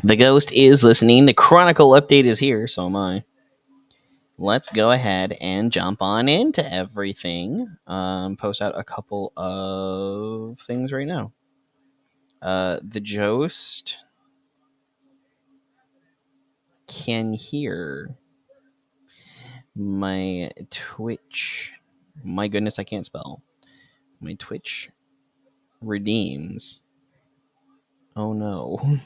The ghost is listening. The Chronicle update is here, so am I. Let's go ahead and jump on into everything. Post out a couple of things right now. The Jost can hear my Twitch. My goodness, I can't spell. My Twitch redeems. Oh no.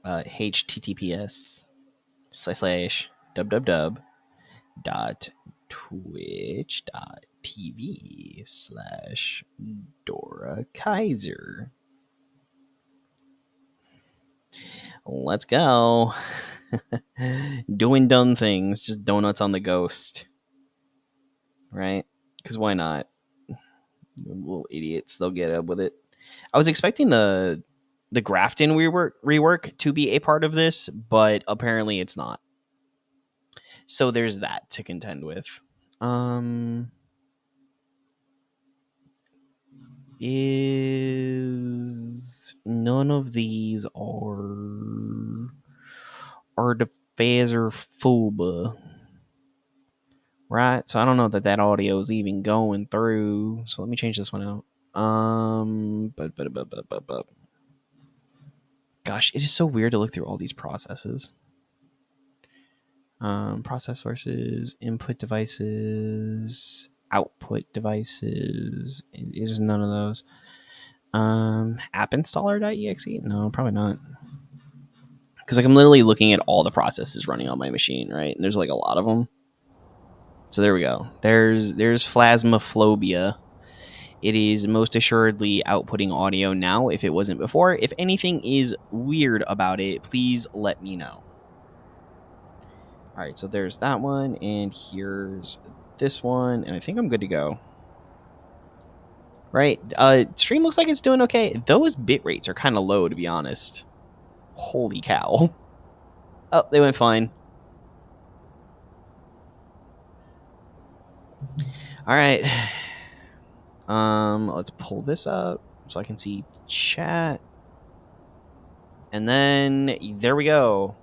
https://www.twitch.tv/Dorakaiser. Let's go. Doing dumb things, just donuts on the ghost. Right? Because why not? Little idiots, they'll get up with it. I was expecting the Grafton rework to be a part of this, but apparently it's not. So there's that to contend with. Is none of these are the Phasmophobia, right? So I don't know that audio is even going through. So let me change this one out. Gosh, it is so weird to look through all these processes. Process sources, input devices, output devices. It is none of those. App installer.exe? No, probably not. Because I'm literally looking at all the processes running on my machine, right? And there's like a lot of them. So there we go. There's Phasmophobia. It is most assuredly outputting audio now if it wasn't before. If anything is weird about it, please let me know. All right, so there's that one, and here's this one, and I think I'm good to go. Right, stream looks like it's doing okay. Those bit rates are kind of low, to be honest. Holy cow. Oh, they went fine. All right. Let's pull this up so I can see chat. And then there we go.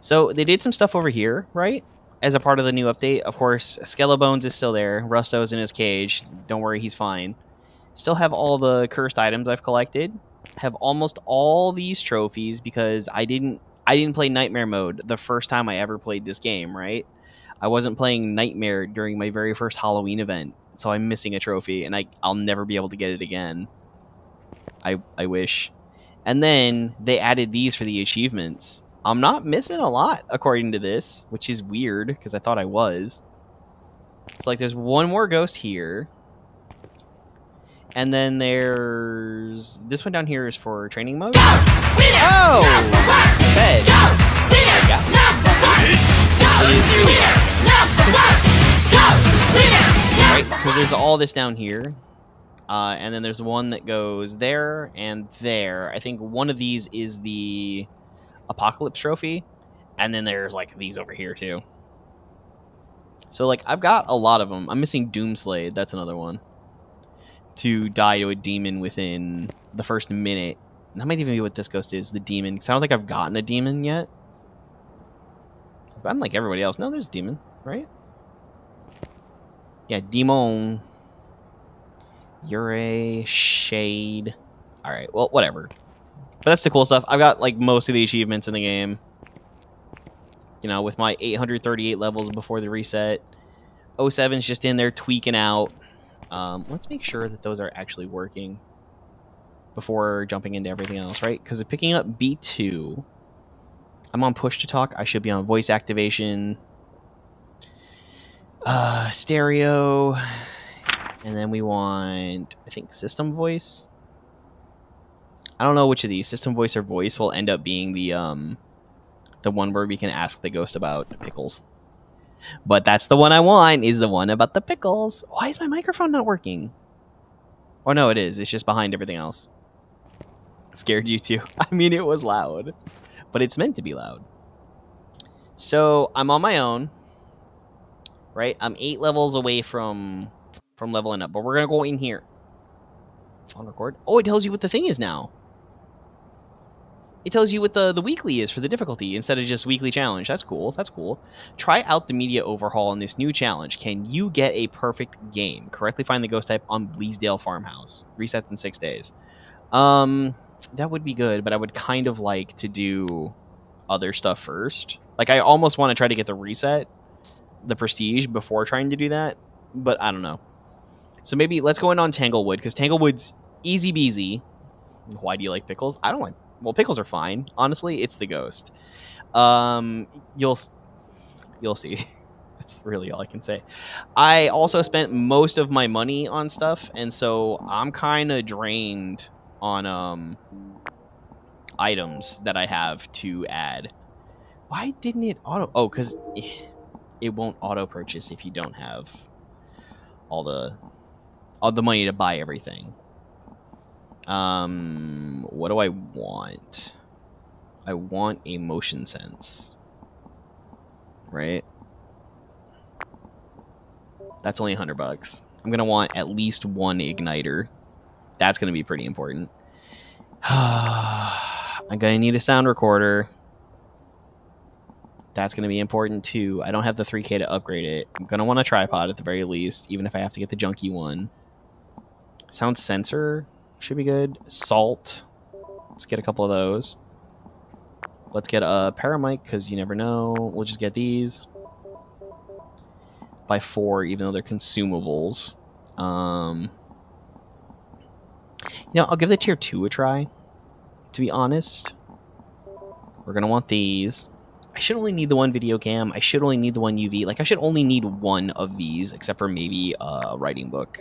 So they did some stuff over here, right? As a part of the new update. Of course, Skellebones is still there. Rusto's in his cage. Don't worry, he's fine. Still have all the cursed items I've collected. Have almost all these trophies because I didn't play Nightmare mode the first time I ever played this game, right? I wasn't playing Nightmare during my very first Halloween event, so I'm missing a trophy, and I'll never be able to get it again. I wish. And then they added these for the achievements. I'm not missing a lot, according to this, which is weird, because I thought I was. So, like, there's one more ghost here. And then there's... This one down here is for training mode. Oh! Bed. Right, because there's all this down here. And then there's one that goes there and there. I think one of these is the Apocalypse Trophy. And then there's, like, these over here, too. So, like, I've got a lot of them. I'm missing Doomslade. That's another one. To die to a demon within the first minute. That might even be what this ghost is, the demon. Because I don't think I've gotten a demon yet. I've gotten, like, everybody else. No, there's a demon, right? Yeah, demon. You're a shade. Alright, well, whatever. But that's the cool stuff. I've got, like, most of the achievements in the game. You know, with my 838 levels before the reset. 07's just in there tweaking out. Let's make sure that those are actually working before jumping into everything else, right? Because picking up B2, I'm on push to talk. I should be on voice activation. Stereo. And then we want, I think, system voice. I don't know which of these, system voice or voice, will end up being the one where we can ask the ghost about pickles. But that's the one I want, is the one about the pickles. Why is my microphone not working? Oh, no, it is. It's just behind everything else. Scared you too. I mean, it was loud. But it's meant to be loud. So, I'm on my own. Right? I'm 8 levels away from leveling up. But we're going to go in here. On record. Oh, it tells you what the thing is now. It tells you what the weekly is for the difficulty instead of just weekly challenge. That's cool. That's cool. Try out the media overhaul in this new challenge. Can you get a perfect game? Correctly find the ghost type on Bleasdale Farmhouse. Resets in 6 days. That would be good, but I would kind of like to do other stuff first. Like, I almost want to try to get the reset, the prestige, before trying to do that, but I don't know. So maybe let's go in on Tanglewood, because Tanglewood's easy beasy. Why do you like pickles? I don't like... Well, pickles are fine. Honestly, it's the ghost. You'll see. That's really all I can say. I also spent most of my money on stuff, and so I'm kind of drained on items that I have to add. Why didn't it auto... Oh, because it won't auto purchase if you don't have all the money to buy everything. What do I want? I want a motion sense. Right? That's only $100. I'm gonna want at least one igniter. That's gonna be pretty important. I'm gonna need a sound recorder. That's gonna be important too. I don't have the 3K to upgrade it. I'm gonna want a tripod at the very least, even if I have to get the junky one. Sound sensor should be good. Salt. Let's get a couple of those. Let's get a paramic, because you never know. We'll just get these. By 4, even though they're consumables. You know, I'll give the tier 2 a try, to be honest. We're going to want these. I should only need the one video cam. I should only need the one UV. Like, I should only need one of these, except for maybe a writing book.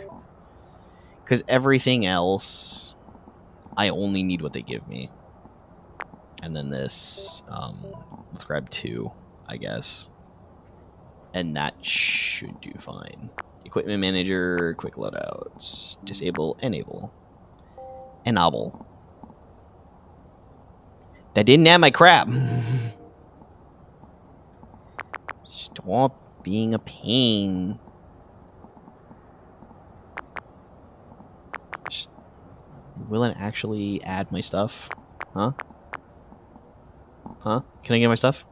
Because everything else, I only need what they give me. And then this, let's grab 2, I guess. And that should do fine. Equipment manager, quick loadouts, disable, enable. Enable. That didn't add my crap. Stop being a pain. Will it actually add my stuff? Huh? Huh? Can I get my stuff?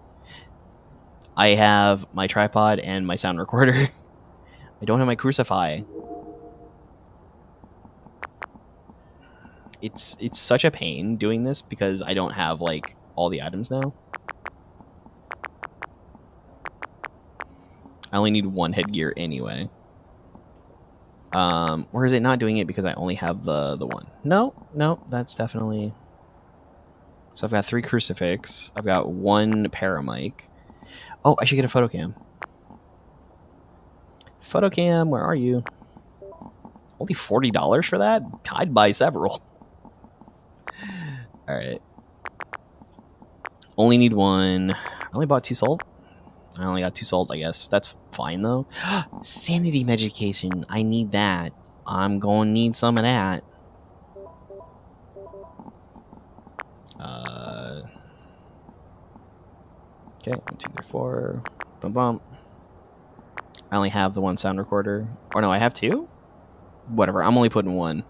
I have my tripod and my sound recorder. I don't have my crucify. It's such a pain doing this because I don't have, like, all the items now. I only need one headgear anyway. Or is it not doing it because I only have the one? No, that's definitely... So I've got 3 crucifix. I've got 1 paramic. Oh, I should get a photocam. Photocam, where are you? Only $40 for that? I'd buy several. Alright. Only need 1. I only bought 2 salt. I only got 2 salt, I guess. That's fine, though. Sanity medication. I need that. I'm going to need some of that. Okay, 1, 2, 3, 4. Bum bum. I only have the 1 sound recorder. Or no, I have 2? Whatever, I'm only putting 1.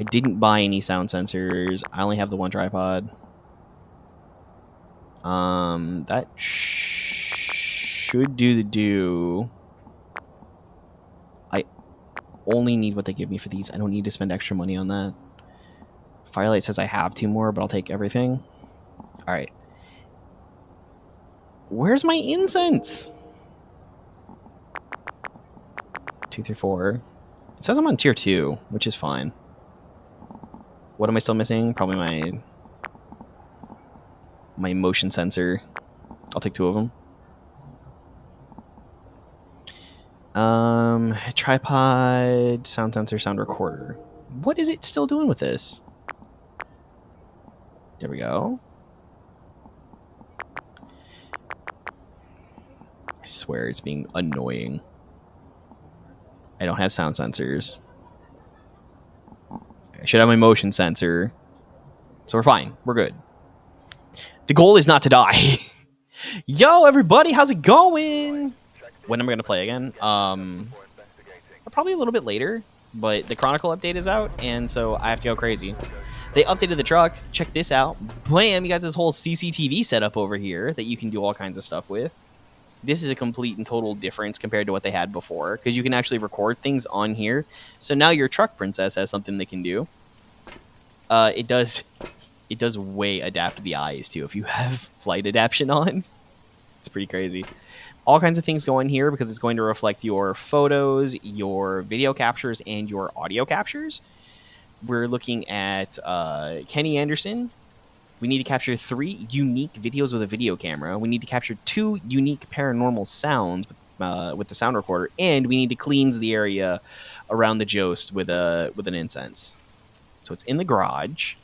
I didn't buy any sound sensors. I only have the 1 tripod. That should do the do. I only need what they give me for these. I don't need to spend extra money on that. Firelight says I have 2 more, but I'll take everything. Alright. Where's my incense? 2, 3, 4. It says I'm on tier 2, which is fine. What am I still missing? Probably my motion sensor. I'll take 2 of them. Tripod, sound sensor, sound recorder. What is it still doing with this? There we go. I swear it's being annoying. I don't have sound sensors. I should have my motion sensor. So we're fine. We're good. The goal is not to die. Yo, everybody, how's it going? When am I going to play again? Probably a little bit later, but the Chronicle update is out, and so I have to go crazy. They updated the truck. Check this out. Blam, you got this whole CCTV setup over here that you can do all kinds of stuff with. This is a complete and total difference compared to what they had before, because you can actually record things on here. So now your truck princess has something they can do. It does way adapt the eyes too if you have flight adaptation on. It's pretty crazy. All kinds of things go in here because it's going to reflect your photos, your video captures, and your audio captures. We're looking at Kenny Anderson. We need to capture 3 unique videos with a video camera. We need to capture 2 unique paranormal sounds with the sound recorder, and we need to cleanse the area around the Jost with an incense. So it's in the garage.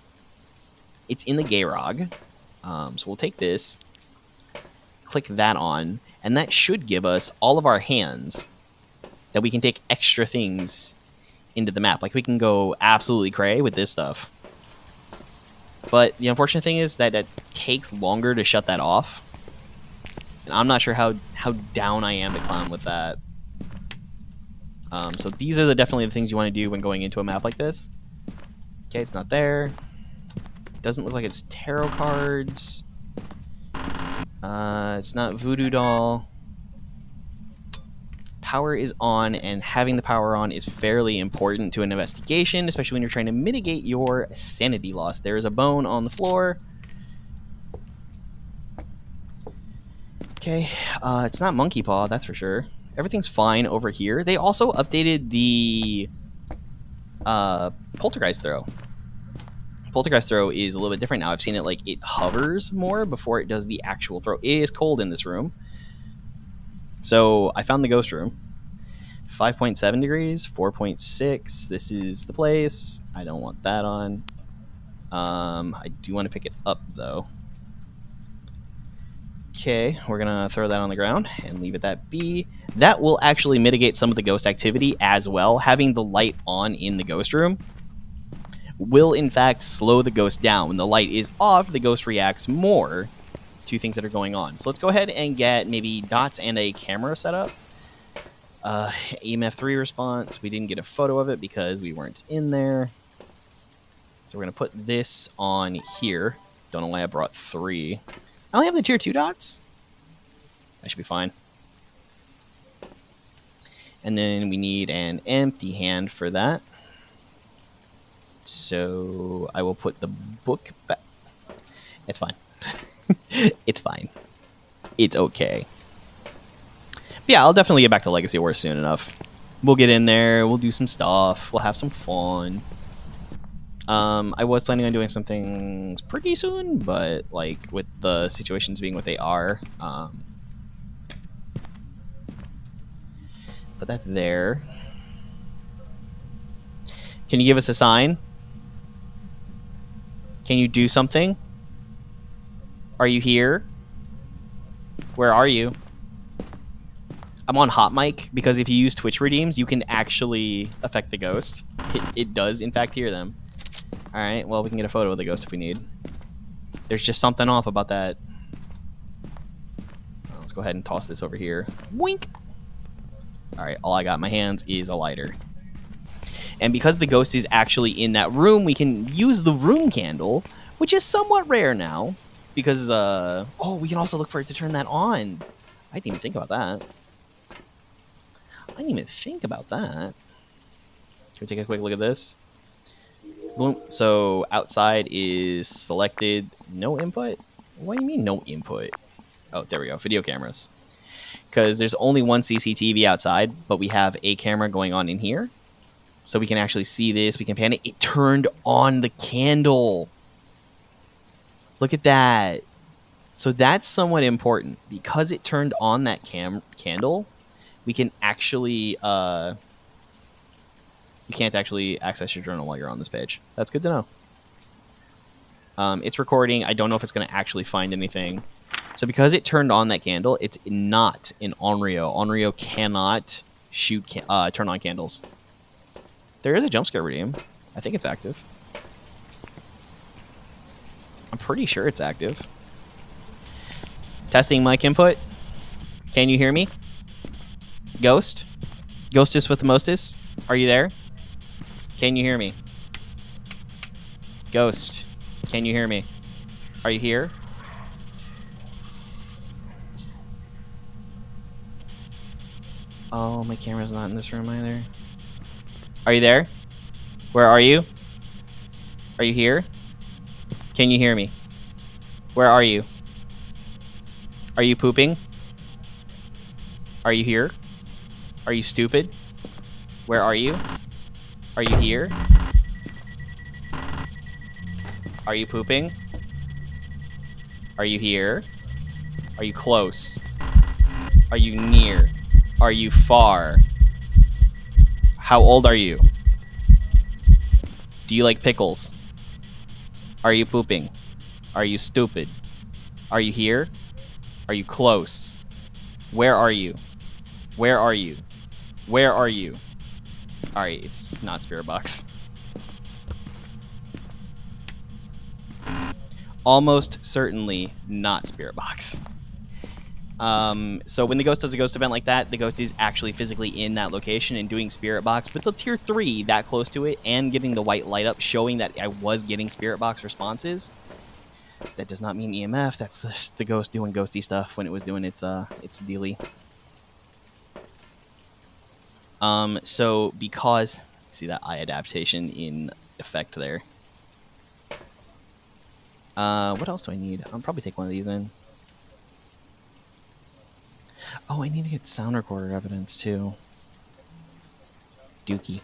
It's in the Gayrog. So we'll take this, click that on, and that should give us all of our hands that we can take extra things into the map. Like, we can go absolutely cray with this stuff. But the unfortunate thing is that it takes longer to shut that off. And I'm not sure how down I am to clown with that. So these are definitely the things you want to do when going into a map like this. Okay, it's not there. Doesn't look like it's tarot cards. It's not voodoo doll. Power is on, and having the power on is fairly important to an investigation, especially when you're trying to mitigate your sanity loss. There is a bone on the floor. Okay, it's not monkey paw, that's for sure. Everything's fine over here. They also updated the poltergeist throw. Poltergeist throw is a little bit different now. I've seen it like it hovers more before it does the actual throw. It is cold in this room. So I found the ghost room. 5.7 degrees, 4.6. This is the place. I don't want that on. I do want to pick it up though. Okay, we're gonna throw that on the ground and leave it that be. That will actually mitigate some of the ghost activity as well. Having the light on in the ghost room will in fact slow the ghost down. When the light is off, the ghost reacts more to things that are going on. So let's go ahead and get maybe dots and a camera set up. EMF 3 response. We didn't get a photo of it because we weren't in there. So we're going to put this on here. Don't know why I brought 3. I only have the tier 2 dots. That should be fine. And then we need an empty hand for that. So I will put the book back. It's fine. It's fine. It's okay. But yeah, I'll definitely get back to Legacy Wars soon enough. We'll get in there. We'll do some stuff. We'll have some fun. I was planning on doing some things pretty soon, but like with the situations being what they are, put that there. Can you give us a sign? Can you do something? Are you here? Where are you? I'm on hot mic because if you use Twitch redeems, you can actually affect the ghost. It does, in fact, hear them. Alright, well, we can get a photo of the ghost if we need. There's just something off about that. Let's go ahead and toss this over here. Wink! Alright, all I got in my hands is a lighter. And because the ghost is actually in that room, we can use the room candle, which is somewhat rare now. Because, oh, we can also look for it to turn that on. I didn't even think about that. I didn't even think about that. Can we take a quick look at this? Boom. So outside is selected. No input? What do you mean no input? Oh, there we go. Video cameras. Because there's only one CCTV outside, but we have a camera going on in here. So we can actually see this. We can pan it. It turned on the candle. Look at that. So that's somewhat important. Because it turned on that candle, we can actually... you can't actually access your journal while you're on this page. That's good to know. It's recording. I don't know if it's going to actually find anything. So because it turned on that candle, it's not in Onryo. Onryo cannot turn on candles. There is a jump scare redeem. I think it's active. I'm pretty sure it's active. Testing mic input. Can you hear me? Ghost? Ghostus with the mostest? Are you there? Can you hear me? Ghost, can you hear me? Are you here? Oh, my camera's not in this room either. Are you there? Where are you? Are you here? Can you hear me? Where are you? Are you pooping? Are you here? Are you stupid? Where are you? Are you here? Are you pooping? Are you here? Are you close? Are you near? Are you far? How old are you? Do you like pickles? Are you pooping? Are you stupid? Are you here? Are you close? Where are you? Where are you? Where are you? Alright, it's not Spirit Box. Almost certainly not Spirit Box. So when the ghost does a ghost event like that, the ghost is actually physically in that location and doing Spirit Box. With the tier 3 that close to it and getting the white light up showing that I was getting Spirit Box responses, that does not mean EMF. That's the ghost doing ghosty stuff when it was doing its dealy. So because see that eye adaptation in effect there. What else do I need? I'll probably take one of these in. Oh, I need to get sound recorder evidence too. Dookie.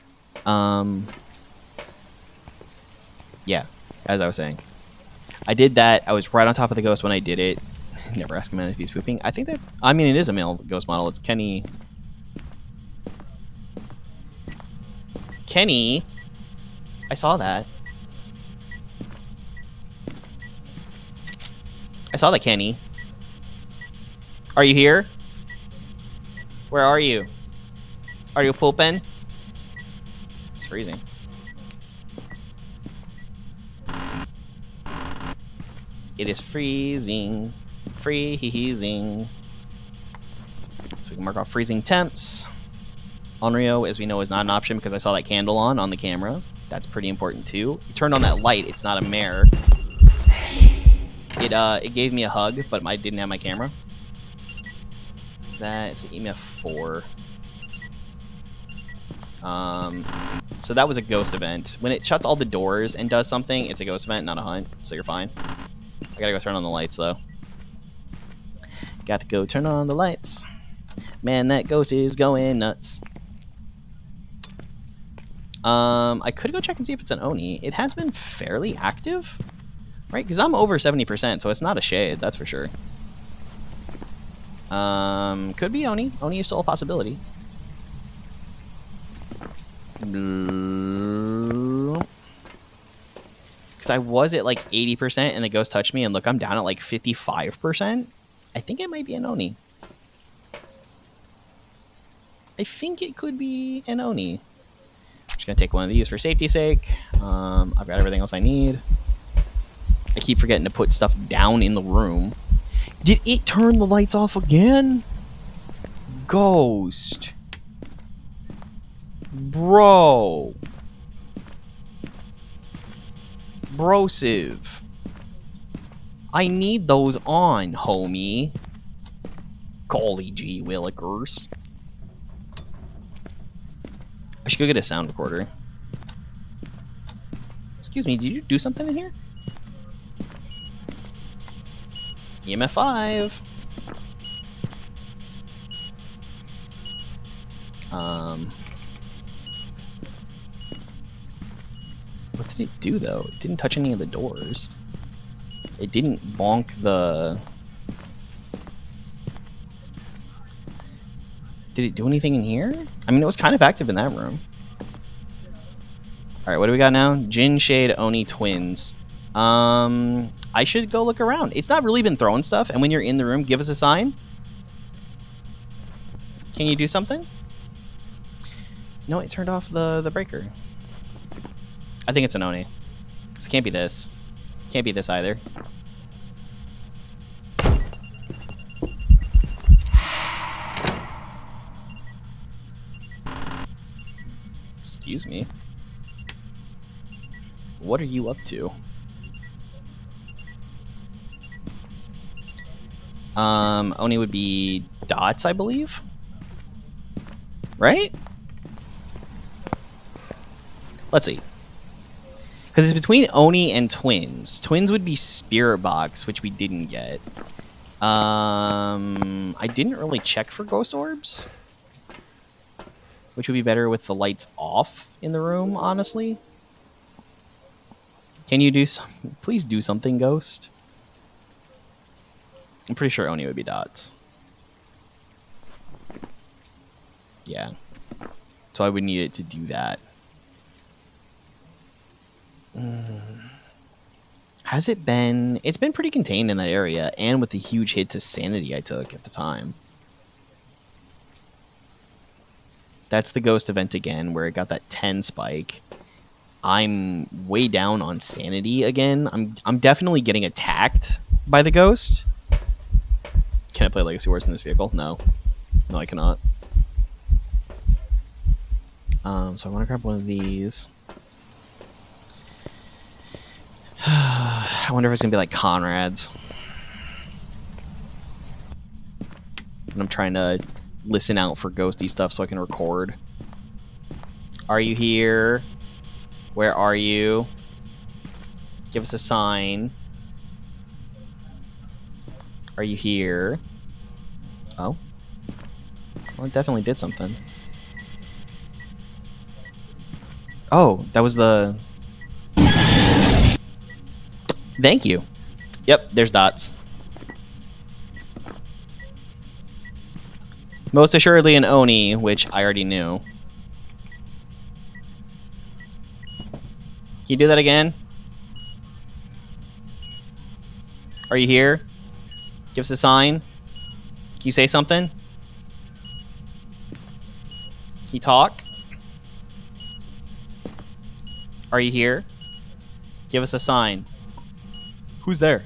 Yeah, as I was saying. I did that. I was right on top of the ghost when I did it. Never ask a man if he's pooping. I think that, I mean, it is a male ghost model. It's Kenny. Kenny? I saw that. I saw that, Kenny. Are you here? Where are you? Are you pooping? It's freezing. It is freezing. Freezing. So we can mark off freezing temps. Onryo, as we know, is not an option because I saw that candle on the camera. That's pretty important too. You turned on that light. It's not a mare. It gave me a hug, but I didn't have my camera. Is that it's an EMF 4. So that was a ghost event. When it shuts all the doors and does something, it's a ghost event, not a hunt. So you're fine. I gotta go turn on the lights though. Got to go turn on the lights. Man, that ghost is going nuts. I could go check and see if it's an Oni. It has been fairly active, right? Because I'm over 70%, so it's not a shade, that's for sure. Could be Oni. Oni is still a possibility. Because I was at like 80% and the ghost touched me, and look, I'm down at like 55%. I think it might be an Oni. I think it could be an Oni. I'm just going to take one of these for safety's sake. I've got everything else I need. I keep forgetting to put stuff down in the room. Did it turn the lights off again? Ghost. Bro. Brosive. I need those on, homie. Golly gee willikers. I should go get a sound recorder. Excuse me, did you do something in here? EMF 5. What did it do though? It didn't touch any of the doors. It didn't bonk the... Did it do anything in here? I mean, it was kind of active in that room. Alright, what do we got now? Jin Shade Oni Twins. I should go look around. It's not really been throwing stuff, and when you're in the room, give us a sign. Can you do something? No, it turned off the breaker. I think it's an Oni. Because it can't be this. Can't be this either. Excuse me. What are you up to? Oni would be dots, I believe. Right? Let's see. Because it's between Oni and Twins. Twins would be Spirit Box, which we didn't get. I didn't really check for ghost orbs, which would be better with the lights off in the room, honestly. Can you do some? Please do something, Ghost. I'm pretty sure Oni would be dots. Yeah. So I would need it to do that. Has it been... It's been pretty contained in that area, and with the huge hit to sanity I took at the time. That's the ghost event again, where it got that 10 spike. I'm way down on sanity again. I'm definitely getting attacked by the ghost. Can I play Legacy Wars in this vehicle? No. No, I cannot. So I want to grab one of these. I wonder if it's going to be like Conrad's. And I'm trying to listen out for ghosty stuff so I can record. Are you here? Where are you? Give us a sign. Are you here? Oh. Well, it definitely did something. Oh, that was the... Thank you. Yep, there's dots. Most assuredly an Oni, which I already knew. Can you do that again? Are you here? Give us a sign. Can you say something? Can you talk? Are you here? Give us a sign. Who's there?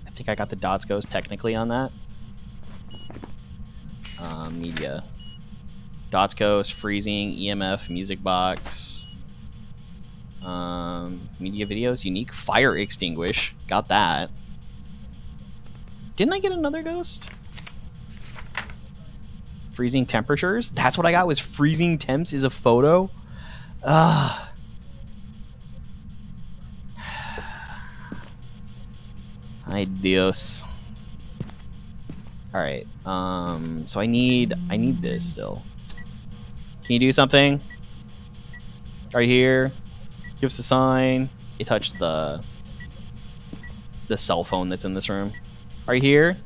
I think I got the dots ghost technically on that. Media. Dots ghost, freezing, EMF, music box. Media videos, unique, fire extinguish. Got that. Didn't I get another ghost? Freezing temperatures? That's what I got, was freezing temps is a photo? Ugh. Ay Dios. Alright, so I need this still. Can you do something? Are you here? Give us a sign. It touched the cell phone that's in this room. Are you here?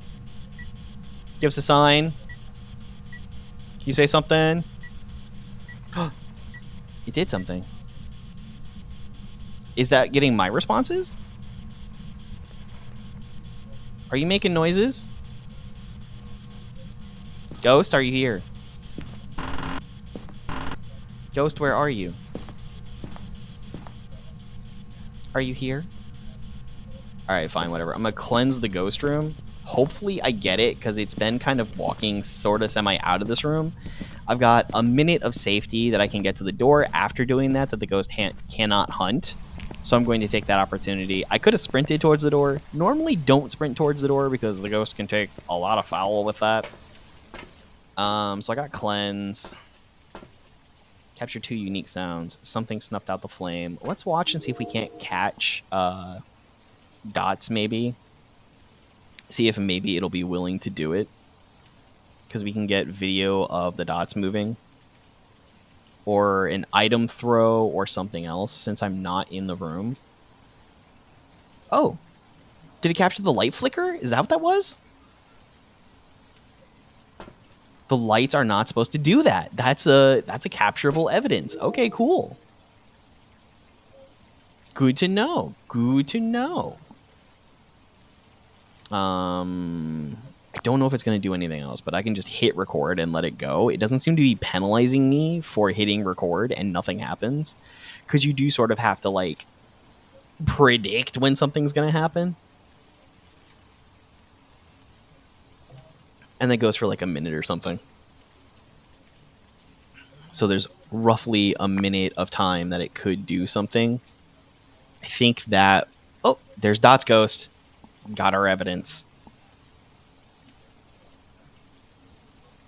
Give us a sign. Can you say something? It did something. Is that getting my responses? Are you making noises? Ghost, are you here? Ghost, where are you? Are you here? Alright, fine, whatever. I'm gonna cleanse the ghost room. Hopefully I get it, because it's been kind of walking sort of semi out of this room. I've got a minute of safety that I can get to the door after doing that the ghost cannot hunt. So I'm going to take that opportunity. I could have sprinted towards the door. Normally don't sprint towards the door because the ghost can take a lot of foul with that. So I got cleanse. Capture 2 unique sounds. Something snuffed out the flame. Let's watch and see if we can't catch dots maybe. See if maybe it'll be willing to do it. Because we can get video of the dots moving. Or an item throw or something else since I'm not in the room. Oh. Did it capture the light flicker? Is that what that was? The lights are not supposed to do that. That's a capturable evidence. Okay, cool. Good to know. Good to know. I don't know if it's going to do anything else, but I can just hit record and let it go. It doesn't seem to be penalizing me for hitting record and nothing happens. Because you do sort of have to, like, predict when something's going to happen. And that goes for like a minute or something. So there's roughly a minute of time that it could do something. I think that... Oh, there's Dot's ghost. Got our evidence.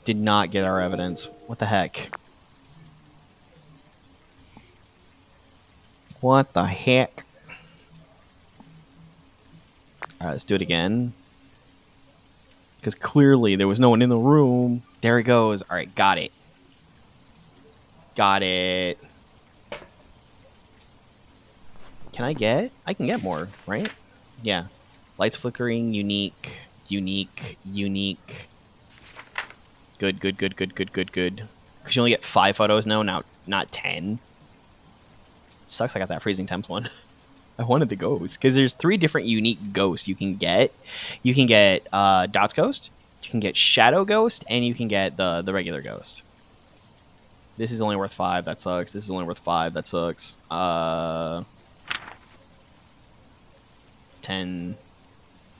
Did not get our evidence. What the heck? What the heck? Alright, let's do it again. Because clearly there was no one in the room. There it goes. Alright, got it. Got it. Can I get? I can get more, right? Yeah. Lights flickering, unique, unique, unique. Good, good, good, good, good, good, good. Because you only get 5 photos now, not 10. Sucks I got that freezing temps one. I wanted the ghost. Because there's 3 different unique ghosts you can get. You can get Dot's ghost, you can get Shadow ghost, and you can get the regular ghost. This is only worth 5, that sucks. This is only worth 5, that sucks. 10,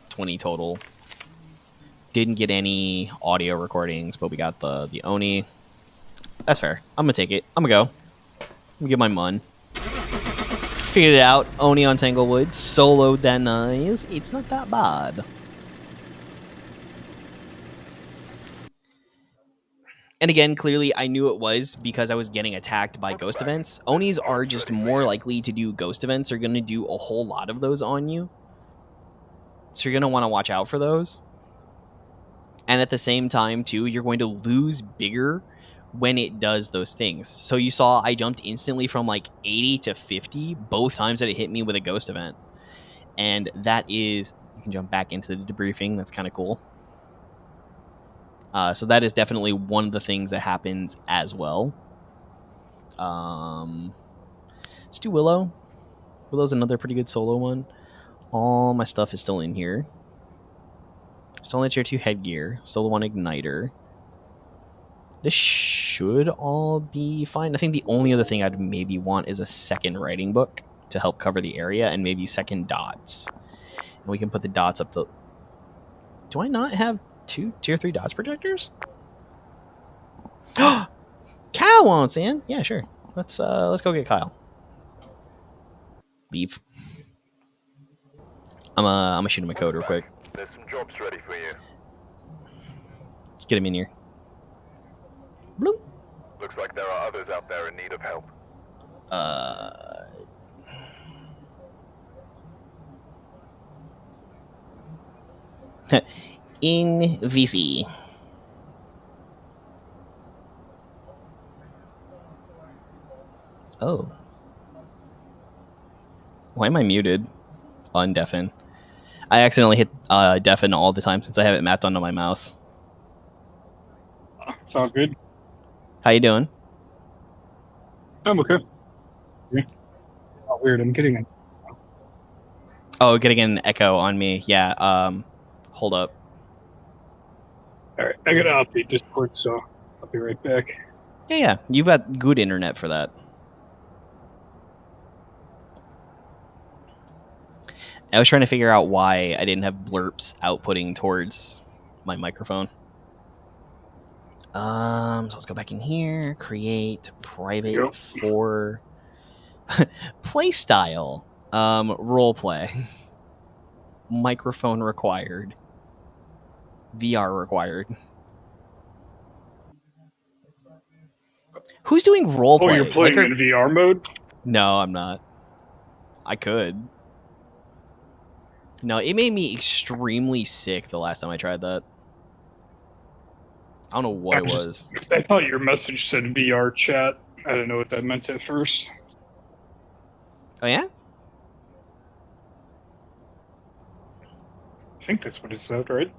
20 total. Didn't get any audio recordings, but we got the Oni. That's fair. I'm gonna take it. I'm gonna go. I'm gonna get my mun. Figured it out. Oni on Tanglewood. Soloed that nice. It's not that bad. And again, clearly I knew it was because I was getting attacked by ghost events. Onis are just more likely to do ghost events. They're going to do a whole lot of those on you. So you're going to want to watch out for those. And at the same time, too, you're going to lose bigger when it does those things. So you saw I jumped instantly from like 80 to 50 both times that it hit me with a ghost event. And that is... You can jump back into the debriefing. That's kind of cool. So that is definitely one of the things that happens as well. Let's do Willow. Willow's another pretty good solo one. All my stuff is still in here. Still in tier 2 headgear. Solo 1 igniter. This should all be fine. I think the only other thing I'd maybe want is a second writing book to help cover the area, and maybe second dots. And we can put the dots up to... Do I not have 2 tier 3 dots projectors? Kyle wants in. Yeah, sure. Let's go get Kyle. Leave. I'm gonna shoot him a code real quick. There's some jobs ready for you. Let's get him in here. Bloop. Looks like there are others out there in need of help. In VC. Oh. Why am I muted on deafen? I accidentally hit deafen all the time since I have it mapped onto my mouse. It's all good. How you doing? I'm okay. Yeah. Oh, weird. I'm getting it. Oh, getting an echo on me. Yeah. Hold up. All right. I gotta update Discord, so I'll be right back. Yeah. You've got good internet for that. I was trying to figure out why I didn't have blurps outputting towards my microphone. So let's go back in here. Create private for play style. Role play. Microphone required. VR required. Who's doing role play? Oh, you're playing in VR mode? No, I'm not. I could. No, it made me extremely sick the last time I tried that. I don't know what it was. I thought your message said VR chat. I didn't know what that meant at first. Oh, yeah? I think that's what it said, right?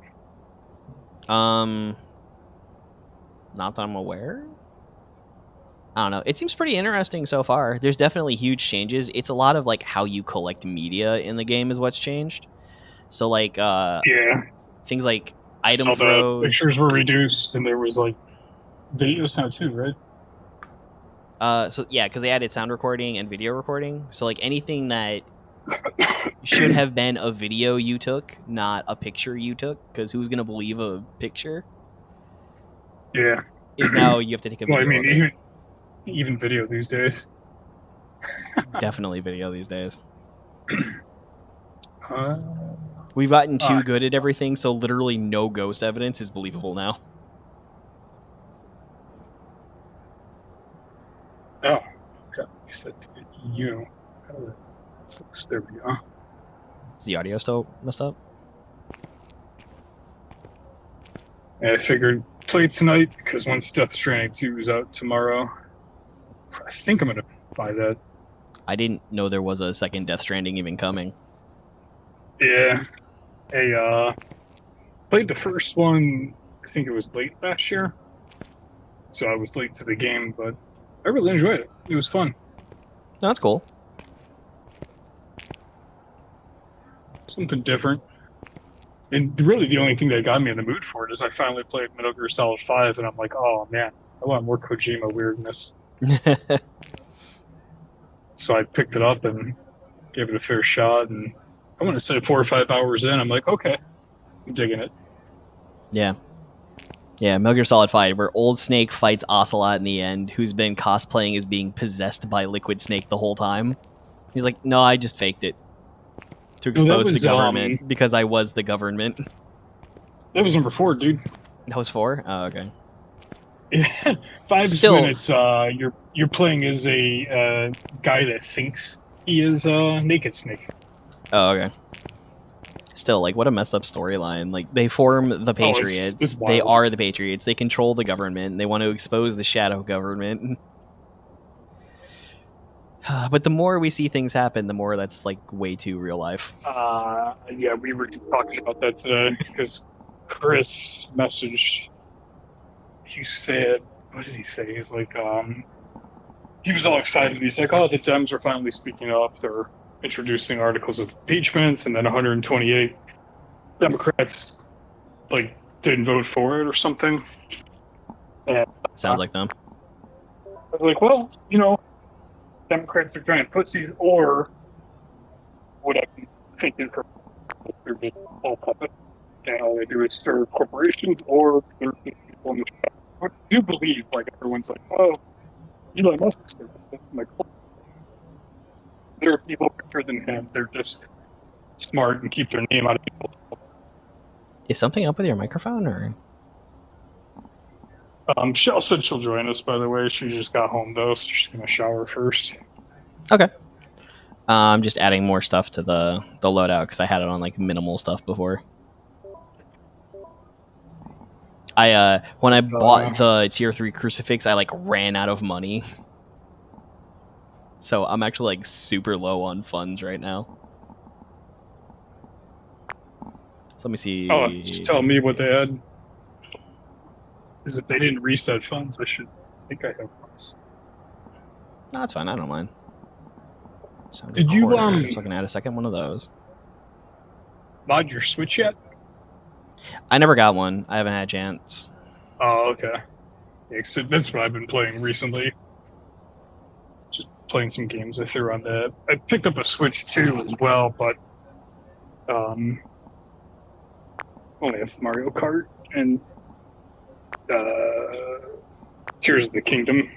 Not that I'm aware. I don't know. It seems pretty interesting so far. There's definitely huge changes. It's a lot of like how you collect media in the game is what's changed. So like yeah, things like item so throws. The pictures were reduced, and there was like videos now too, right? So yeah, because they added sound recording and video recording. So like anything that should have been a video you took, not a picture you took, because who's gonna believe a picture? Yeah, is now you have to take a video. Well, I mean, even video these days. Definitely video these days. We've gotten too good at everything, so literally no ghost evidence is believable now. Oh, God, that's you. There we go. Is the audio still messed up? And I figured play tonight because once Death Stranding 2 is out tomorrow, I think I'm gonna buy that. I didn't know there was a second Death Stranding even coming. Yeah. I played the first one, I think it was late last year. So I was late to the game, but I really enjoyed it. It was fun. No, that's cool. Something different. And really the only thing that got me in the mood for it is I finally played Metal Gear Solid 5 and I'm like, oh man, I want more Kojima weirdness. So I picked it up and gave it a fair shot, and I want to say 4 or 5 hours in, I'm like, okay, I'm digging it. Yeah. Yeah, Metal Gear Solid 5, where Old Snake fights Ocelot in the end, who's been cosplaying as being possessed by Liquid Snake the whole time. He's like, no, I just faked it. To expose the government, because I was the government. That was number 4, dude. That was 4? Oh, okay. Yeah, 5 Still, when it's you're playing as a guy that thinks he is Naked Snake. Oh, okay. Still, like, what a messed up storyline. Like, they form the Patriots. It's they are the Patriots. They control the government. And they want to expose the shadow government. But the more we see things happen, the more that's, like, way too real life. Yeah, we were talking about that today, because Chris messaged, he said, what did he say? He's like, he was all excited. He's like, oh, the Dems are finally speaking up. They're introducing articles of impeachment, and then 128 Democrats, like, didn't vote for it or something. And, sounds like them. I was like, well, you know, Democrats are giant pussies, or what I think is they're just all puppets, and all they do is serve corporations, or they're people in the shop. I do believe, like, everyone's like, oh, Elon Musk is stupid. I'm like, oh, there are people better than him. They're just smart and keep their name out of people. Is something up with your microphone, or? Shell said she'll join us, by the way. She just got home, though, so she's going to shower first. Okay. I'm just adding more stuff to the loadout, because I had it on, like, minimal stuff before. When I bought the tier 3 crucifix, I, like, ran out of money. So I'm actually, like, super low on funds right now. So let me see. Oh, just tell me what they had. Is if they didn't reset funds, I think I have funds. No, that's fine. I don't mind. Sound Did you so I can add a second one of those. Mod your Switch yet? I never got one. I haven't had a chance. Oh, okay. Yeah, so that's what I've been playing recently. Just playing some games I threw on that. I picked up a Switch 2 as well, but only have Mario Kart and Tears of the Kingdom.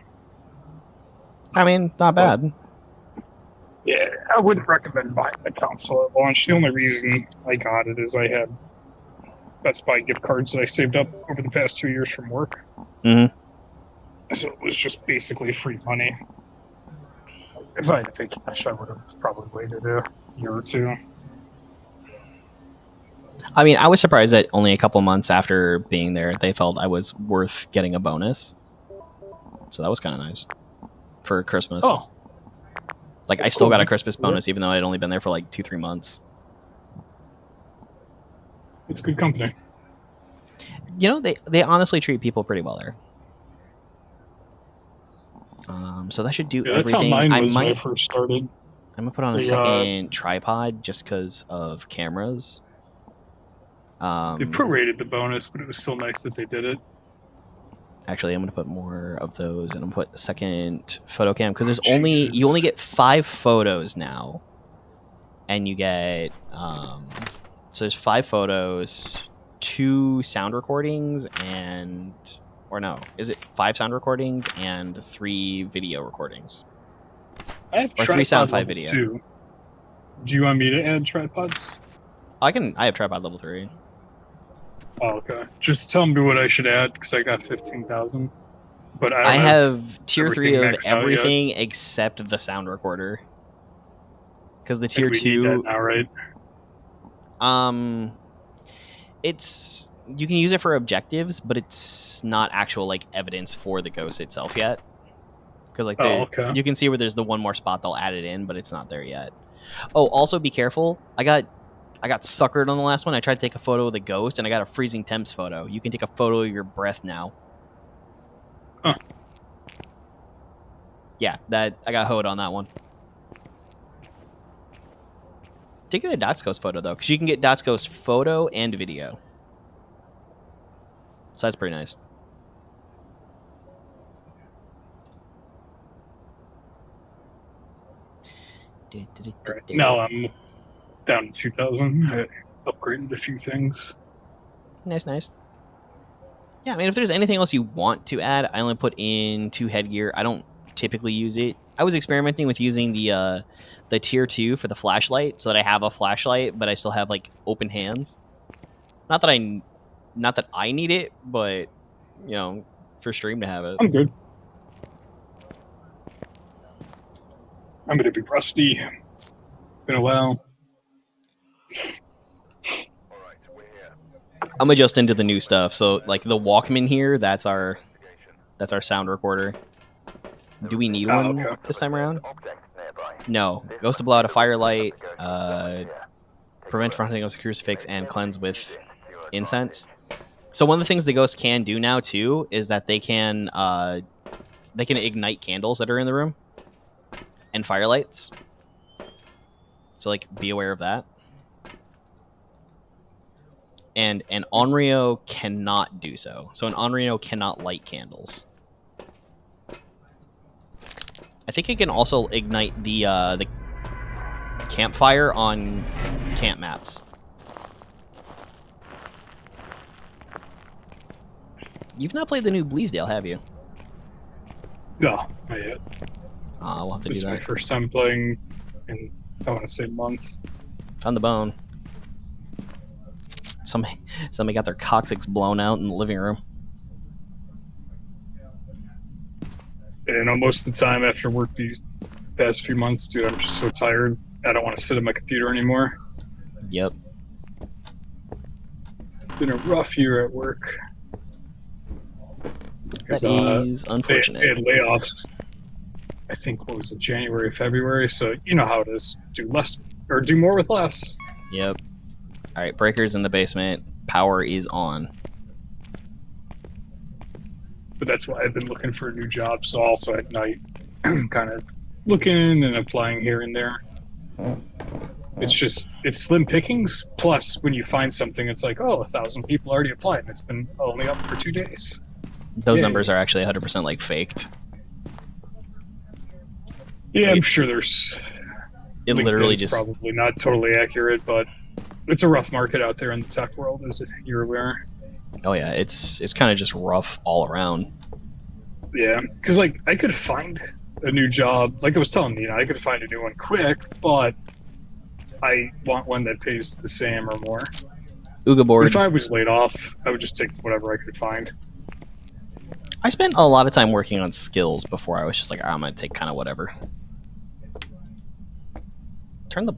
I mean, not bad. Yeah, I wouldn't recommend buying the console at launch. The only reason I got it is I had Best Buy gift cards that I saved up over the past 2 years from work. Mm-hmm. So it was just basically free money. If I had to pay cash, I would have probably waited a year or two. I mean, I was surprised that only a couple months after being there, they felt I was worth getting a bonus. So that was kind of nice for Christmas. Oh. Like, I still got a Christmas bonus, even though I'd only been there for like 2-3 months. It's good company. You know, they honestly treat people pretty well there. So that should do everything. That's how mine was when I first started. I'm gonna put on a second tripod just because of cameras. They prorated the bonus, but it was still nice that they did it. Actually, I'm gonna put more of those, and I'm gonna put the second photo cam because you only get 5 photos now, and you get so there's 5 photos, 2 sound recordings, is it 5 sound recordings and 3 video recordings? I have or 3 sound, 5 video. 2. Do you want me to add tripods? I have tripod level 3. Oh, okay. Just tell me what I should add because I got 15,000. But I I don't have tier 3 everything of maxed out yet. everything except the sound recorder. Because the And tier we 2 need that now, right? It's you can use it for objectives, but it's not actual like evidence for the ghost itself yet. Because like okay. you can see where there's the one more spot they'll add it in, but it's not there yet. Oh, also be careful. I got suckered on the last one. I tried to take a photo of the ghost, and I got a freezing temps photo. You can take a photo of your breath now. Huh. Yeah, that I got hoed on that one. Take a Dots Ghost photo though, because you can get Dots Ghost photo and video. So that's pretty nice. Right. Now I'm down to 2,000. I upgraded a few things. Nice. Yeah, I mean, if there's anything else you want to add, I only put in 2 headgear. I don't typically use it. I was experimenting with using the tier 2 for the flashlight, so that I have a flashlight, but I still have like open hands. Not that I need it, but you know, for stream to have it. I'm good. I'm gonna be rusty. Been a while. Alright, we're here. I'm adjusting to the new stuff. So like the Walkman here, that's our sound recorder. Do we need one okay. this time around? Object nearby. No. Goes to blow out a firelight, prevent fronting of a crucifix, and cleanse with incense. So one of the things the ghost can do now too is that they can ignite candles that are in the room and firelights. So like be aware of that. And an Onryo cannot do so. So an Onryo cannot light candles. I think it can also ignite the campfire on camp maps. You've not played the new Bleasdale, have you? No, not yet. We'll have to This is do my that. first time playing in, I want to say, months. Found the bone. Somebody got their coccyx blown out in the living room. You know, most of the time after work these past few months, dude, I'm just so tired. I don't want to sit at my computer anymore. Yep. Been a rough year at work. That is unfortunate. They had layoffs. I think what was it, January, February. So you know how it is. Do less or do more with less. Yep. All right, breakers in the basement. Power is on. But that's why I've been looking for a new job. So also at night, kind of looking and applying here and there. It's slim pickings. Plus, when you find something, it's like, oh, 1,000 people already applied. And it's been only up for 2 days. Those Yeah. numbers are actually 100% like faked. Yeah, I'm sure there's. It literally LinkedIn's just probably not totally accurate, but it's a rough market out there in the tech world, as you're aware. oh yeah, it's kind of just rough all around. Yeah, because like I could find a new job, like I was telling you, I could find a new one quick, but I want one that pays the same or more. Ooga board. If I was laid off, I would just take whatever I could find. I spent a lot of time working on skills before I was just like, I'm gonna take kind of whatever. Turn the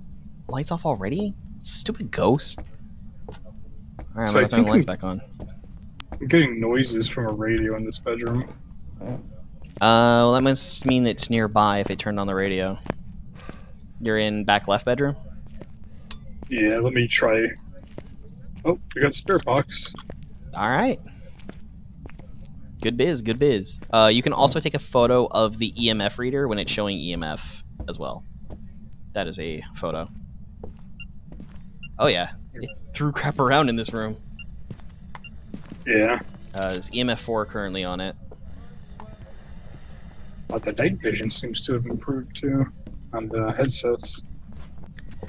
lights off already? Stupid ghost. Alright, So I'm I gonna turn the think lights back on. I'm getting noises from a radio in this bedroom. Well, that must mean it's nearby if it turned on the radio. You're in back left bedroom? Yeah, let me try. Oh, we got spare box. Alright. Good biz, good biz. You can also take a photo of the EMF reader when it's showing EMF as well. That is a photo. Oh yeah, it threw crap around in this room. Yeah, There's EMF 4 currently on it. but the night vision seems to have improved too on the headsets.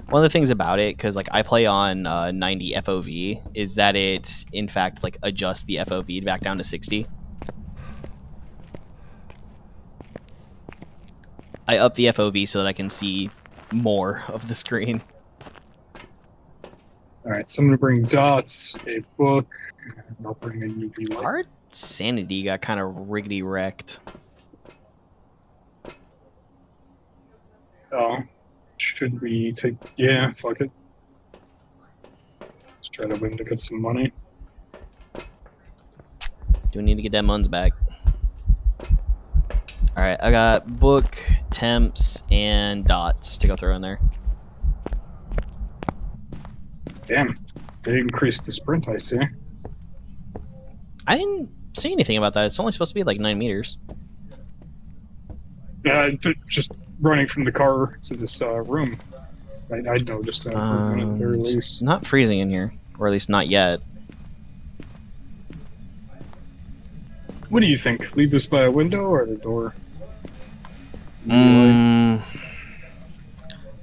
One of the things about it, because like I play on 90 FOV, is that it in fact like adjusts the FOV back down to 60. I up the FOV so that I can see more of the screen. Alright, so I'm gonna bring dots, a book, and I'll bring a UV light. Our sanity got kind of riggedy wrecked. Should we take... Yeah, fuck it. Let's try to win to get some money. Do we need to get that muns back? Alright, I got book, temps, and dots to go throw in there. Damn, they increased the sprint, I see. I didn't say anything about that. It's only supposed to be like 9 meters. Yeah, just running from the car to this room. I noticed that at the very It's least. not freezing in here, or at least not yet. What do you think? Leave this by a window or the door?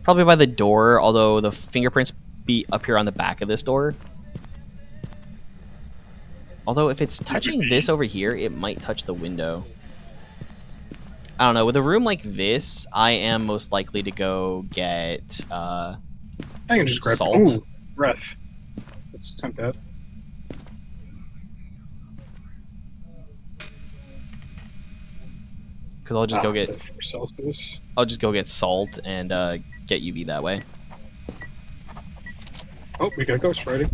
Probably by the door, although the fingerprints be up here on the back of this door. Although if it's touching this over here, it might touch the window. I don't know. With a room like this, I am most likely to go get I can just grab salt. Ooh, breath. Let's attempt that. Because I'll just go get 4 Celsius. I'll just go get salt and get UV that way. Oh, we got ghost writing.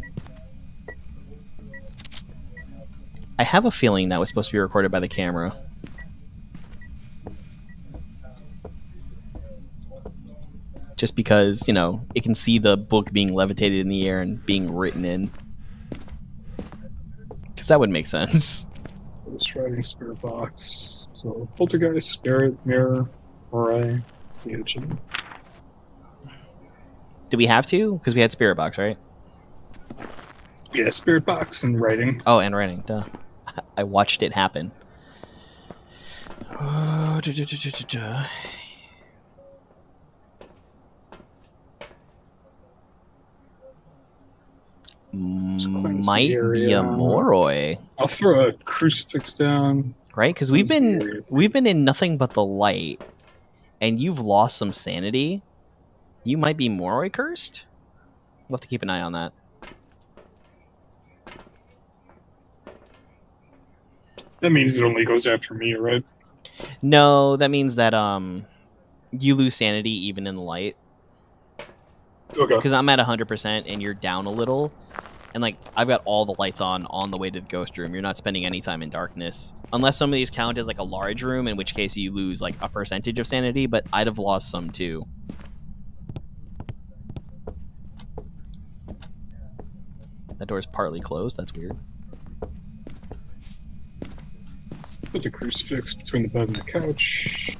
I have a feeling that was supposed to be recorded by the camera. Just because, you know, it can see the book being levitated in the air and being written in. Because that would make sense. Ghost writing, spirit box. So, poltergeist, spirit, mirror, Moray, Theogen. Do we have to? Because we had Spirit Box, right? Yeah, spirit box and writing. Oh, and writing. Duh. I watched it happen. Might be a Moroi, I'll throw a crucifix down. right? Because we've been in nothing but the light, and you've lost some sanity. You might be Moroi cursed. We'll have to keep an eye on that. That means it only goes after me, right? No, that means that you lose sanity even in the light. Okay. Because I'm at 100% and you're down a little, and like I've got all the lights on the way to the ghost room. You're not spending any time in darkness, unless some of these count as like a large room, in which case you lose like a percentage of sanity. But I'd have lost some too. That door's partly closed. That's weird. Put the crucifix between the bed and the couch.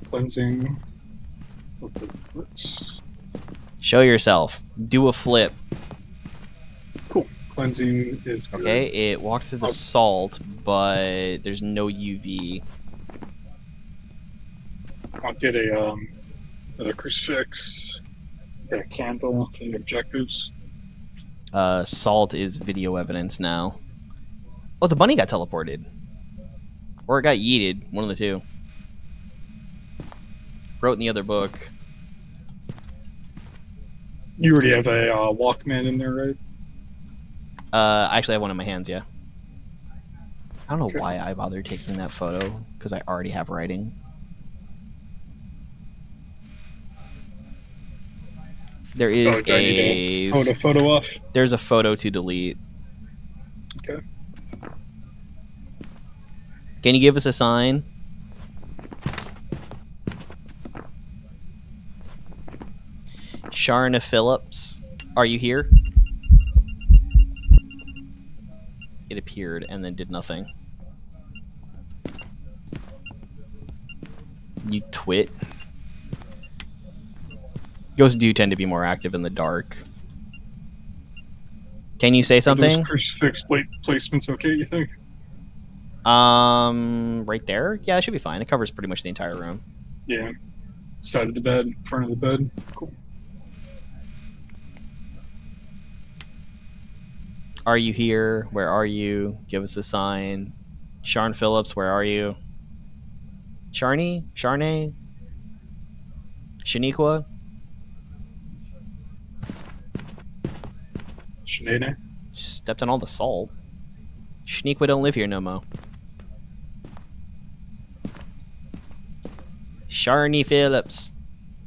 Cleansing. Hopefully it works. Show yourself. Do a flip. Cool. Cleansing is good. Okay, it walked through the salt, but there's no UV. I'll get a another crucifix. Get a candle. Get objectives. Salt is video evidence now. Oh, the bunny got teleported. Or it got yeeted. One of the two. Wrote in the other book. You already have a Walkman in there, right? I actually have one in my hands, yeah. I don't know Okay. why I bothered taking that photo, because I already have writing. There is do I need to photo off. There's a photo to delete. Okay. Can you give us a sign? Sharna Phillips, are you here? It appeared and then did nothing. You twit. Ghosts do tend to be more active in the dark. Can you say Are something? those crucifix placements okay, you think? Right there? Yeah, it should be fine. It covers pretty much the entire room. Yeah. Side of the bed, front of the bed. Cool. Are you here? Where are you? Give us a sign. Sharn Phillips, where are you? Sharny? Sharnay? Shaniqua? Sinead. Stepped on all the salt. Shaniqua don't live here no more. Sharni Phillips,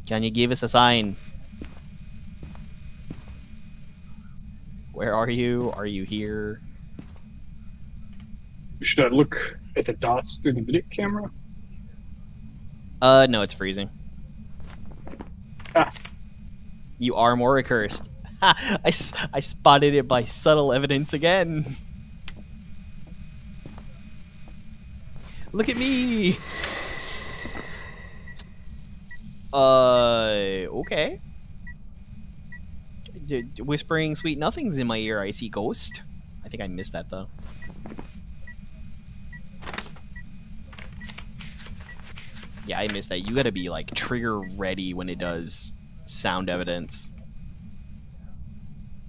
can you give us a sign? Where are you? Are you here? Should I look at the dots through the video camera? No, it's freezing. Ah. You are more accursed. Ha! I spotted it by subtle evidence again. Look at me! Okay. Whispering sweet nothings in my ear. I see ghost. I think I missed that though. Yeah, I missed that. You gotta be like trigger ready when it does sound evidence.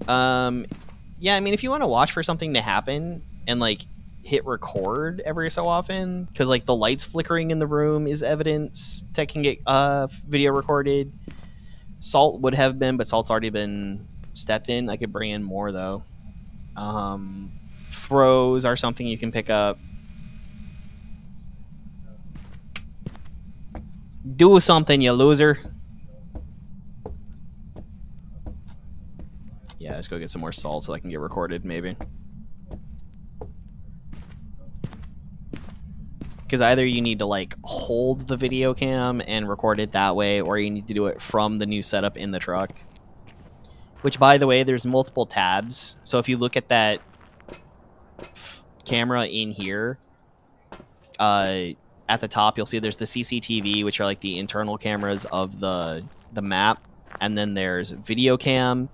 Yeah, I mean, if you want to watch for something to happen and like hit record every so often, because like the lights flickering in the room is evidence that can get video recorded. Salt would have been, but salt's already been stepped in. I could bring in more though. Throws are something you can pick up. Do something, you loser. Yeah, let's go get some more salt so I can get recorded, maybe. Because either you need to like hold the video cam and record it that way, or you need to do it from the new setup in the truck. Which, by the way, there's multiple tabs. So if you look at that camera in here, at the top you'll see there's the CCTV, which are like the internal cameras of the map, and then there's video cam,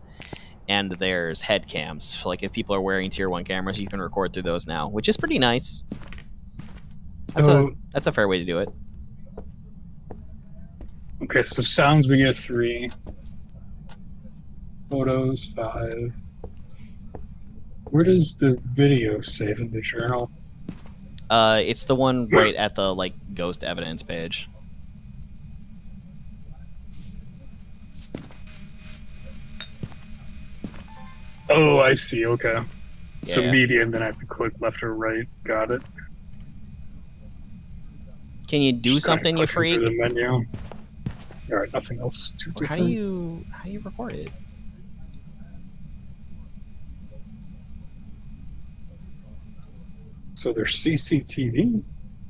and there's head cams. So like if people are wearing tier 1 cameras, you can record through those now, which is pretty nice. That's a fair way to do it. Okay, so sounds we get 3. Photos 5. Where does the video save in the journal? It's the one right at the like ghost evidence page. Oh, I see. Okay. So Yeah. media, and then I have to click left or right. Got it. Can you do Just kinda something, you clicking freak? through the menu. All right, nothing else too How different. do you record it? So there's CCTV,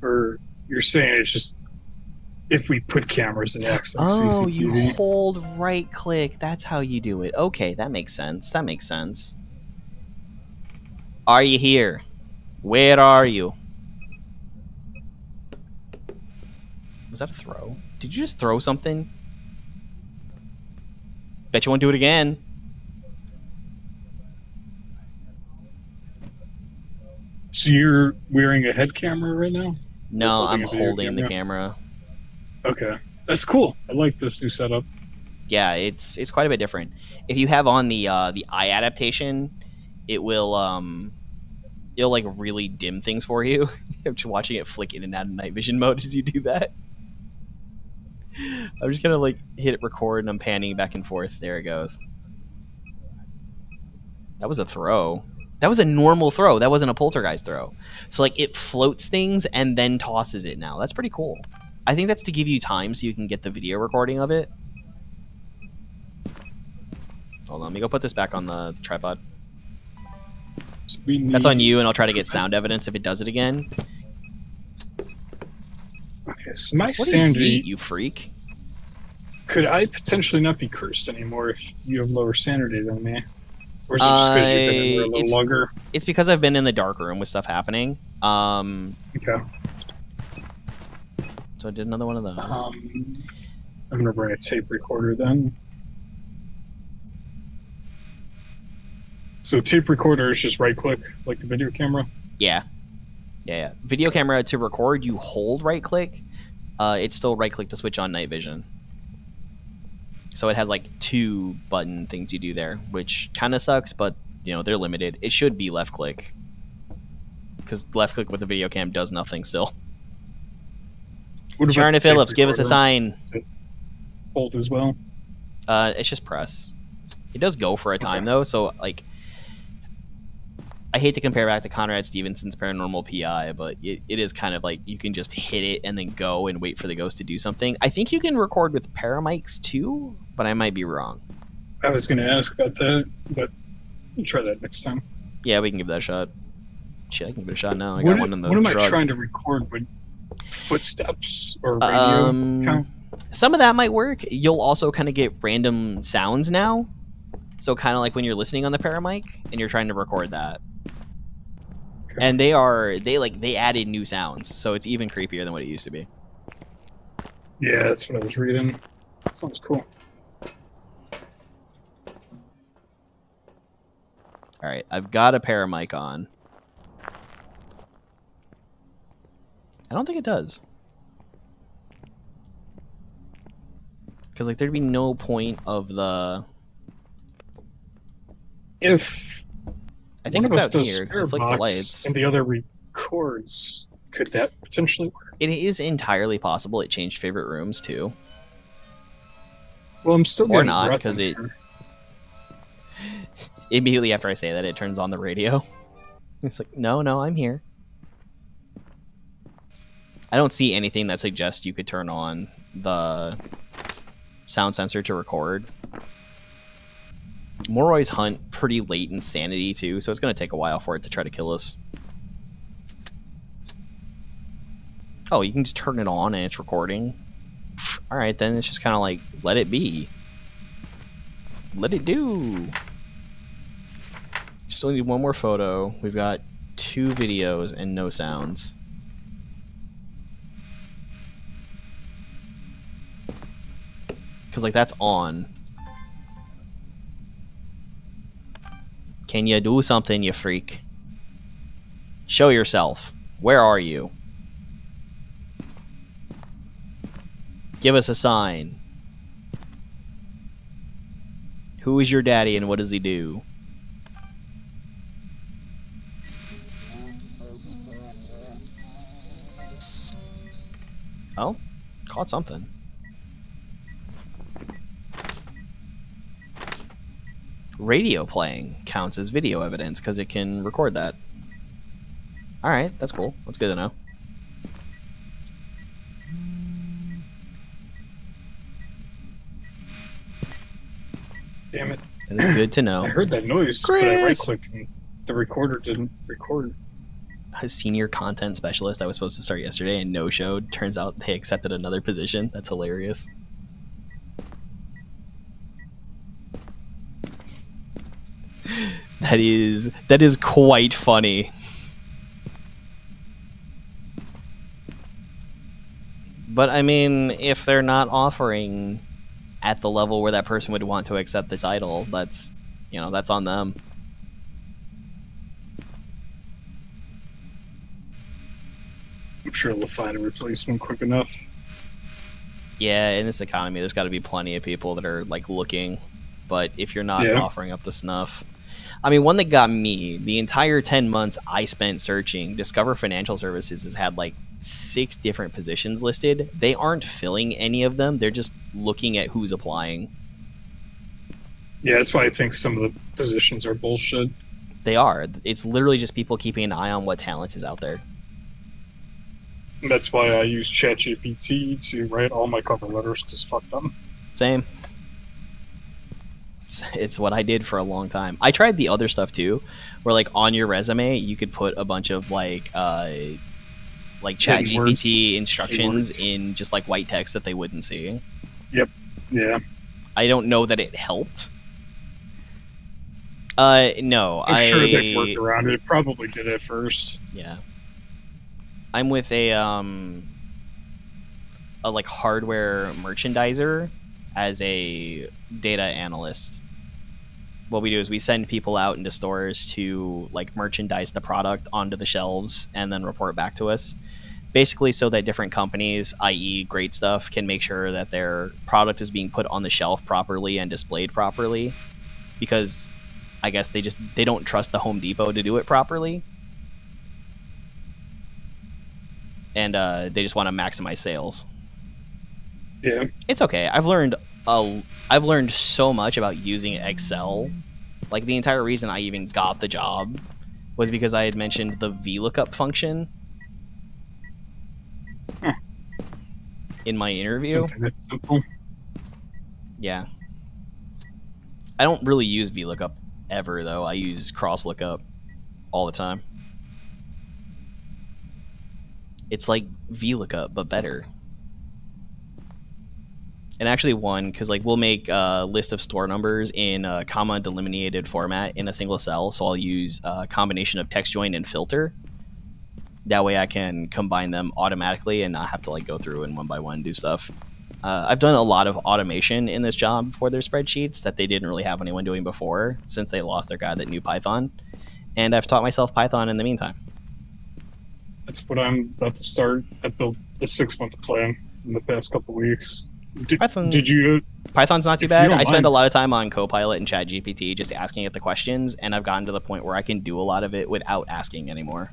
or you're saying it's just if we put cameras in access Oh, CCTV? you hold right click. That's how you do it. Okay, that makes sense. That makes sense. Are you here? Where are you? Was that a throw? Did you just throw something? Bet you won't do it again. So you're wearing a head camera right now? No, Holding I'm a video holding the camera. camera. Okay, that's cool. I like this new setup. Yeah, it's quite a bit different. If you have on the eye adaptation, it will it'll like really dim things for you. I'm just watching it flick in and out of night vision mode as you do that. I'm just gonna like hit record and I'm panning back and forth. There it goes. That was a throw. That was a normal throw. That wasn't a poltergeist throw. So like it floats things and then tosses it now. That's pretty cool. I think that's to give you time so you can get the video recording of it. Hold on, let me go put this back on the tripod. So we need... That's on you, and I'll try to get sound evidence if it does it again. Okay, so my What do you sanity... eat, you freak? Could I potentially not be cursed anymore if you have lower sanity than me? Or is it just because you've been in there a little longer? It's because I've been in the dark room with stuff happening. Okay. So I did another one of those. I'm going to bring a tape recorder then. So tape recorder is just right-click, like the video camera? Yeah. Video camera, to record, you hold right-click. It's still right-click to switch on night vision. So it has like 2 button things you do there, which kind of sucks, but you know they're limited. It should be left-click, because left-click with the video cam does nothing still. What about Sharna the tape Phillips, give us a recorder? sign. Is it hold as well? It's just press. It does go for a time though, so like I hate to compare back to Conrad Stevenson's Paranormal PI, but it is kind of like you can just hit it and then go and wait for the ghost to do something. I think you can record with paramics too, but I might be wrong. I was going to ask about that, but we'll try that next time. Yeah, we can give that a shot. Shit, I can give it a shot now. I got one in the What am truck. I trying to record with footsteps or radio? Count? Some of that might work. You'll also kind of get random sounds now. So kind of like when you're listening on the paramic and you're trying to record that. Okay. And they added new sounds, so it's even creepier than what it used to be. Yeah, that's what I was reading. Sounds cool. All right, I've got a paramic on. I don't think it does. Because like there'd be no point of the. If I think one it's of us out does here because I flicked the Sparebox lights. and the other records, could that potentially work? It is entirely possible it changed favorite rooms too. Well, I'm still Or getting not, breath because in it- here. Immediately after I say that, it turns on the radio. It's like, no, I'm here. I don't see anything that suggests you could turn on the sound sensor to record. Morroys hunt pretty late in sanity too, so it's going to take a while for it to try to kill us. Oh, you can just turn it on and it's recording. Alright, then it's just kind of like, let it be. Let it do. Still need one more photo. We've got 2 videos and no sounds. Because, like, that's on. Can you do something, you freak? Show yourself. Where are you? Give us a sign. Who is your daddy and what does he do? Oh, caught something. Radio playing counts as video evidence because it can record that. Alright, that's cool. That's good to know. Damn it. It is good to know. I heard that noise, but I Chris! right-clicked and the recorder didn't record. A senior content specialist I was supposed to start yesterday and no-showed. Turns out they accepted another position. That's hilarious. That is quite funny. But I mean, if they're not offering at the level where that person would want to accept the title, that's on them. I'm sure they'll find a replacement quick enough. Yeah, in this economy, there's got to be plenty of people that are like looking. But if you're not Yeah. offering up the snuff, I mean, one that got me the entire 10 months I spent searching. Discover Financial Services has had like 6 different positions listed. They aren't filling any of them. They're just looking at who's applying. Yeah, that's why I think some of the positions are bullshit. They are. It's literally just people keeping an eye on what talent is out there. And that's why I use ChatGPT to write all my cover letters, because fuck them. Same. It's what I did for a long time. I tried the other stuff too, where like on your resume you could put a bunch of like ChatGPT instructions Keywords. in just like white text that they wouldn't see. Yeah. I don't know that it helped. No, I'm sure they worked around it. It probably did at first. Yeah. I'm with a like hardware merchandiser as a data analyst. What we do is we send people out into stores to like merchandise the product onto the shelves and then report back to us. Basically so that different companies, i.e. Great Stuff, can make sure that their product is being put on the shelf properly and displayed properly, because I guess they don't trust the Home Depot to do it properly. And they just want to maximize sales. Yeah. It's okay. I've learned so much about using Excel. Like the entire reason I even got the job was because I had mentioned the VLOOKUP function Huh. in my interview. Something that's simple. Yeah. I don't really use VLOOKUP ever, though. I use cross-lookup all the time. It's like VLOOKUP, but better. And actually one, because like we'll make a list of store numbers in a comma delimited format in a single cell, so I'll use a combination of text join and filter. That way I can combine them automatically and not have to like go through and one by one do stuff. I've done a lot of automation in this job for their spreadsheets that they didn't really have anyone doing before, since they lost their guy that knew Python. And I've taught myself Python in the meantime. That's what I'm about to start. I built a 6-month plan in the past couple weeks. Did you? Python's not too If you bad. don't I spend a mind- lot of time on Copilot and ChatGPT just asking it the questions, and I've gotten to the point where I can do a lot of it without asking anymore.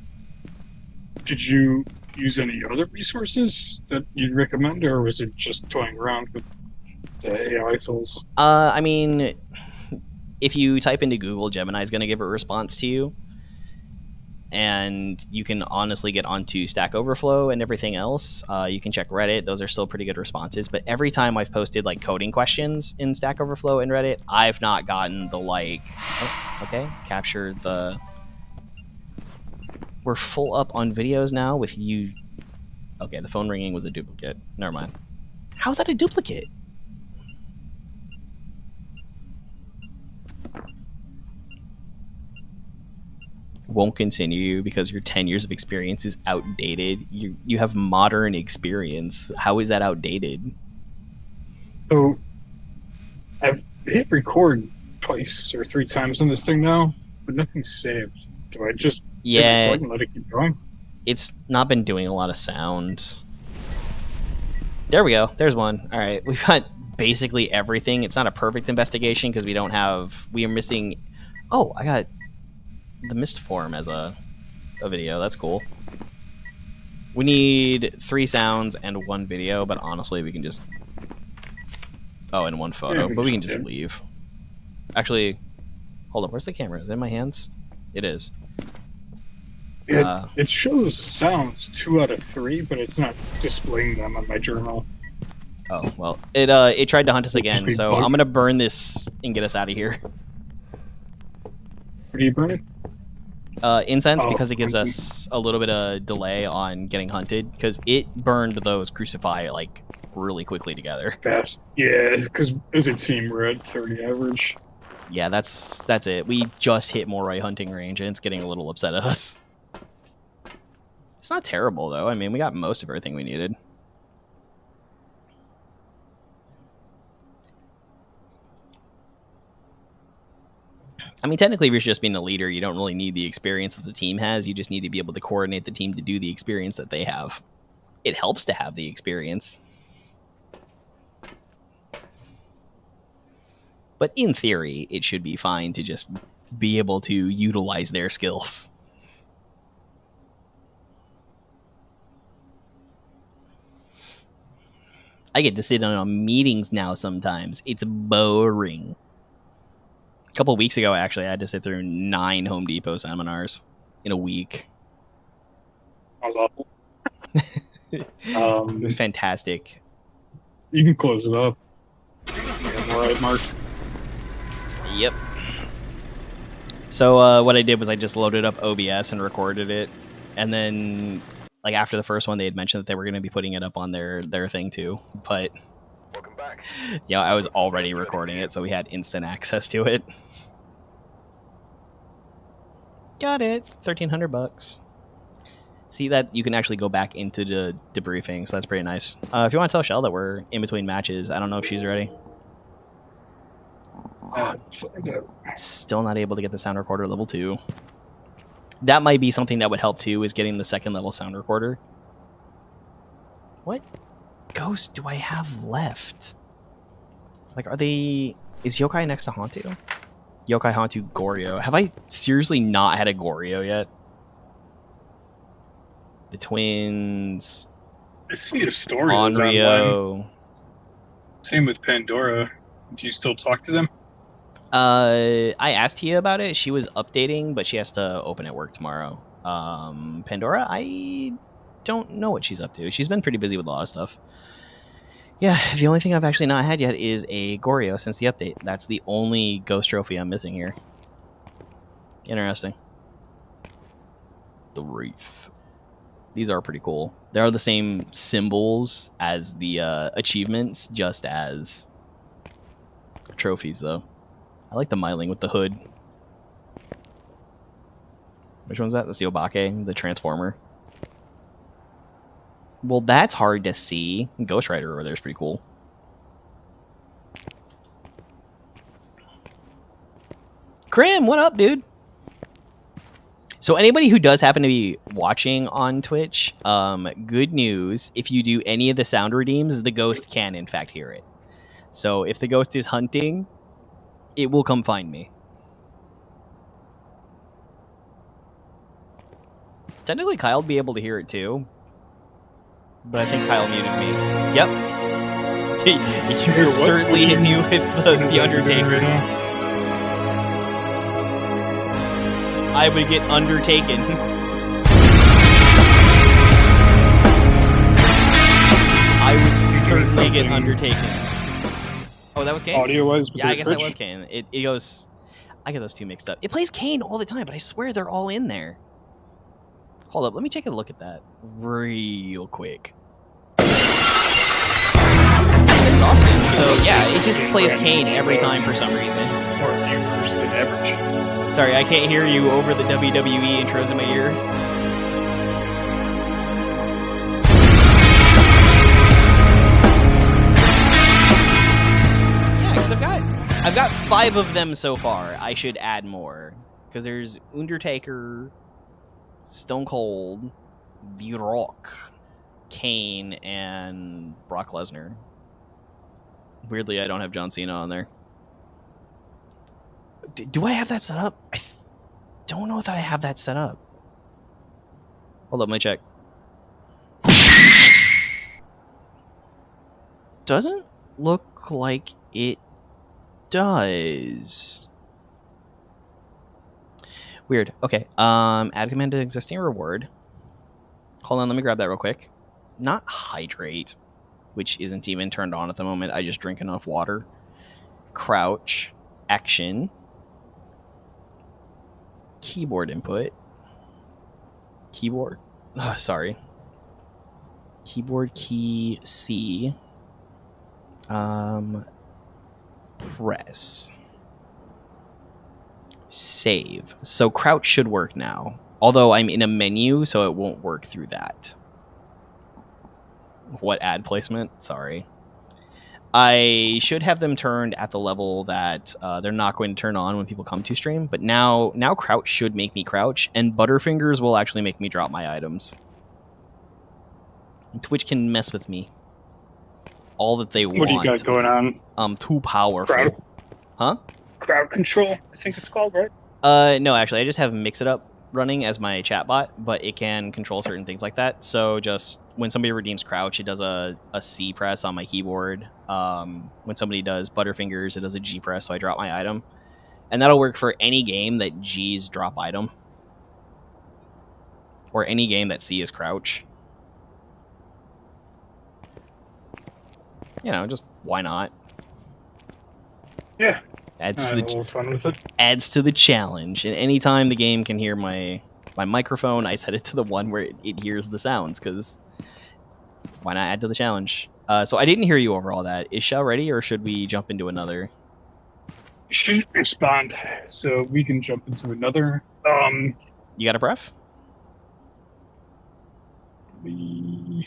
Did you use any other resources that you'd recommend, or was it just toying around with the AI tools? I mean, if you type into Google, Gemini's going to give a response to you. And you can honestly get onto Stack Overflow and everything else. You can check Reddit. Those are still pretty good responses. But every time I've posted like coding questions in Stack Overflow and Reddit, I've not gotten the like, oh, okay, capture the... We're full up on videos now with you. Okay, the phone ringing was a duplicate. Never mind. How is that a duplicate? Won't continue because your 10 years of experience is outdated. You have modern experience. How is that outdated? So I've hit record twice or 3 times on this thing now, but nothing's saved. Do I just hit Yeah, record and let it keep going? it's not been doing a lot of sound. There we go. There's one. All right, we've got basically everything. It's not a perfect investigation because we are missing. Oh, I got the mist form as a video. That's cool. We need 3 sounds and 1 video, but honestly, we can just... Oh, and 1 photo, but we can just leave. Actually, hold up. Where's the camera? Is it in my hands? It is. It shows sounds 2 out of 3, but it's not displaying them on my journal. Oh, well, it tried to hunt us again, Just so bug. I'm going to burn this and get us out of here. What are you burning? Incense, Oh, because it gives incense. us a little bit of delay on getting hunted, because it burned those Crucify, like, really quickly together. Fast. Yeah, because as a team, we're at 30 average. Yeah, that's it. We just hit Moray hunting range, and it's getting a little upset at us. It's not terrible, though. I mean, we got most of everything we needed. I mean, technically, if you're just being a leader, you don't really need the experience that the team has. You just need to be able to coordinate the team to do the experience that they have. It helps to have the experience. But in theory, it should be fine to just be able to utilize their skills. I get to sit in on meetings now sometimes. It's boring. A couple of weeks ago, actually, I had to sit through 9 Home Depot seminars in a week. That was awful. It was fantastic. You can close it up. Yeah, all right, Mark. Yep. So what I did was I just loaded up OBS and recorded it, and then like after the first one, they had mentioned that they were going to be putting it up on their thing too. But Welcome back. yeah, I was already recording it, so we had instant access to it. Got it. $1,300. See that you can actually go back into the debriefing, so that's pretty nice. If you want to tell Shell that we're in between matches, I don't know if she's ready. Still not able to get the sound recorder level 2. That might be something that would help too, is getting the 2nd level sound recorder. What ghost do I have left? Like, are they... Is Yokai next to Hantu? Yokai, Hantu, Goryo. Have I seriously not had a Goryo yet? The twins... I see a story that's online. Onryo... Same with Pandora. Do you still talk to them? I asked Tia about it. She was updating, but she has to open at work tomorrow. Pandora, I don't know what she's up to. She's been pretty busy with a lot of stuff. Yeah, the only thing I've actually not had yet is a Goryo since the update. That's the only ghost trophy I'm missing here. Interesting. The Wraith. These are pretty cool. They are the same symbols as the achievements, just as trophies, though. I like the Myling with the hood. Which one's that? That's the Obake, the Transformer. Well, that's hard to see. Ghost Rider over there is pretty cool. Krim, what up, dude? So anybody who does happen to be watching on Twitch, good news. If you do any of the sound redeems, the ghost can, in fact, hear it. So if the ghost is hunting, it will come find me. Technically, Kyle would be able to hear it, too. But I think Kyle muted me. Yep. You could certainly hit me with the Undertaker. I would get undertaken. I would certainly get undertaken. Oh, that was Kane? Audio-wise? Yeah, I guess that was Kane. It goes... I get those two mixed up. It plays Kane all the time, but I swear they're all in there. Hold up, let me take a look at that real quick. Exhausting. So, yeah, it just plays Kane every time for some reason. More viewers than average. Sorry, I can't hear you over the WWE intros in my ears. Yeah, because I've got 5 of them so far. I should add more. Because there's Undertaker, Stone Cold, The Rock, Kane, and Brock Lesnar. Weirdly, I don't have John Cena on there. Do I have that set up? I don't know that I have that set up. Hold up, let me check. Doesn't look like it does. Weird. Okay. Add command to existing reward. Hold on, let me grab that real quick. Not hydrate, which isn't even turned on at the moment. I just drink enough water. Crouch. Action. Keyboard input. Keyboard. Sorry. Keyboard key C. Press. Save. So crouch should work now. Although I'm in a menu, so it won't work through that. What ad placement? Sorry. I should have them turned at the level that they're not going to turn on when people come to stream. But now crouch should make me crouch, and Butterfingers will actually make me drop my items. And Twitch can mess with me all that they want. What do you got going on? Too powerful. Crowd? Huh? Crowd control, I think it's called, right? No, actually, I just have Mix It Up running as my chatbot, but it can control certain things like that. So just when somebody redeems crouch, it does a C press on my keyboard. When somebody does Butterfingers, it does a G press, so I drop my item. And that'll work for any game that G's drop item. Or any game that C is crouch. You know, just why not? Yeah. Adds I had a little fun with it. adds to the challenge. And anytime the game can hear my microphone, I set it to the one where it hears the sounds, because why not add to the challenge? So I didn't hear you over all that. Is Shell ready, or should we jump into another? Should respond, so we can jump into another. You got a pref? I'm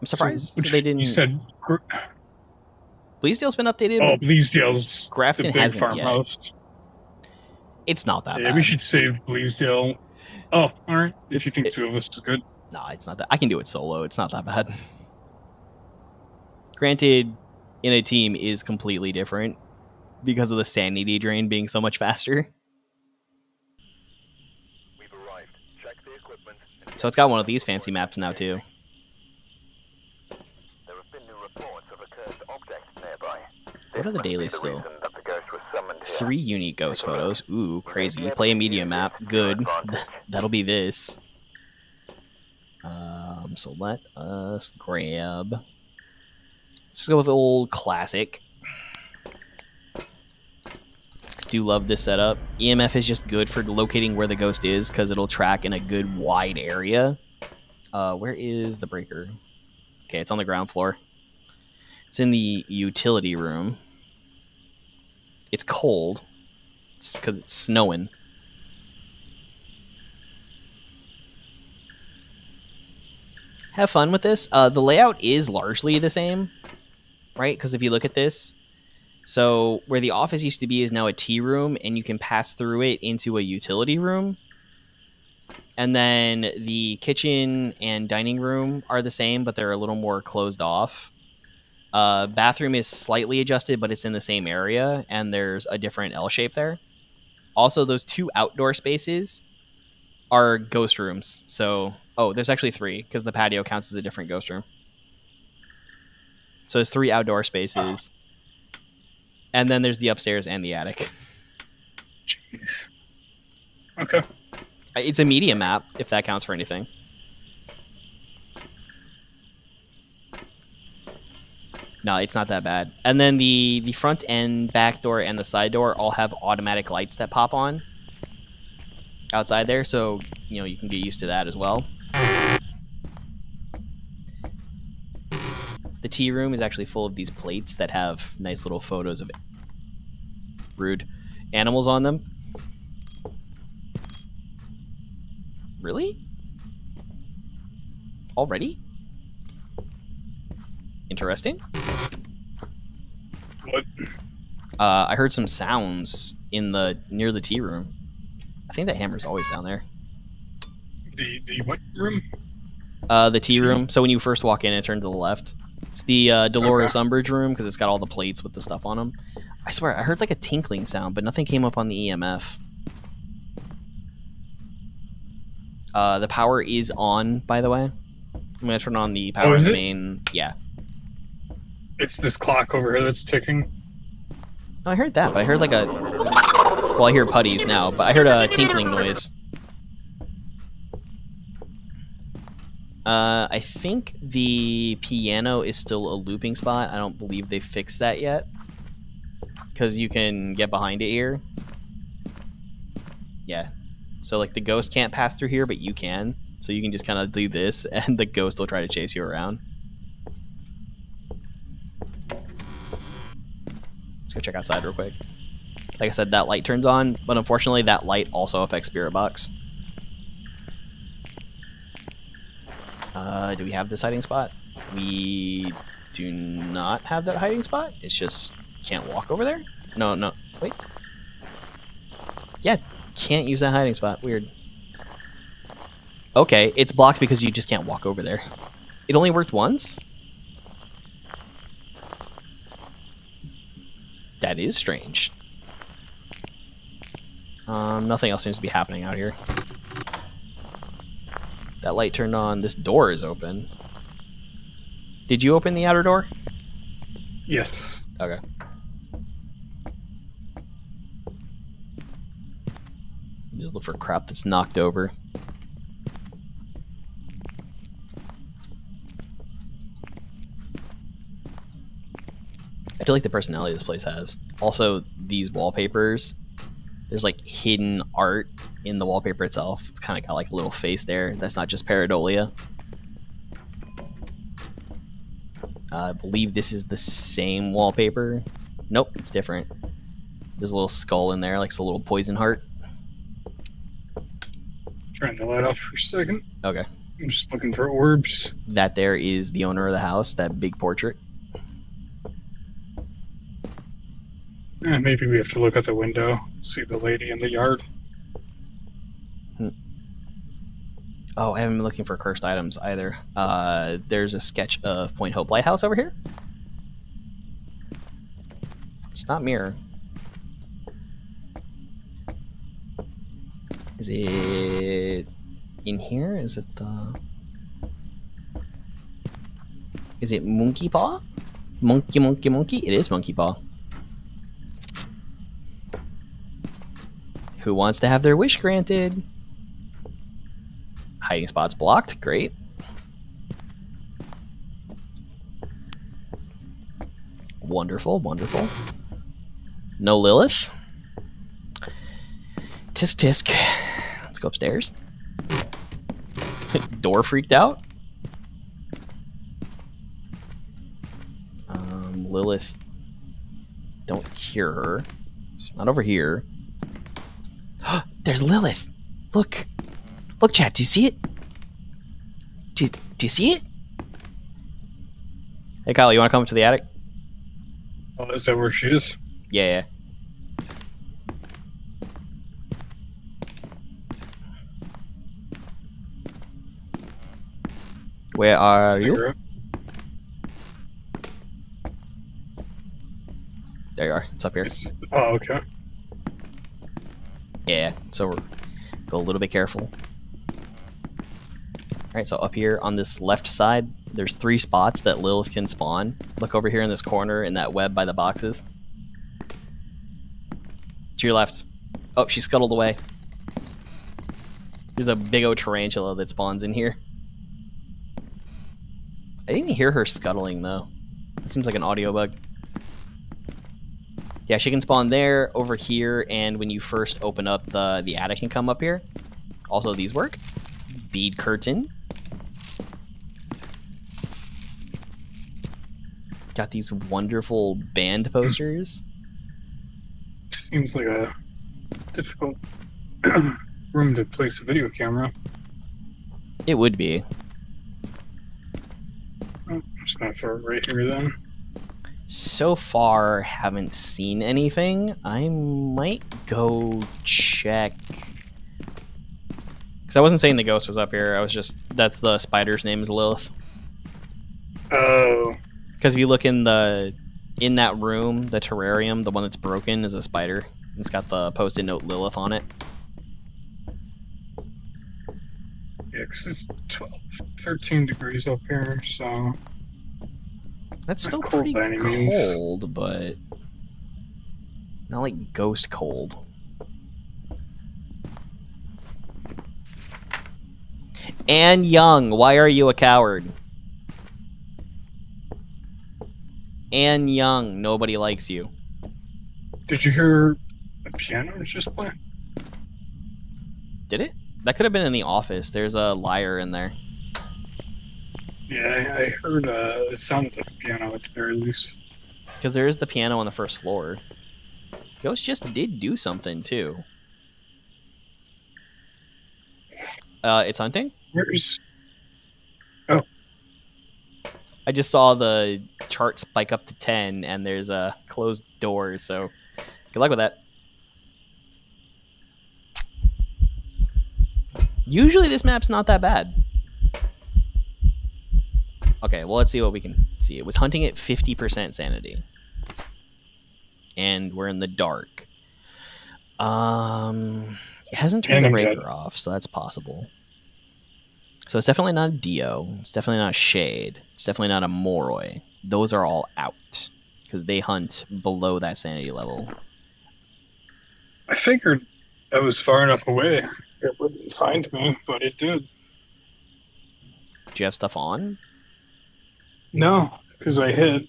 surprised they didn't. You said Bleasdale's been updated. oh, but Bleasdale's Grafton the big hasn't farmhouse. It's not that Yeah, bad. we should save Bleasdale. Oh, all right. If you think 2 of us is good. No, it's not that. I can do it solo. It's not that bad. Granted, in a team is completely different because of the sanity drain being so much faster. We've arrived. Check the equipment. So it's got one of these fancy maps now too. There have been new reports of a cursed object nearby. What are the This must be dailies the still? reason that the ghost 3 unique ghost photos. Ooh, crazy. You play a media map. Good. That'll be this. So let us grab. Let's go with old classic. Do love this setup. EMF is just good for locating where the ghost is because it'll track in a good wide area. Where is the breaker? Okay, it's on the ground floor. It's in the utility room. It's cold. It's because it's snowing. Have fun with this. The layout is largely the same, right? Because if you look at this, so where the office used to be is now a tea room, and you can pass through it into a utility room. And then the kitchen and dining room are the same, but they're a little more closed off. Bathroom is slightly adjusted, but it's in the same area, and there's a different L shape there. Also, those 2 outdoor spaces are ghost rooms. So, there's actually 3 because the patio counts as a different ghost room. So there's 3 outdoor spaces, and then there's the upstairs and the attic. Jeez. Okay. It's a media map, if that counts for anything. No, it's not that bad. And then the front and back door and the side door all have automatic lights that pop on outside there, so you can get used to that as well. The tea room is actually full of these plates that have nice little photos of rude animals on them. Really? Already? Interesting. What? I heard some sounds near the tea room. I think the hammer's always down there. The what room? The tea room. So when you first walk in and turn to the left, it's the Dolores Umbridge room because it's got all the plates with the stuff on them. I swear, I heard like a tinkling sound, but nothing came up on the EMF. The power is on, by the way. I'm gonna turn on the power in the main. Yeah. It's this clock over here that's ticking. Oh, I heard that, but I heard like a. Well, I hear putties now, but I heard a tinkling noise. I think the piano is still a looping spot. I don't believe they fixed that yet. Because you can get behind it here. Yeah. So, like, the ghost can't pass through here, but you can. So you can just kind of do this, and the ghost will try to chase you around. Let's go check outside real quick. Like I said, that light turns on, but unfortunately that light also affects Spirit Box. Do we have this hiding spot? We do not have that hiding spot. It's just can't walk over there? No. Wait. Yeah, can't use that hiding spot. Weird. Okay, it's blocked because you just can't walk over there. It only worked once? That is strange. Nothing else seems to be happening out here. That light turned on. This door is open. Did you open the outer door? Yes. Okay. Just look for crap that's knocked over. I do like the personality this place has. Also, these wallpapers. There's like hidden art in the wallpaper itself. It's kind of got like a little face there. That's not just pareidolia. I believe this is the same wallpaper. Nope, it's different. There's a little skull in there, like it's a little poison heart. Turn the light off for a second. Okay. I'm just looking for orbs. That there is the owner of the house, that big portrait. Maybe we have to look out the window, see the lady in the yard. Oh, I haven't been looking for cursed items either. There's a sketch of Point Hope Lighthouse over here. It's not mirror. Is it in here? Is it the... Is it Monkey Paw? Monkey. It is Monkey Paw. Who wants to have their wish granted? Hiding spots blocked. Great. Wonderful, wonderful. No Lilith. Tisk tisk. Let's go upstairs. Door freaked out. Lilith. Don't hear her. She's not over here. There's Lilith. Look. Look, chat. Do you see it? Do you see it? Hey, Kyle, you want to come up to the attic? Oh, is that where she is? Yeah. Where are you? There you are. It's up here. Oh, okay. Yeah, so we're go a little bit careful. Alright, so up here on this left side, there's 3 spots that Lilith can spawn. Look over here in this corner in that web by the boxes. To your left. Oh, she scuttled away. There's a big old tarantula that spawns in here. I didn't hear her scuttling though. It seems like an audio bug. Yeah, she can spawn there, over here, and when you first open up the attic can come up here. Also, these work. Bead curtain. Got these wonderful band posters. Seems like a difficult room to place a video camera. It would be. I'm just gonna throw it right here then. So far, haven't seen anything. I might go check. Because I wasn't saying the ghost was up here. I was just... That's the spider's name is Lilith. Oh. Because if you look in that room, the terrarium, the one that's broken is a spider. It's got the post-it note Lilith on it. Yeah, because it's 12, 13 degrees up here, so... That's still Not cold pretty by any means. cold, but... Not like ghost cold. Anne Young, why are you a coward? Anne Young, nobody likes you. Did you hear a piano just play? Did it? That could have been in the office. There's a lyre in there. Yeah, I heard it sounded like a piano at the very least. Because there is the piano on the first floor. Ghost just did do something, too. It's hunting? Where's... I just saw the chart spike up to 10, and there's a closed doors, so good luck with that. Usually this map's not that bad. Okay, well, let's see what we can see. It was hunting at 50% sanity. And we're in the dark. It hasn't turned the breaker off, so that's possible. So it's definitely not a Dio. It's definitely not a Shade. It's definitely not a Moroi. Those are all out. Because they hunt below that sanity level. I figured I was far enough away it wouldn't find me, but it did. Do you have stuff on? No, because I hit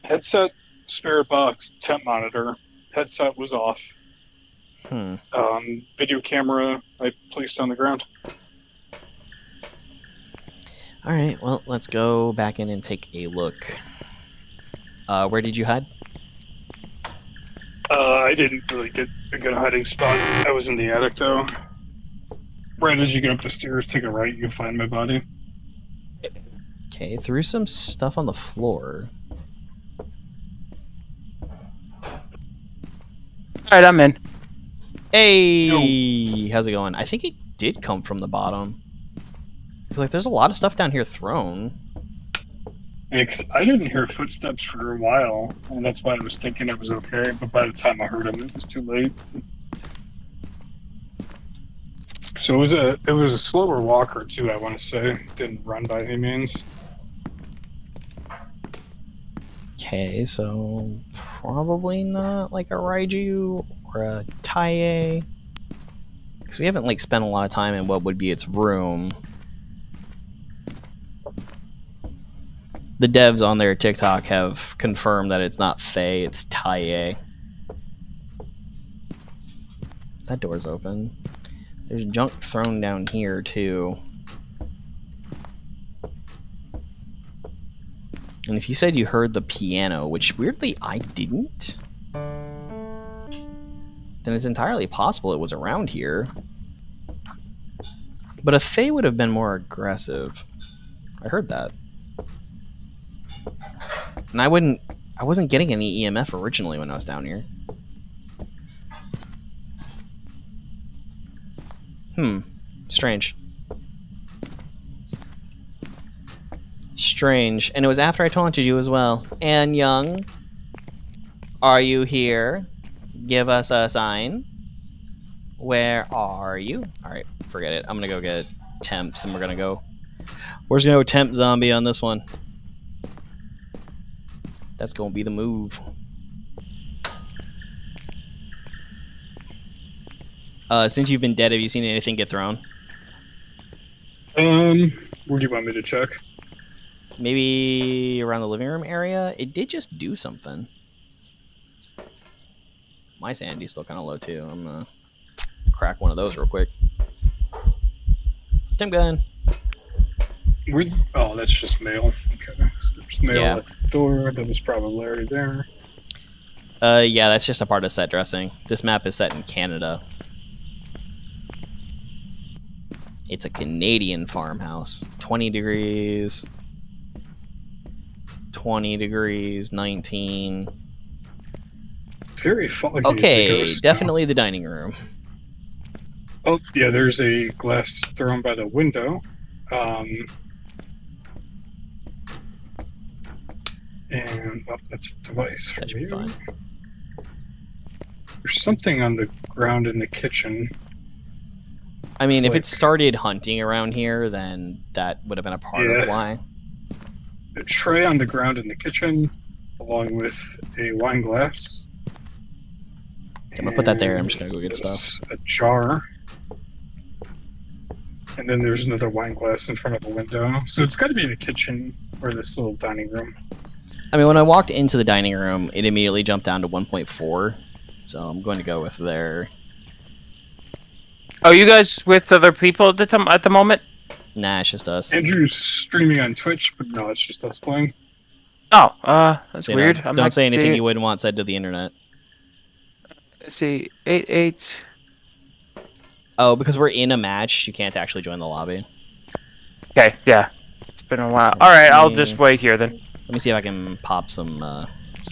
headset, spirit box, temp monitor. Headset was off. Video camera I placed on the ground. Alright, well, let's go back in and take a look. Where did you hide? I didn't really get a good hiding spot. I was in the attic, though. Right as you get up the stairs, take a right, you'll find my body. Okay, threw some stuff on the floor. Alright, I'm in. Hey! How's it going? I think it did come from the bottom. Because, like, there's a lot of stuff down here thrown. Yeah, 'cause I didn't hear footsteps for a while, and that's why I was thinking it was okay, but by the time I heard them, it was too late. So it was a slower walker, too, I want to say. Didn't run by any means. Okay, so probably not like a Raiju Dorakaiser. Because we haven't like spent a lot of time in what would be its room. The devs on their TikTok have confirmed that it's not Faye, it's Taye. That door's open. There's junk thrown down here too. And if you said you heard the piano, which weirdly I didn't, then it's entirely possible it was around here. But a Fae would have been more aggressive. I heard that. And I wasn't getting any EMF originally when I was down here. Strange. Strange. And it was after I taunted you as well. And Young, are you here? Give us a sign. Where are you? Alright, forget it. I'm gonna go get temps and we're gonna go. We're just gonna go temp zombie on this one. That's gonna be the move. Since you've been dead, have you seen anything get thrown? Where do you want me to check? Maybe around the living room area? It did just do something. My sanity's still kind of low too. I'm gonna crack one of those real quick. Temp gun. Oh, that's just mail. Okay, so there's mail at the door. That was probably already there. Yeah, that's just a part of set dressing. This map is set in Canada. It's a Canadian farmhouse. 20 degrees. 20 degrees. 19. Very foggy. Okay, definitely the dining room. Oh, yeah, there's a glass thrown by the window. And that's a device for That should be you. fine. There's something on the ground in the kitchen. I mean, It's if like- it started hunting around here, then that would have been a part of why. A tray on the ground in the kitchen, along with a wine glass. I'm gonna put that there. I'm just gonna go get stuff. A jar. And then there's another wine glass in front of a window. So it's got to be the kitchen or this little dining room. I mean, when I walked into the dining room, it immediately jumped down to 1.4. So I'm going to go with there. Oh, you guys with other people at the moment? Nah, it's just us. Andrew's streaming on Twitch, but no, it's just us playing. Oh, that's You know, weird. don't say anything you wouldn't want said to the internet. Let's see, 8-8. Oh, because we're in a match, you can't actually join the lobby. Okay, yeah. It's been a while. All right, I'll just wait here then. Let me see if I can pop some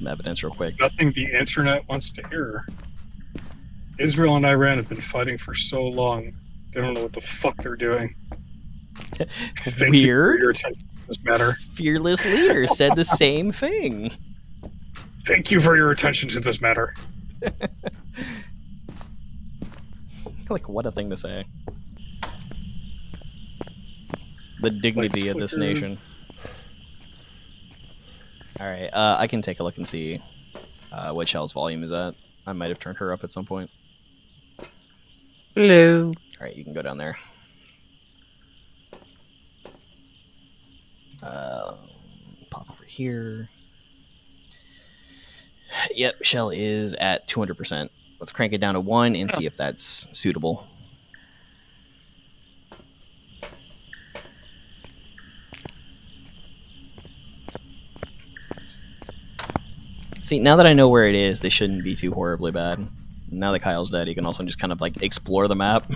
evidence real quick. Nothing the internet wants to hear. Israel and Iran have been fighting for so long. They don't know what the fuck they're doing. Thank you for Weird. your attention to this matter. Fearless leader said the same thing. Thank you for your attention to this matter. Like, what a thing to say. The dignity of this nation. Alright, I can take a look and see what Shell's volume is at. I might have turned her up at some point. Hello. Alright, you can go down there. Pop over here. Yep, Shell is at 200%. Let's crank it down to 1 and see if that's suitable. See, now that I know where it is, they shouldn't be too horribly bad. Now that Kyle's dead, you can also just kind of like explore the map.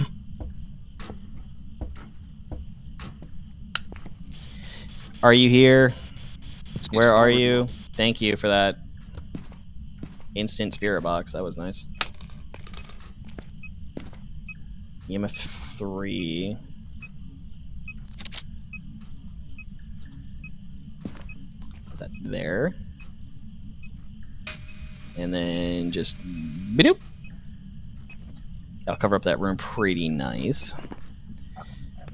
Are you here? Where are you? Thank you for that instant spirit box. That was nice. EMF 3. Put that there. And then just bidoop. That'll cover up that room pretty nice.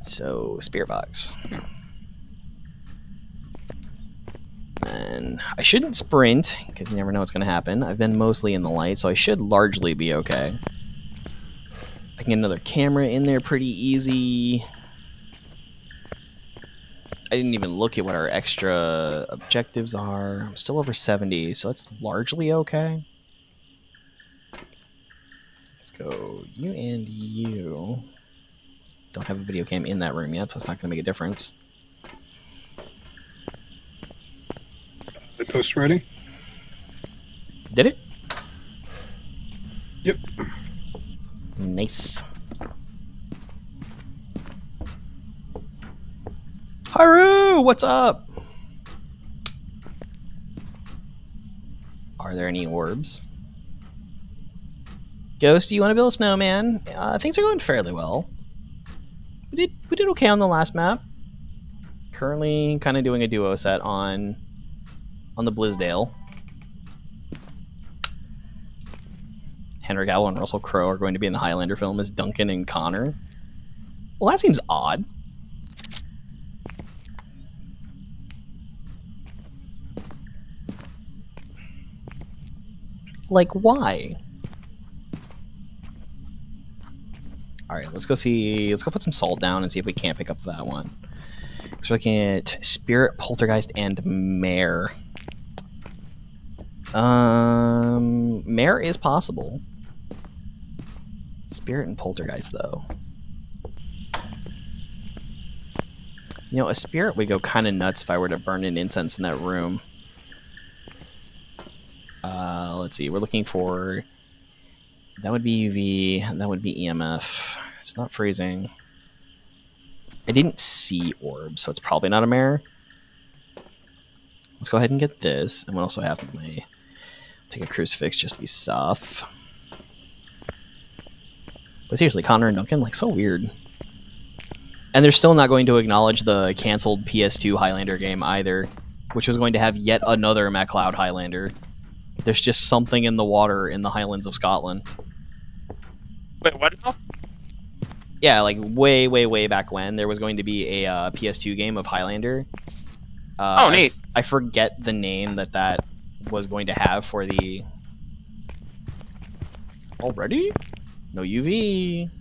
So, spirit box. And then. I shouldn't sprint, because you never know what's going to happen. I've been mostly in the light, so I should largely be okay. I can get another camera in there pretty easy. I didn't even look at what our extra objectives are. I'm still over 70, so that's largely okay. Let's go you and you. Don't have a video cam in that room yet, so it's not going to make a difference. The post ready? Did it? Yep. Nice. Haru, what's up? Are there any orbs? Ghost, do you want to build a snowman? Things are going fairly well. We did okay on the last map. Currently kind of doing a duo set on the Blizdale. Henry Cavill and Russell Crowe are going to be in the Highlander film as Duncan and Connor. Well, that seems odd. Like, why? Alright, let's go put some salt down and see if we can't pick up that one. So we're looking at Spirit, Poltergeist, and Mare. Mare is possible. Spirit and Poltergeist, though. You know, a Spirit would go kind of nuts if I were to burn an incense in that room. Let's see, we're looking for... That would be UV, and that would be EMF. It's not freezing. I didn't see orbs, so it's probably not a Mare. Let's go ahead and get this, and what else do I have in my... Take a crucifix just to be soft. But seriously, Connor and Duncan, like, so weird. And they're still not going to acknowledge the canceled PS2 Highlander game either, which was going to have yet another MacLeod Highlander. There's just something in the water in the Highlands of Scotland. Wait, what now? Yeah, like way, way, way back when, there was going to be a PS2 game of Highlander. Oh, neat. I forget the name that was going to have for the... Already? No UV.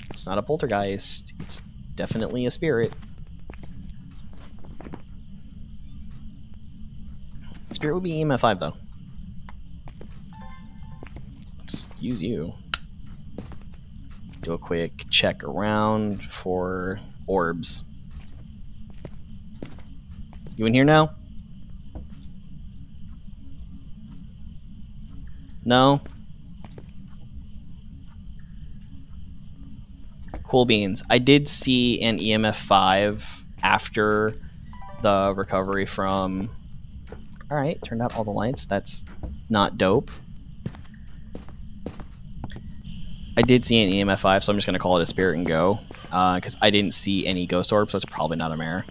It's not a poltergeist. It's definitely a spirit. Spirit would be EMF 5, though. Excuse you. Do a quick check around for orbs. You in here now? No? Cool beans. I did see an EMF 5 after the recovery from... Alright, turned out all the lights. That's not dope. I did see an EMF 5, so I'm just going to call it a spirit and go. Because I didn't see any ghost orbs, so it's probably not a Mare.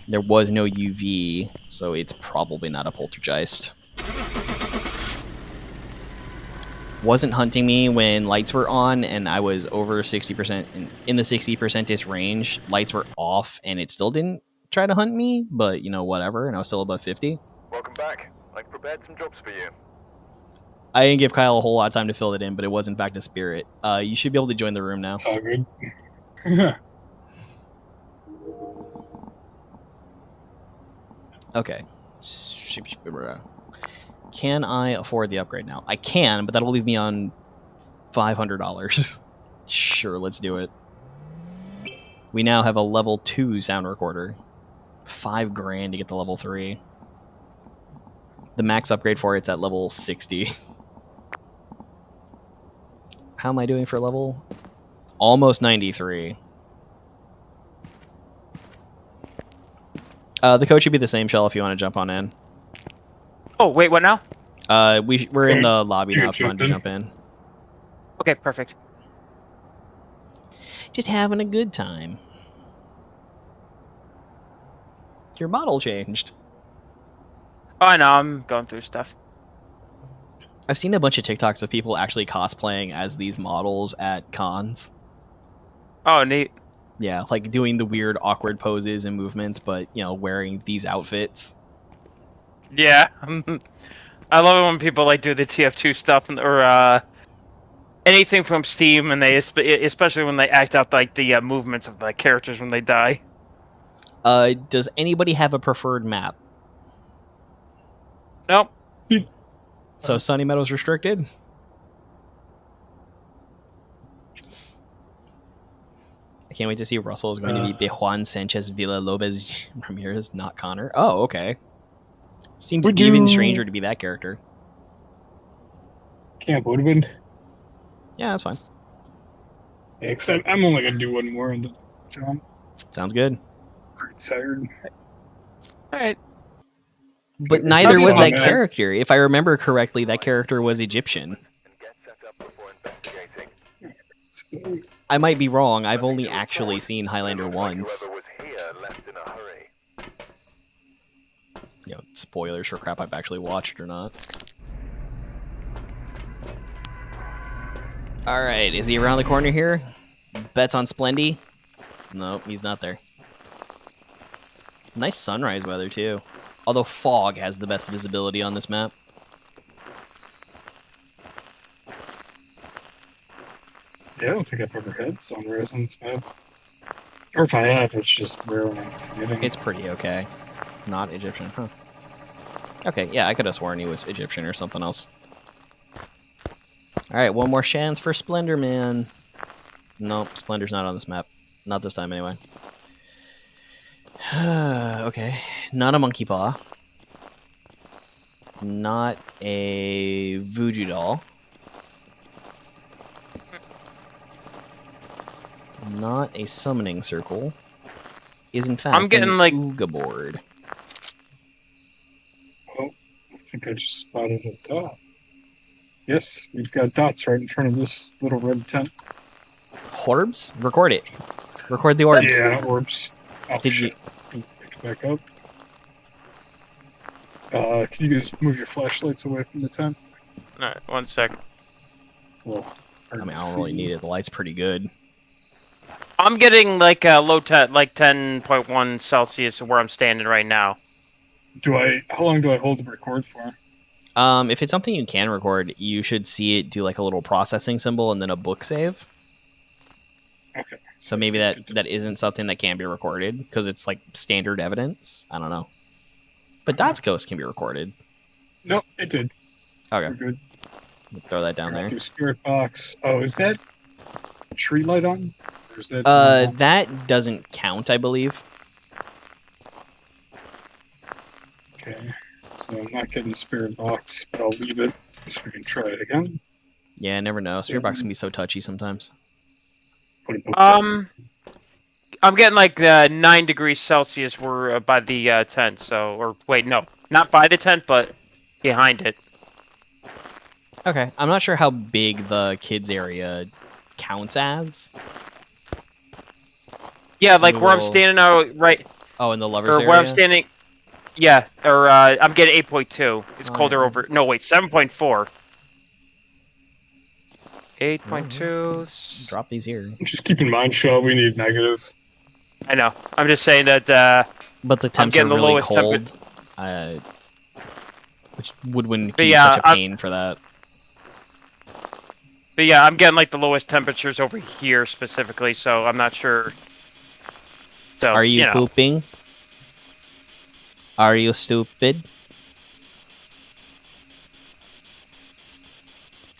There was no UV, so it's probably not a poltergeist. Wasn't hunting me when lights were on and I was over 60%, in the 60% range. Lights were off and it still didn't try to hunt me, but you know, whatever, and I was still above 50. Welcome back. I've prepared some jobs for you. I didn't give Kyle a whole lot of time to fill it in, but it was in fact a spirit. You should be able to join the room now. It's all good. Okay. Can I afford the upgrade now? I can, but that'll leave me on $500. Sure, let's do it. We now have a level 2 sound recorder. $5,000 to get the level 3. The max upgrade for it's at level 60. How am I doing for level? Almost 93. The code should be the same, Shell, if you want to jump on in. Oh, wait, what now? We're in the lobby now, if you want to jump in. Okay, perfect. Just having a good time. Your model changed. Oh, I know, I'm going through stuff. I've seen a bunch of TikToks of people actually cosplaying as these models at cons. Oh, neat. Yeah, like doing the weird, awkward poses and movements, but, you know, wearing these outfits. Yeah. I love it when people like do the TF2 stuff or anything from Steam, and they especially when they act out like the movements of the characters when they die. Does anybody have a preferred map? Nope. So Sunny Meadows restricted? I can't wait to see Russell is going to be Juan Sanchez Villa Lopez Ramirez, not Connor. Oh, okay. Seems Would even you- stranger to be that character. Camp would have been. Yeah, that's fine. Yeah, except I'm only gonna do one more in the jump. Sounds good. Pretty tired. All right. But neither That's was fine, that man. character. If I remember correctly, that character was Egyptian. And get set up before investigating. So, I might be wrong. I've only actually seen Highlander Looks like once. whoever was here left in a hurry. You know, spoilers for crap I've actually watched or not. Alright, is he around the corner here? Bets on Splendy? Nope, he's not there. Nice sunrise weather, too. Although fog has the best visibility on this map. yeah, I don't think I've ever had sunrise on this map. Or if I have, it's just rare when I'm forgetting. It's pretty okay. Not Egyptian, huh? Okay, yeah, I could have sworn he was Egyptian or something else. Alright, one more chance for Splendor Man. Nope, Splendor's not on this map. Not this time, anyway. Okay, not a monkey paw. Not a voodoo doll. Not a summoning circle. Is in fact I'm getting, an like- Ooga board. I think I just spotted a dot. Yes, we've got dots right in front of this little red tent. Orbs? Record it. Record the orbs. Yeah, orbs. Oh, Did shit. Pick it back up. Can you guys move your flashlights away from the tent? All right. 1 sec. Well, I mean, I don't really need it. The light's pretty good. I'm getting like a low like 10.1 Celsius where I'm standing right now. How long do I hold the record for? If it's something you can record, you should see it do like a little processing symbol and then a book save. Okay. So maybe that isn't something that can be recorded because it's like standard evidence. I don't know. But Dot's Ghost can be recorded. No, it did. Okay, We're good. throw that down We're there. through Spirit Box. Oh, is that tree light on? Or is that That doesn't count, I believe. okay. So I'm not getting Spirit Box, but I'll leave it so we can try it again. Yeah, I never know. Spirit Box can be so touchy sometimes. Put it book I'm getting like 9 degrees Celsius. We're by the tent. So, or wait, no, not by the tent, but behind it. Okay, I'm not sure how big the kids area counts as. Yeah, So like where I'm we'll- standing now, right, Oh, in the lovers or area. where I'm standing. Yeah, or I'm getting 8.2. It's Oh, colder yeah. over. No, wait, 7.4. 8.2. Drop these here. Just keep in mind, Shaw, we need negative. I know. I'm just saying that. But the temps are getting the really lowest cold. Which wouldn't be yeah, such a pain for that. But yeah, I'm getting like the lowest temperatures over here specifically, so I'm not sure. So Are you know. pooping? Are you stupid?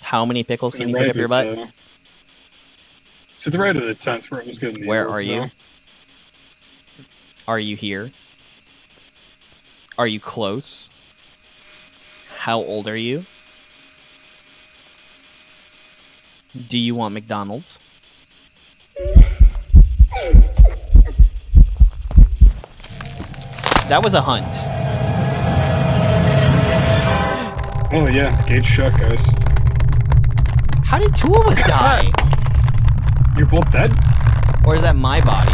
How many pickles can you pick up your butt? To the right of the tent where it was getting the Where orb, are you? though. Are you here? Are you close? How old are you? Do you want McDonald's? That was a hunt. Oh yeah, gauge shut, guys. How did two of us die? You're both dead? Or is that my body?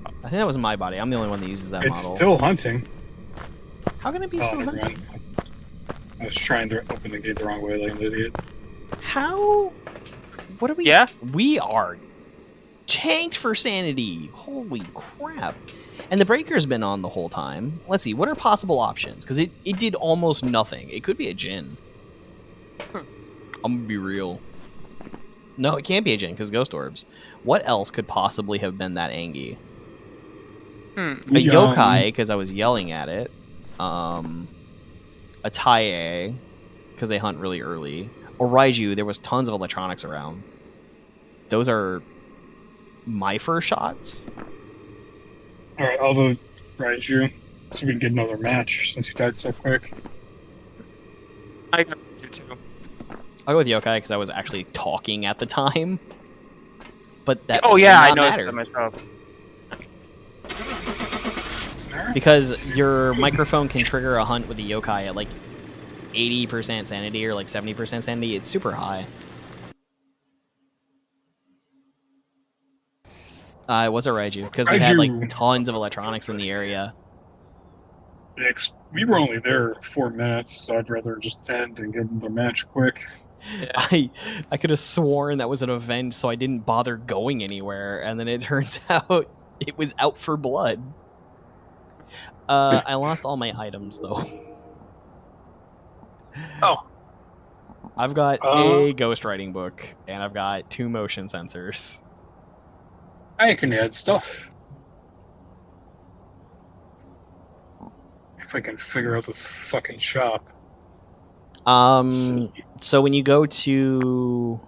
I think that was my body. I'm the only one that uses that It's model. still hunting. How can it be Oh, still never hunting? mind. I was trying to open the gate the wrong way like an idiot. How? What are we? Yeah? We are tanked for sanity. Holy crap. And the breaker's been on the whole time. Let's see, what are possible options? Because it did almost nothing. It could be a Jinn. I'm gonna be real. No, it can't be a Jinn, because Ghost Orbs. What else could possibly have been that Angie? A Yokai, because I was yelling at it. A Taie, because they hunt really early. Or Raiju, there was tons of electronics around. Those are my first shots. Alright, I'll vote Raiju, so we can get another match since you died so quick. I agree with you too. I'll go with Yokai because I was actually talking at the time. But that Oh may yeah, I not noticed matter, that myself. because your microphone can trigger a hunt with a Yokai at like 80% sanity or like 70% sanity. It's super high. It was a Raiju because we had like Raiju. tons of electronics in the area. We were only there 4 minutes, so I'd rather just end and get the match quick. Yeah. I could have sworn that was an event, so I didn't bother going anywhere, and then it turns out it was out for blood. I lost all my items though. Oh. I've got a ghostwriting book, and I've got 2 motion sensors. I can add stuff. If I can figure out this fucking shop. So when you go to...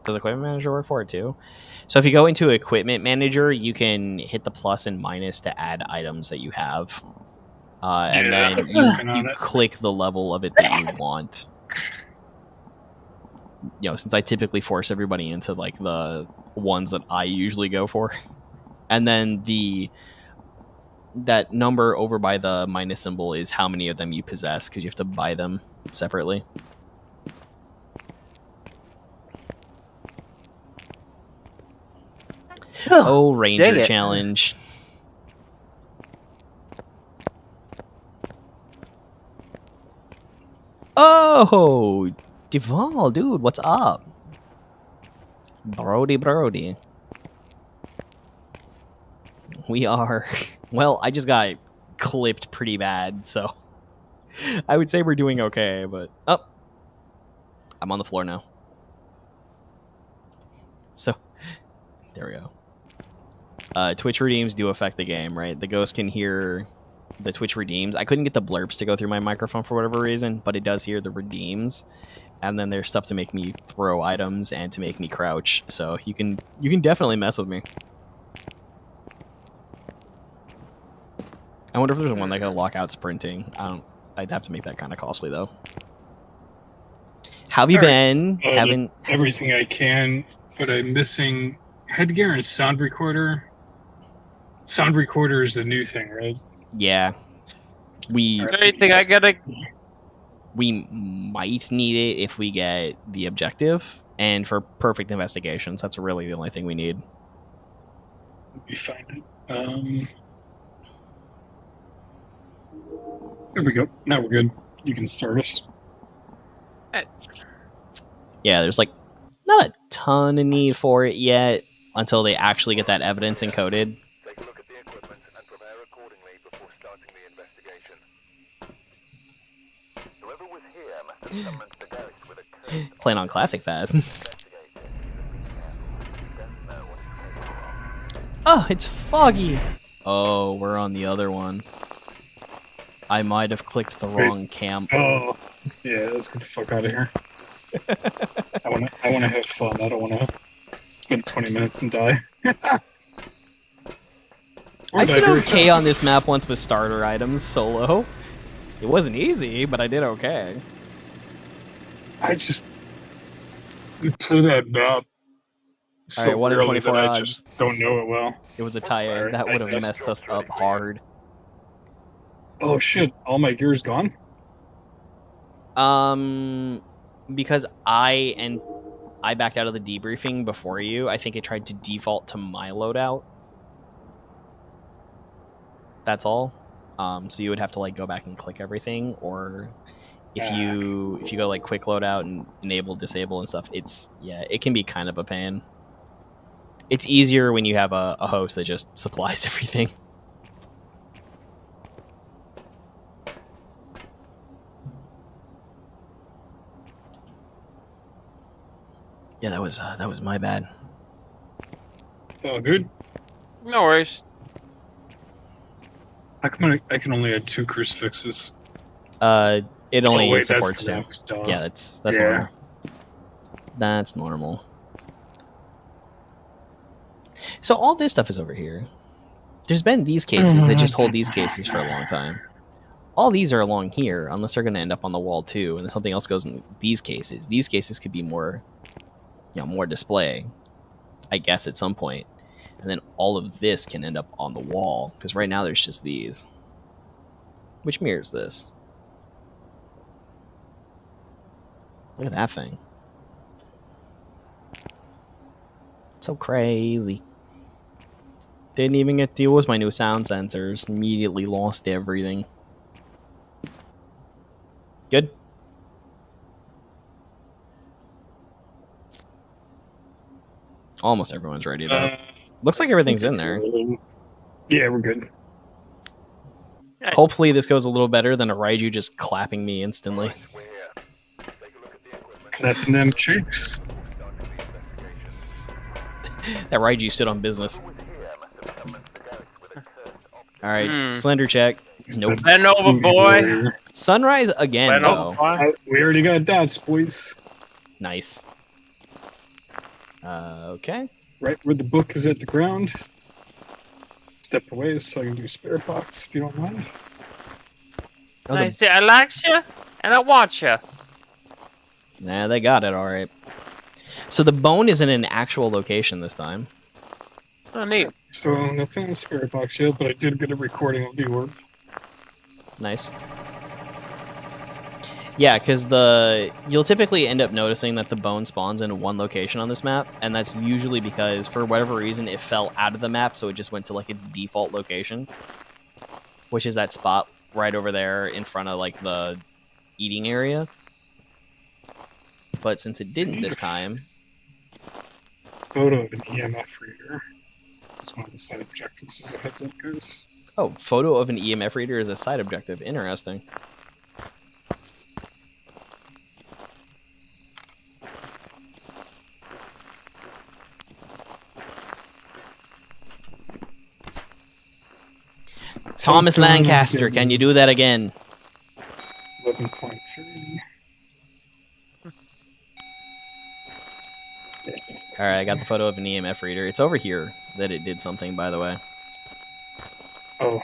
Does Equipment Manager work for it too? So if you go into Equipment Manager, you can hit the plus and minus to add items that you have. And then you click the level of it that you want. You know, since I typically force everybody into like the ones that I usually go for. And then that number over by the minus symbol is how many of them you possess, because you have to buy them separately. Oh, Ranger Challenge. Oh, Duval, dude, what's up? Brody. We are... Well, I just got clipped pretty bad, so... I would say we're doing okay, but... Oh! I'm on the floor now. So, there we go. Twitch redeems do affect the game, right? The ghost can hear the Twitch redeems. I couldn't get the blurps to go through my microphone for whatever reason, but it does hear the redeems. And then there's stuff to make me throw items and to make me crouch. So you can definitely mess with me. I wonder if there's one that can lock out sprinting. I'd have to make that kind of costly though. How have you been? Haven't everything I can, but I'm missing headgear and sound recorder. Sound recorder is the new thing, right? Yeah. Anything I gotta... We might need it if we get the objective, and for perfect investigations, that's really the only thing we need. Let me find it. There we go. Now we're good. You can start us. Yeah, there's like not a ton of need for it yet until they actually get that evidence encoded. Take a look at the equipment and prepare accordingly before starting the investigation. Whoever was here must have summoned the ghost with a curse. Playing on Classic Fast. Investigate it. Don't know what it's capable of. Oh, it's foggy. Oh, we're on the other one. I might have clicked the wrong camp. Oh, yeah, let's get the fuck out of here. I want to have fun. I don't want to spend 20 minutes and die. I did okay on this map once with starter items solo. It wasn't easy, but I did okay. I just play that map. All right, 1 in 24 odds. I just don't know it well. It was a tie-in. That would have messed us up hard. Oh shit! All my gear's gone. Because I backed out of the debriefing before you. I think it tried to default to my loadout. That's all. So you would have to like go back and click everything, or if you go like quick loadout and enable, disable and stuff, it can be kind of a pain. It's easier when you have a host that just supplies everything. Yeah, that was my bad. Oh, good. No worries. I can only add 2 crucifixes. It only Oh wait, supports that's the 2. next dot. Yeah, that's Yeah. normal. That's normal. So all this stuff is over here. There's been these cases that just hold these cases for a long time. All these are along here, unless they're going to end up on the wall too, and then something else goes in these cases. These cases could be more, more display, I guess, at some point. And then all of this can end up on the wall, because right now there's just these. Which mirrors this. Look at that thing. So crazy. Didn't even get to use my new sound sensors. Immediately lost everything. Good. Almost everyone's ready though. Looks like everything's in there. Yeah, we're good. Hopefully this goes a little better than a Raiju just clapping me instantly. Right, we're here. Take a look at the equipment. Clapping them cheeks. Start with the investigation. That Raiju stood on business. Who was here must have summoned the galaxy with a cursed optic. Hmm. Slender check. Nope. Bend over, boy. Sunrise again, Bend though. over, boy. We already got dots, boys. Nice. Okay. Right where the book is at the ground. Step away so I can do spare box if you don't mind. Oh, I say I like you and I want you. Nah, they got it all right. So the bone is in an actual location this time. Oh, neat. So nothing in the spare box yet, but I did get a recording of the orb. Nice. Yeah, because you'll typically end up noticing that the bone spawns in one location on this map, and that's usually because for whatever reason it fell out of the map, so it just went to like its default location, which is that spot right over there in front of like the eating area. But since it didn't this time, Photo of an EMF reader. That's one of the side objectives as a heads up, guys. oh, photo of an EMF reader is a side objective. Interesting. Thomas Lancaster, can you do that again? 11.3. Alright, I got the photo of an EMF reader. It's over here that it did something, by the way. Oh,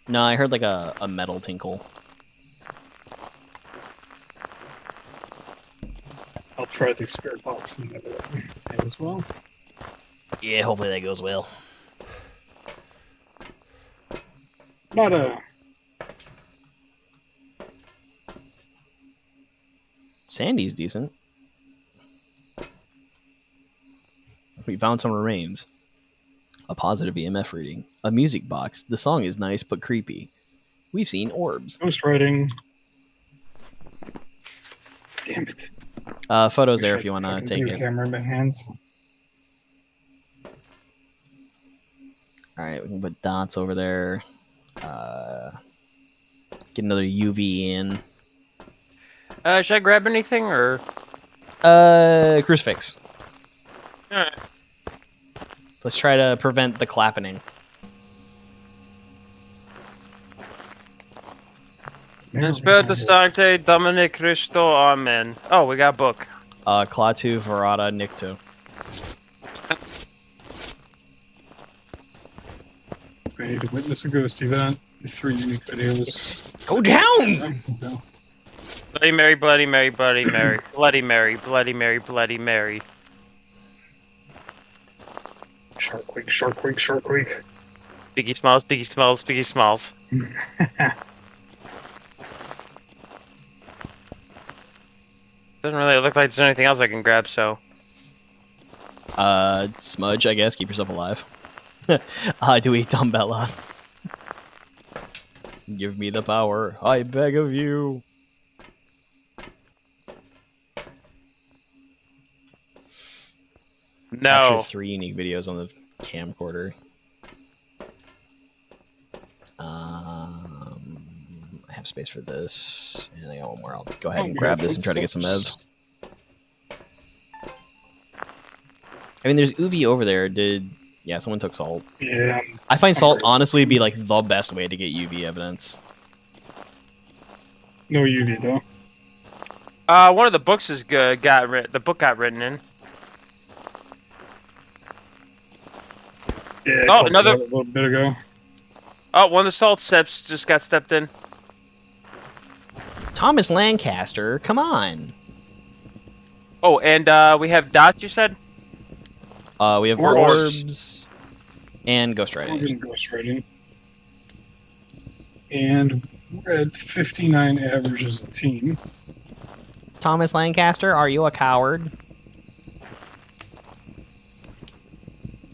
No, I heard like a metal tinkle. I'll try the spare box in the other way as well. Yeah, hopefully that goes well. Not a. Sandy's decent. We found some remains. A positive EMF reading. A music box. The song is nice but creepy. We've seen orbs. Ghost writing. Damn it. Photos there Wish if you I want had to the take fucking it. camera in my hands. Alright, we can put dots over there. Get another UV in. Should I grab anything or? Crucifix. Alright. Let's try to prevent the clapping. Spiritus Sancte Dominic Christo Amen. Oh, we got a book. Klaatu Verata Nicto. Ready to witness a ghost event. 3 unique videos. Go down! No. Bloody Mary, Bloody Mary, Bloody Mary, Bloody Mary, Bloody Mary, Bloody Mary. Short quick, short quick, short quick. Biggie Smalls, Biggie Smalls, Biggie Smalls. Doesn't really look like there's anything else I can grab, so. Smudge, I guess. Keep yourself alive. Do eat Dumbella. Give me the power, I beg of you. No. Actually, 3 unique videos on the camcorder. I have space for this, and I got one more. I'll go ahead and grab this and try to get some meds. I mean, there's UV over there. Yeah, someone took salt. Yeah. I find salt honestly be like the best way to get UV evidence. No UV though. One of the books is good. The book got written in. Yeah. Oh, another- a little bit ago. Oh, one of the salt steps just got stepped in. Thomas Lancaster, come on. Oh, and we have dots. You said. We have Orbs. orbs and ghost We're writing. getting ghost writing. And we're at 59 average as a team. Thomas Lancaster, are you a coward?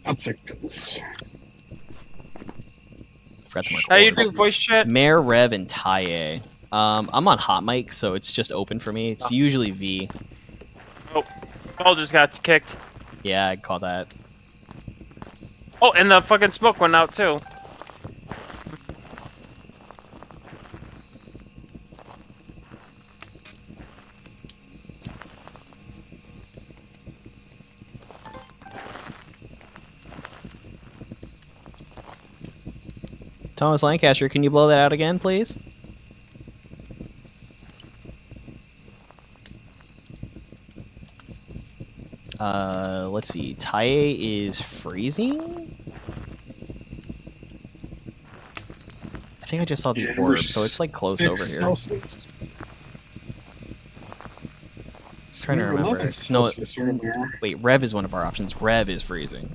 I'll take this. Forgot to mark How you orbs. doing, voice chat? Mayor, Rev, and Taye. I'm on hot mic, so it's just open for me. It's usually V. Paul just got kicked. Yeah, I'd call that. Oh, and the fucking smoke went out too. Thomas Lancaster, can you blow that out again, please? Let's see. Taye is freezing? I think I just saw the Yeah, orb, we're so it's like close over 6 here. Celsius. Trying to We're remember. 11 No, Celsius earlier. Wait, Rev is one of our options. Rev is freezing.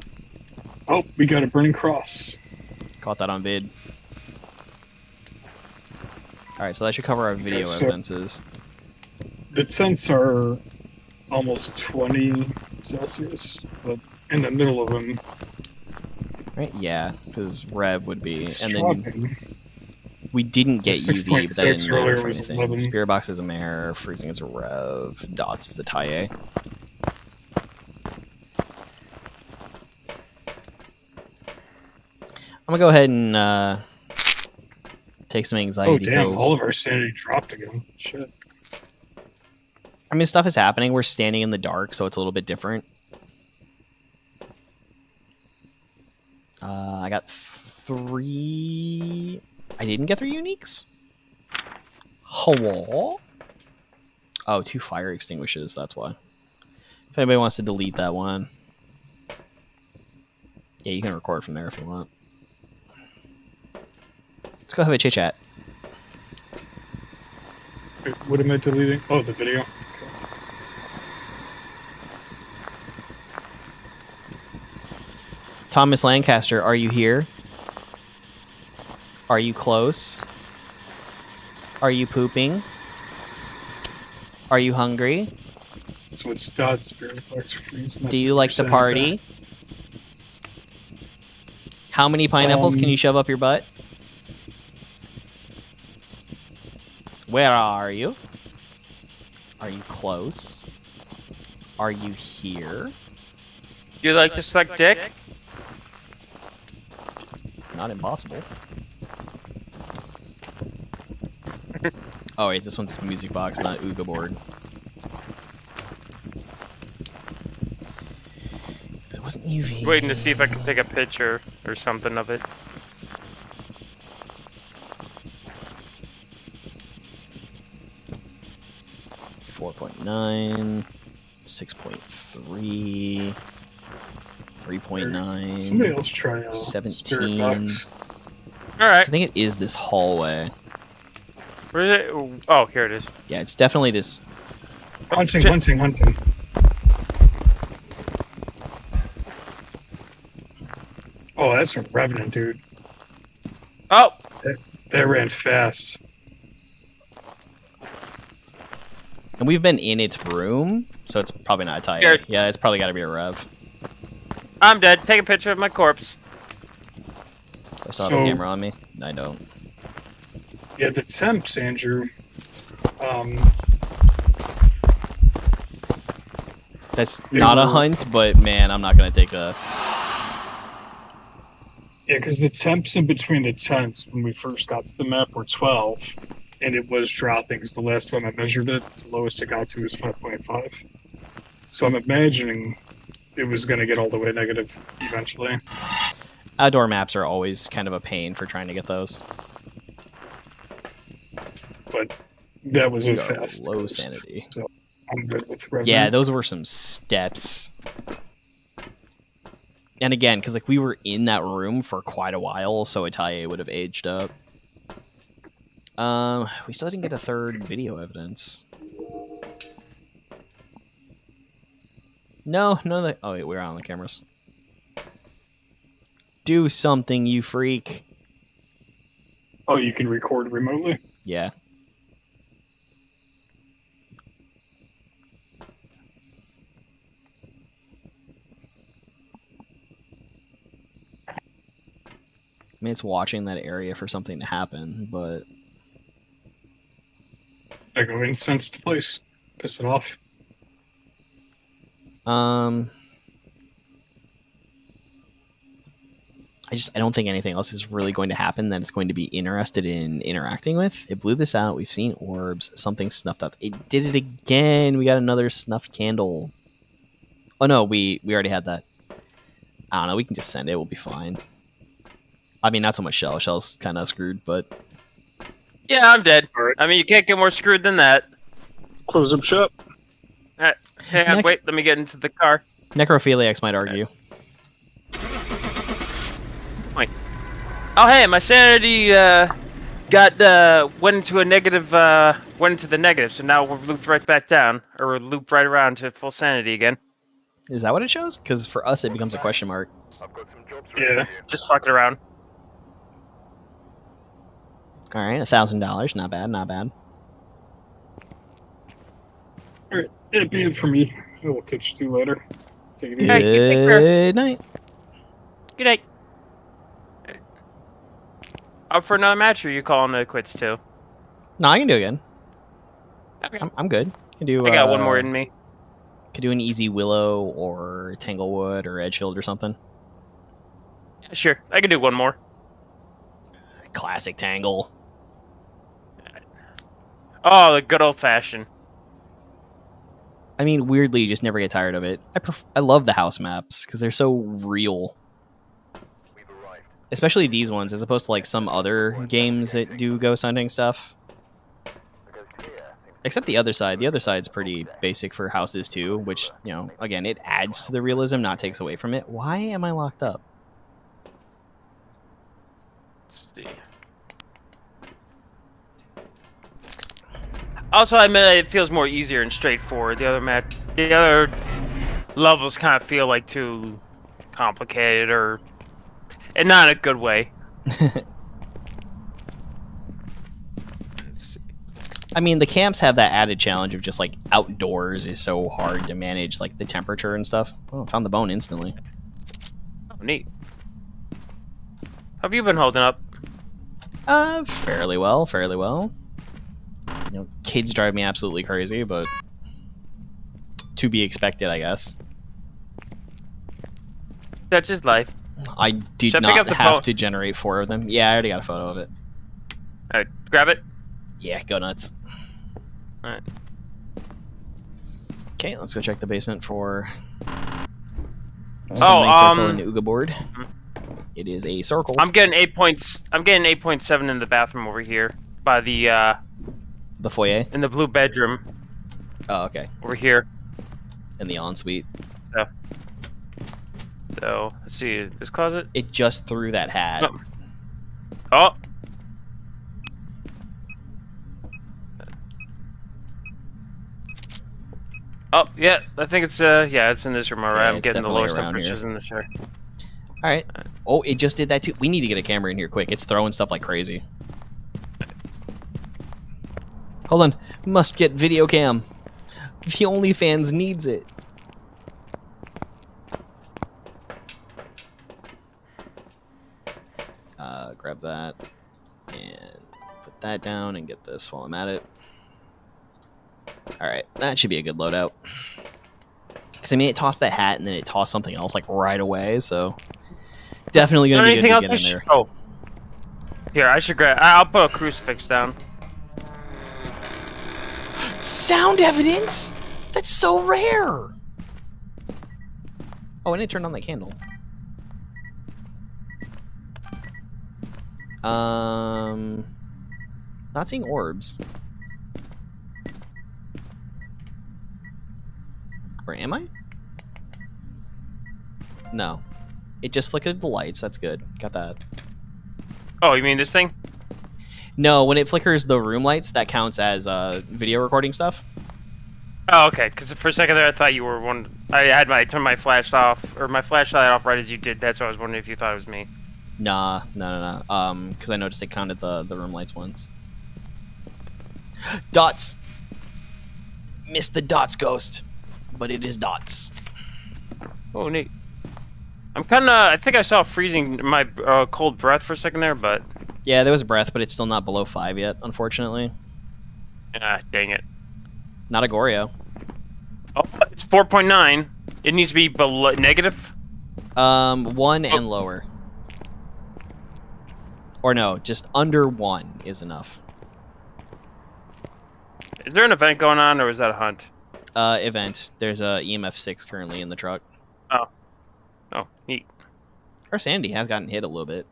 Oh, we got a burning cross. Caught that on vid. Alright, so that should cover our video so- evidences. The tents are almost 20 Celsius, but in the middle of them, Right? Yeah, because Rev would be. it's And then dropping. we didn't get The UV, but that 6.6 didn't matter earlier for was anything. 11. Spirit Box is a Mare, Freezing is a Rev, Dots is a Taye. I'm gonna go ahead and take some Oh anxiety damn! pills. All of our sanity dropped again. Shit. I mean, stuff is happening. We're standing in the dark, so it's a little bit different. I got 3. I didn't get 3 uniques. Hello? Oh, 2 fire extinguishers. That's why. If anybody wants to delete that one, yeah, you can record from there if you want. Let's go have a chit chat. Wait, what am I deleting? Oh, the video. Thomas Lancaster, are you here? Are you close? Are you pooping? Are you hungry? So it's Dot Spirit Box Freeze. and that's Do you what like you're to saying party? How many pineapples can you shove up your butt? Where are you? Are you close? Are you here? You like to suck dick? Not impossible. Oh wait, this one's music box, not Ooga board. It wasn't UV. Waiting to see if I can take a picture or something of it. .9, 6.3, 3.9. Somebody else try 17. Spirit Box. I Alright, think it is this hallway. where is it? Oh, here it is. Yeah, it's definitely this. Hunting, Shit. hunting, hunting. Oh, that's a Revenant, dude. Oh! That ran fast. And we've been in its room, so it's probably not a tie. Scared. Yeah, it's probably got to be a Rev. I'm dead. Take a picture of my corpse. I still have a So- camera on me. I don't. Yeah, the temps, Andrew. That's They not a were- hunt, but man, I'm not gonna take a. Yeah, because the temps in between the tents when we first got to the map were 12, and it was dropping because the last time I measured it, the lowest it got to was 5.5. So I'm imagining it was going to get all the way negative eventually. Outdoor maps are always kind of a pain for trying to get those. But that was We a are fast low coast, sanity. so I'm good with Revenant. Yeah, those were some steps. And again, because like we were in that room for quite a while, so ETIQUETTE would have aged up. We still didn't get a third video evidence. No, none of the. Oh wait, we're on the cameras. Do something, you freak. Oh, you can record remotely? Yeah. I mean, it's watching that area for something to happen, but I go incense to place. Piss it off. I don't think anything else is really going to happen that it's going to be interested in interacting with. It blew this out. We've seen orbs. Something snuffed up. It did it again. We got another snuffed candle. Oh no, we already had that. I don't know. We can just send it. We'll be fine. I mean, not so much Shell. Shell's kind of screwed, but Yeah, I'm dead. All right. I mean, you can't get more screwed than that. Close up shop. Alright, hang on, Nick- wait, let me get into the car. necrophiliacs might argue. Oh, hey, my sanity went into a negative. Went into the negative, so now we're looped right back down, or we're looped right around to full sanity again. Is that what it shows? Because for us, it becomes a question mark. I've got some jobs Yeah. for you. Just fucking around. All right, $1,000. Not bad. Not bad. Alright, that'd be it for me. We'll catch you later. Take it easy. Hey, you take care. Good night. Good night. Up for another match, or are you calling it quits too? No, I can do it again. Okay. I'm good. Can do. I got one more in me. Could do an easy Willow or Tanglewood or Edgefield or something. Yeah, sure, I can do one more. Classic Tangle. Oh, the good old fashioned. I mean, weirdly, you just never get tired of it. I love the house maps because they're so real. We've arrived. Especially these ones, as opposed to like some other games that do ghost hunting stuff. The ghost here seems Except the other side. The other side's pretty basic for houses too, which, you know, again, it adds to the realism, not takes away from it. Why am I locked up? Let's see. Also, I mean, it feels more easier and straightforward. The other levels kind of feel like too complicated, and not in a good way. Let's see. I mean, the camps have that added challenge of just like outdoors is so hard to manage, like the temperature and stuff. Oh, found the bone instantly. Oh, neat. How have you been holding up? Fairly well, fairly well. You know, kids drive me absolutely crazy, but to be expected, I guess. That's just life. I did Should I pick not up the have phone? to generate 4 of them. Yeah, I already got a photo of it. Alright, grab it. Yeah, go nuts. Alright. Okay, let's go check the basement for Oh, summoning circle and Ooga board. It is a circle. I'm getting 8 points. I'm getting 8.7 in the bathroom over here by the The foyer. in the blue bedroom Oh, okay. over here. In the ensuite. So let's see this closet. It just threw that hat. Oh. Oh. Oh yeah, I think it's yeah, it's in this room. Alright, Yeah, I'm it's getting the definitely lowest around temperatures in this area. All right. Oh, it just did that too. We need to get a camera in here quick. It's throwing stuff like crazy. Hold on. Must get video cam. The OnlyFans needs it. Grab that and put that down and get this while I'm at it. All right, that should be a good loadout. Because I mean, it tossed that hat and then it tossed something else like right away. So definitely Is gonna there be good anything to else get I in should? there. Oh, here I should grab. I'll put a crucifix down. Sound evidence? That's so rare. Oh, and it turned on that candle. Not seeing orbs. Or am I? No. It just flickered the lights. That's good. Got that. Oh, you mean this thing? No, when it flickers the room lights, that counts as video recording stuff. Oh, okay. Because for a second there, I thought you were one. I turned my flash off, or my flashlight off right as you did that, so I was wondering if you thought it was me. Nah, no. Because I noticed it counted the room lights ones. Dots. Missed the dots, ghost. But it is dots. Oh, neat. I'm kind of. I think I saw freezing my cold breath for a second there, but. Yeah, there was a breath, but it's still not below 5 yet, unfortunately. Ah, dang it. Not a Goryo. Oh, it's 4.9. It needs to be below negative. 1 and lower. Or no, just under 1 is enough. Is there an event going on, or is that a hunt? Event. There's a EMF 6 currently in the truck. Oh. Oh, neat. Our sanity has gotten hit a little bit.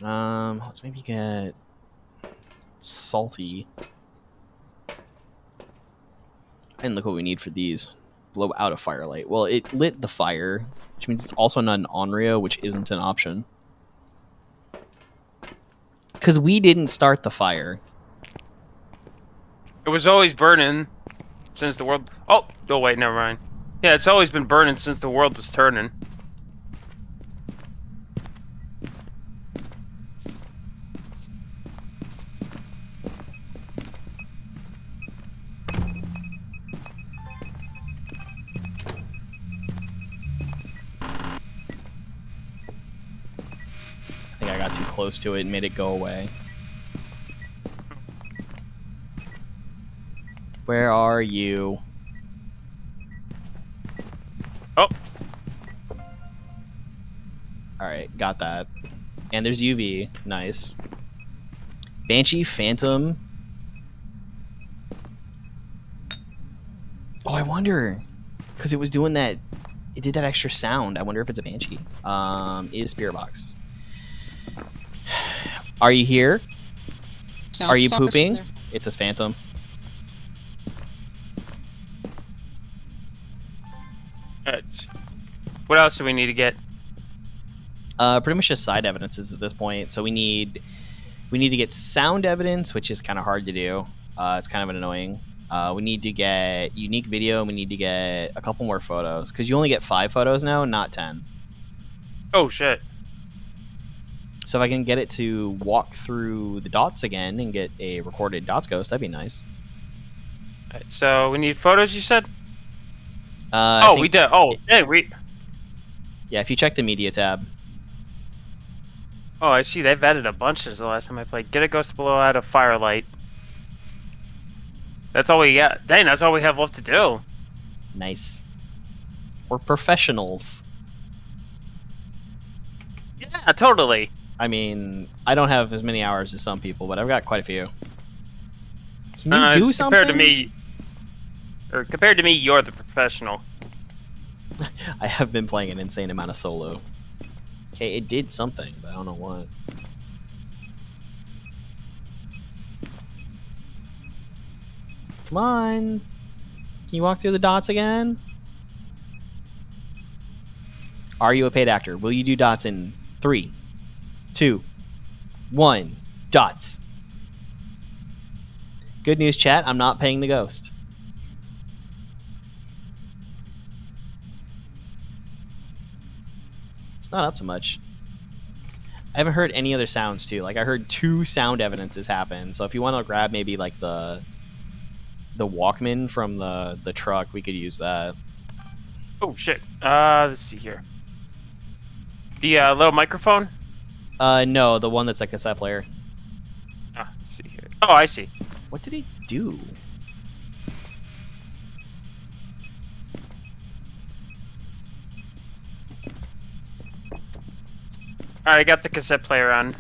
Let's maybe get salty. And look what we need for these. Blow out a firelight. Well, it lit the fire, which means it's also not an Onryo, which isn't an option. Because we didn't start the fire. It was always burning since the world. Oh, wait, never mind. Yeah, it's always been burning since the world was turning. I think I got too close to it and made it go away. Where are you? Oh. Alright, got that. And there's UV. Nice. Banshee, Phantom. Oh, I wonder. Because it was doing that. It did that extra sound. I wonder if it's a Banshee. It is Spirit Box. Are you here? No, Are you fuck is pooping? there. It's a Phantom. Alright. What else do we need to get? Pretty much just side evidences at this point. So we need to get sound evidence, which is kind of hard to do. It's kind of annoying. We need to get unique video. And we need to get a couple more photos because you only get 5 photos now, not 10. Oh shit. So if I can get it to walk through the dots again and get a recorded dots ghost, that'd be nice. Alright, so we need photos, you said? I Oh, think- we did. Oh, hey, we. Yeah, if you check the media tab. Oh, I see. They've added a bunch since the last time I played. Get a ghost below out of firelight. That's all we got. Dang, that's all we have left to do. Nice. We're professionals. Yeah, totally. I mean, I don't have as many hours as some people, but I've got quite a few. Can you do something? Compared to me, you're the professional. I have been playing an insane amount of solo. Okay, it did something, but I don't know what. Come on. Can you walk through the dots again? Are you a paid actor? Will you do dots in 3, 2, 1, dots? Good news, chat. I'm not paying the ghost. It's not up to much. I haven't heard any other sounds too. Like I heard 2 sound evidences happen. So if you want to grab maybe like the Walkman from the truck, we could use that. Oh shit. Let's see here. The little microphone. No, the one that's like a cassette player. Ah, let's see here. Oh, I see. What did he do? All right, I got the cassette player on.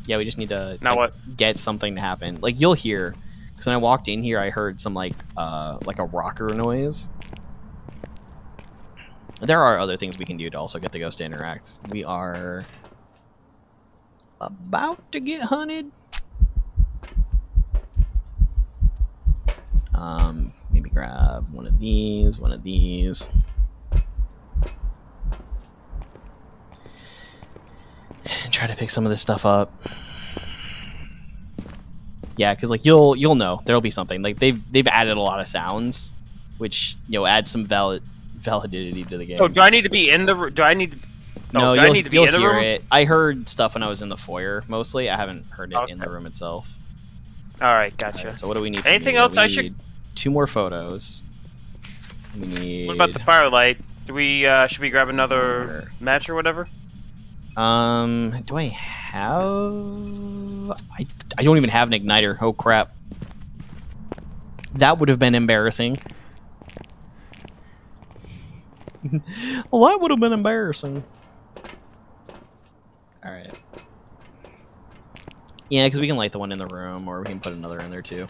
Yeah, we just need to Now like, what? get something to happen. Like you'll hear, because when I walked in here, I heard some like a rocker noise. There are other things we can do to also get the ghost to interact. We are about to get hunted. Maybe grab one of these, one of these. And try to pick some of this stuff up. Yeah, because like you'll know there'll be something. Like they've added a lot of sounds, which add some validity to the game. Oh, do I need to be in the? Do I need to? No, do I need to be you'll in the hear room? it. I heard stuff when I was in the foyer mostly. I haven't heard it in the room itself. All right, gotcha. Alright, so what do we need? From Anything you? else We I should? need 2 more photos. We need. What about the firelight? Do we should we grab another match or whatever? Do I have? I don't even have an igniter. Oh crap! That would have been embarrassing. Well, that would have been embarrassing. All right. Yeah, because we can light the one in the room, or we can put another in there too.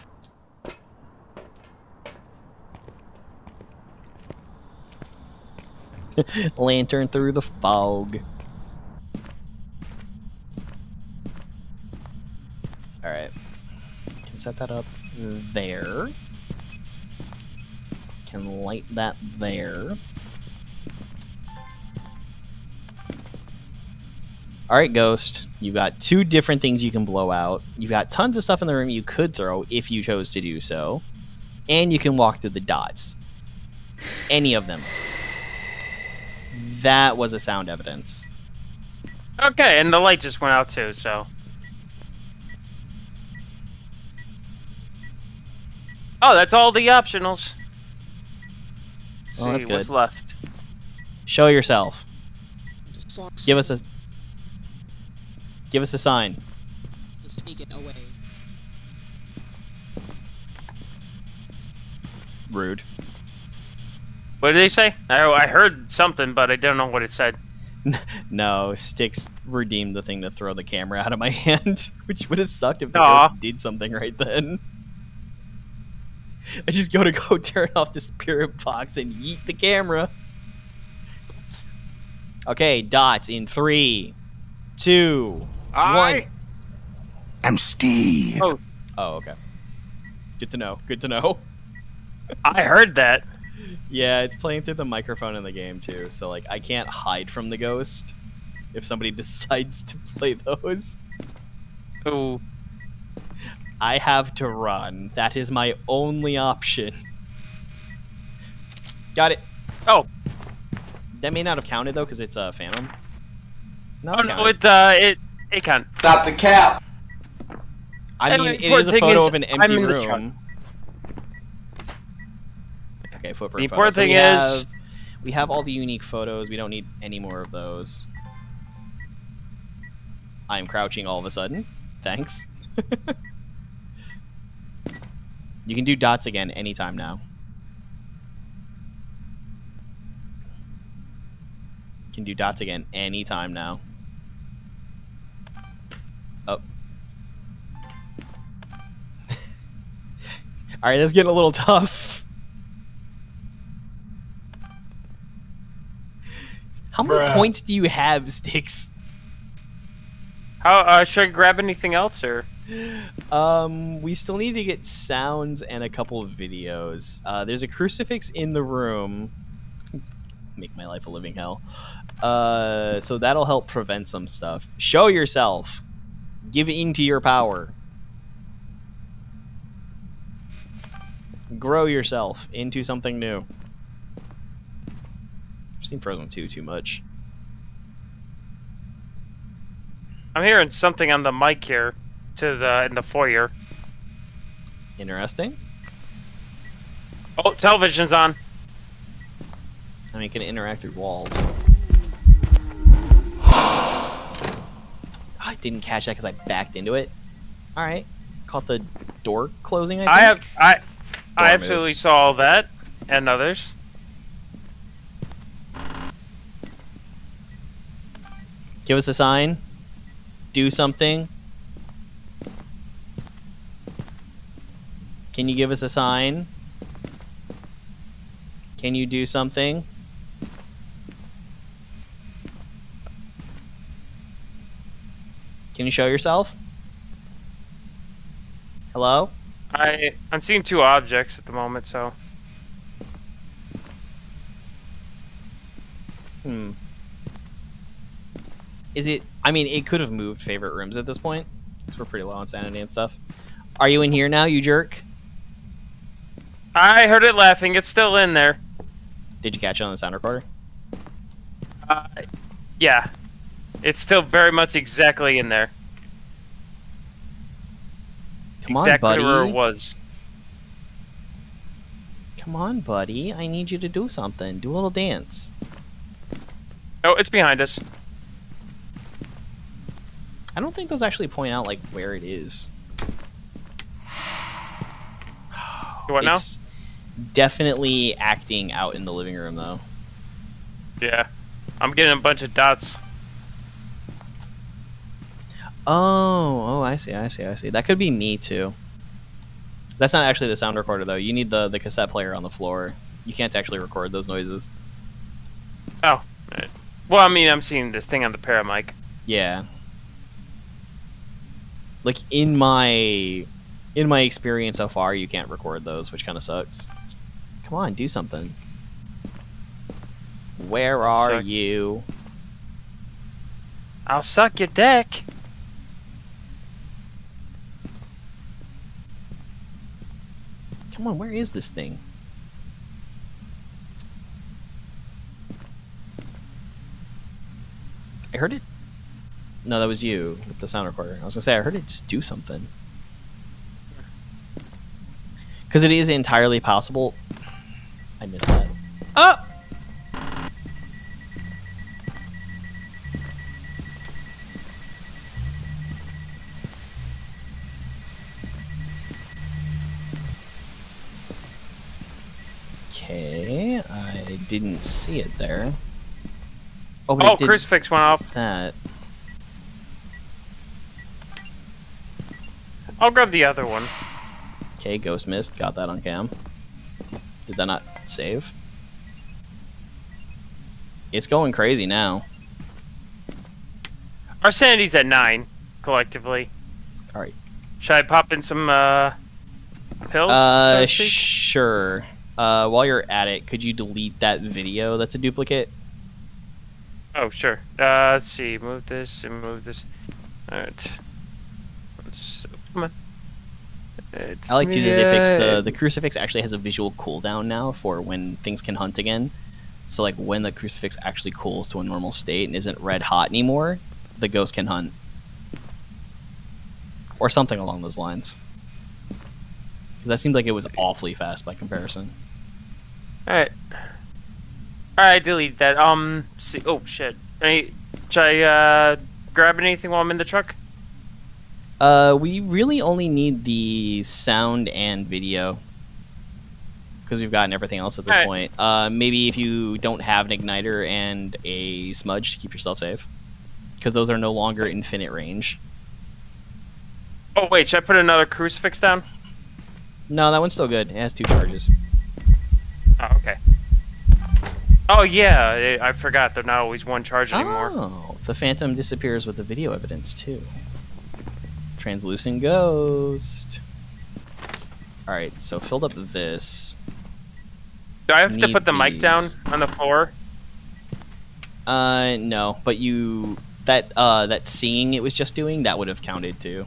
Lantern through the fog. Alright. Can set that up there. Can light that there. Alright, Ghost. You've got 2 different things you can blow out. You've got tons of stuff in the room you could throw if you chose to do so. And you can walk through the dots. Any of them. That was a sound evidence. Okay, and the light just went out too, so. Oh, that's all the optionals. Let's Oh, that's see what's good. left. Show yourself. Give us a sign. Just take it away. Rude. What did they say? I heard something, but I don't know what it said. No, Sticks redeemed the thing to throw the camera out of my hand, which would have sucked if the Aw. ghost did something right then. I just go turn off the spirit box and yeet the camera. Okay, dots in 3, 2, 1. I'm Steve. Oh. Oh, okay. Good to know. Good to know. I heard that. Yeah, it's playing through the microphone in the game too, so like I can't hide from the ghost if somebody decides to play those. Ooh. I have to run. That is my only option. Got it. Oh. That may not have counted though, because it's a Phantom. No, Oh it no, counted. it can. Stop the cap. I And mean, the it is a important thing photo is, of an I'm empty in the truck. room. Okay, footprint The photo. important So thing we is- we have all the unique photos. We don't need any more of those. I'm crouching all of a sudden. Thanks. You can do dots again anytime now. You can do dots again anytime now. Oh. Alright, that's getting a little tough. How many Bruh. points do you have, Sticks? How should I grab anything else or? We still need to get sounds and a couple of videos. There's a crucifix in the room. Make my life a living hell. So that'll help prevent some stuff. Show yourself. Give in to your power. Grow yourself into something new. I've seen Frozen 2 too much. I'm hearing something on the mic here, in the foyer. Interesting. Oh, television's on. I mean, it can interact through walls. I didn't catch that because I backed into it. All right, caught the door closing. I think. I Door absolutely saw that and others. Give us a sign. Do something. Can you give us a sign? Can you do something? Can you show yourself? Hello? I'm seeing 2 objects at the moment, so. Is it... I mean, it could have moved favorite rooms at this point. Because we're pretty low on sanity and stuff. Are you in here now, you jerk? I heard it laughing. It's still in there. Did you catch it on the sound recorder? Yeah. It's still very much exactly in there. Come on, Exactly buddy. where it was. Come on, buddy. I need you to do something. Do a little dance. Oh, it's behind us. I don't think those actually point out, like, where it is. What now? It's definitely acting out in the living room, though. Yeah. I'm getting a bunch of dots. Oh, I see. That could be me, too. That's not actually the sound recorder, though. You need the cassette player on the floor. You can't actually record those noises. Oh. Right. Well, I mean, I'm seeing this thing on the paramic. Yeah. Like, in my experience so far, you can't record those, which kind of sucks. Come on, do something. Where are you? I'll suck your dick. Come on, where is this thing? I heard it. No, that was you with the sound recorder. I was gonna say I heard it just do something. Because it is entirely possible. I missed that. Oh! Okay, I didn't see it there. Oh, but Oh, it did crucifix went off. that. I'll grab the other one. Okay, ghost missed. Got that on cam. Did that not save? It's going crazy now. Our sanity's at 9, collectively. Alright. Should I pop in some, pills? so to speak? Sure. While you're at it, could you delete that video that's a duplicate? Oh, sure. Let's see. Move this and move this. Alright. Come on. I like to that they fixed the crucifix actually has a visual cooldown now for when things can hunt again. So like when the crucifix actually cools to a normal state and isn't red hot anymore, the ghost can hunt. Or something along those lines. Because that seemed like it was awfully fast by comparison. Alright. Alright, delete that. See. Oh, shit. Should I, grab anything while I'm in the truck? We really only need the sound and video. Because we've gotten everything else at this point. Maybe if you don't have an igniter and a smudge to keep yourself safe. Because those are no longer infinite range. Oh, wait. Should I put another crucifix down? No, that one's still good. It has 2 charges. Oh, okay. Oh, yeah. I forgot. They're not always 1 charge anymore. Oh, the phantom disappears with the video evidence, too. Translucent ghost. Alright, so filled up this. Do I have to Need put the mic down these. on the floor? No, but you... That singing it was just doing, that would have counted, too.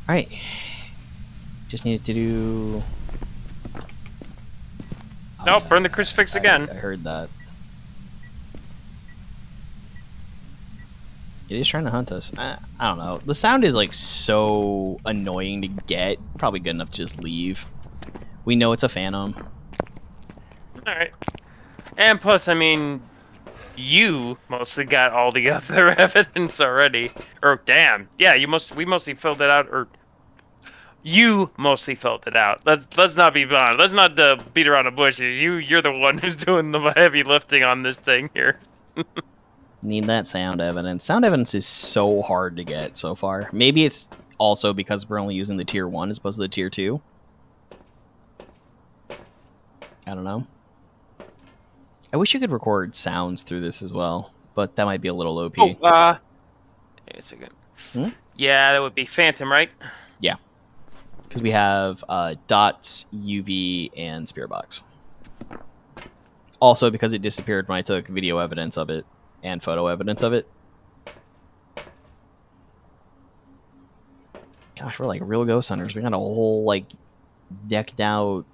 Alright. Just needed to do... Nope, burn the crucifix again. I heard that. It is trying to hunt us. I don't know. The sound is like so annoying to get. Probably good enough to just leave. We know it's a phantom. Alright. And plus, I mean, you mostly got all the other evidence already. Or, damn. Yeah, we mostly filled it out, or... You mostly filled it out. Let's not be honest. Let's not beat around the bush here. You're the one who's doing the heavy lifting on this thing here. Need that sound evidence. Sound evidence is so hard to get so far. Maybe it's also because we're only using the tier 1 as opposed to the tier 2. I don't know. I wish you could record sounds through this as well, but that might be a little OP. Oh, wait a second. Hmm? Yeah, that would be Phantom, right? Because we have dots, UV, and Spirit Box. Also, because it disappeared when I took video evidence of it and photo evidence of it. Gosh, we're like real ghost hunters. We got a whole like decked out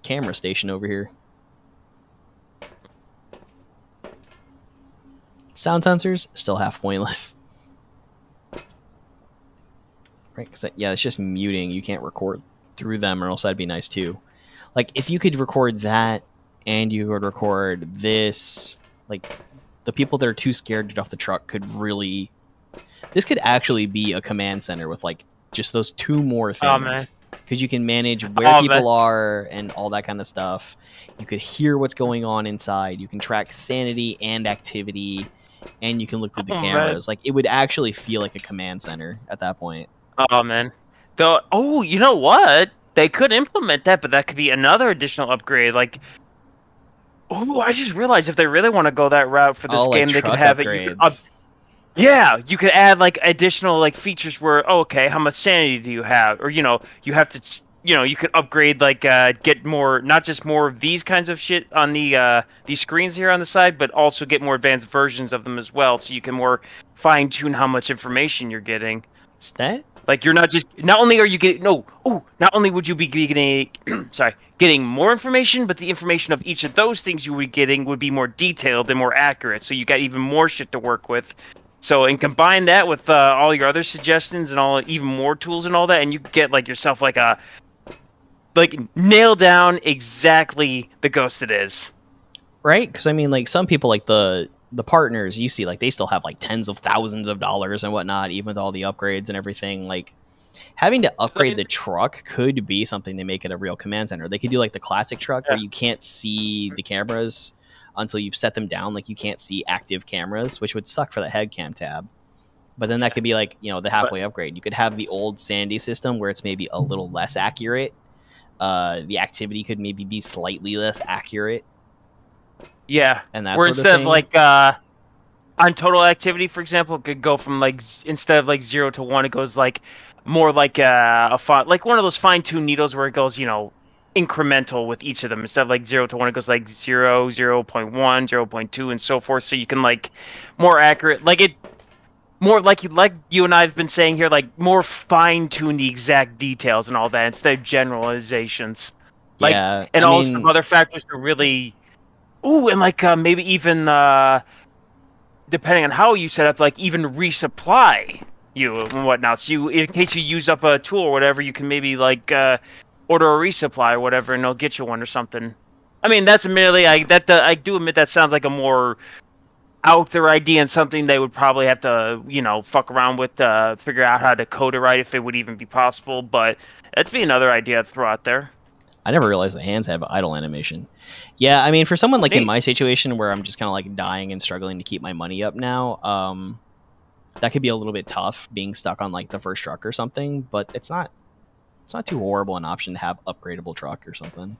camera station over here. Sound sensors still half pointless. Right, because yeah, it's just muting. You can't record through them, or else that'd be nice too. Like if you could record that, and you could record this, like the people that are too scared to get off the truck could really. This could actually be a command center with like just those two more things, because you can manage where people are and all that kind of stuff. You could hear what's going on inside. You can track sanity and activity, and you can look through the cameras. Like it would actually feel like a command center at that point. Oh man, you know what? They could implement that, but that could be another additional upgrade. Like, oh, I just realized if they really want to go that route for this game, they could have upgrades. You could add like additional like features where, how much sanity do you have, or you have to, you could upgrade like get more, not just more of these kinds of shit on the these screens here on the side, but also get more advanced versions of them as well, so you can more fine tune how much information you're getting. Is that? Like you're not only are you getting not only would you be getting getting more information, but the information of each of those things you would be getting would be more detailed and more accurate. So you got even more shit to work with. So and combine that with all your other suggestions and all even more tools and all that, and you get like yourself like a nail down exactly the ghost it is. Right? Because I mean, like some people like the partners you see, like they still have like tens of thousands of dollars and whatnot, even with all the upgrades and everything. Like having to upgrade the truck could be something to make it a real command center. They could do like the classic truck where you can't see the cameras until you've set them down. Like you can't see active cameras, which would suck for the head cam tab. But then that could be like, the halfway upgrade. You could have the old Sandy system where it's maybe a little less accurate. The activity could maybe be slightly less accurate. Yeah, and that where sort instead of like on total activity, for example, it could go from like instead of like 0 to 1, it goes like more like like one of those fine-tuned needles where it goes, incremental with each of them. Instead of like 0 to 1, it goes like 0, 0.1, 0.2, and so forth. So you can like more accurate, like it more like you and I have been saying here, like more fine-tune the exact details and all that instead of generalizations. Like, yeah, and also some other factors to really. Ooh, and like maybe even depending on how you set up, like even resupply you and whatnot. So in case you use up a tool or whatever, you can maybe like order a resupply or whatever, and they'll get you one or something. I mean, that's merely I do admit that sounds like a more out there idea and something they would probably have to fuck around with to figure out how to code it right if it would even be possible. But that'd be another idea to throw out there. I never realized the hands have idle animation. Yeah, I mean, for someone like in my situation where I'm just kind of like dying and struggling to keep my money up now, that could be a little bit tough being stuck on like the first truck or something. But it's not too horrible an option to have upgradable truck or something.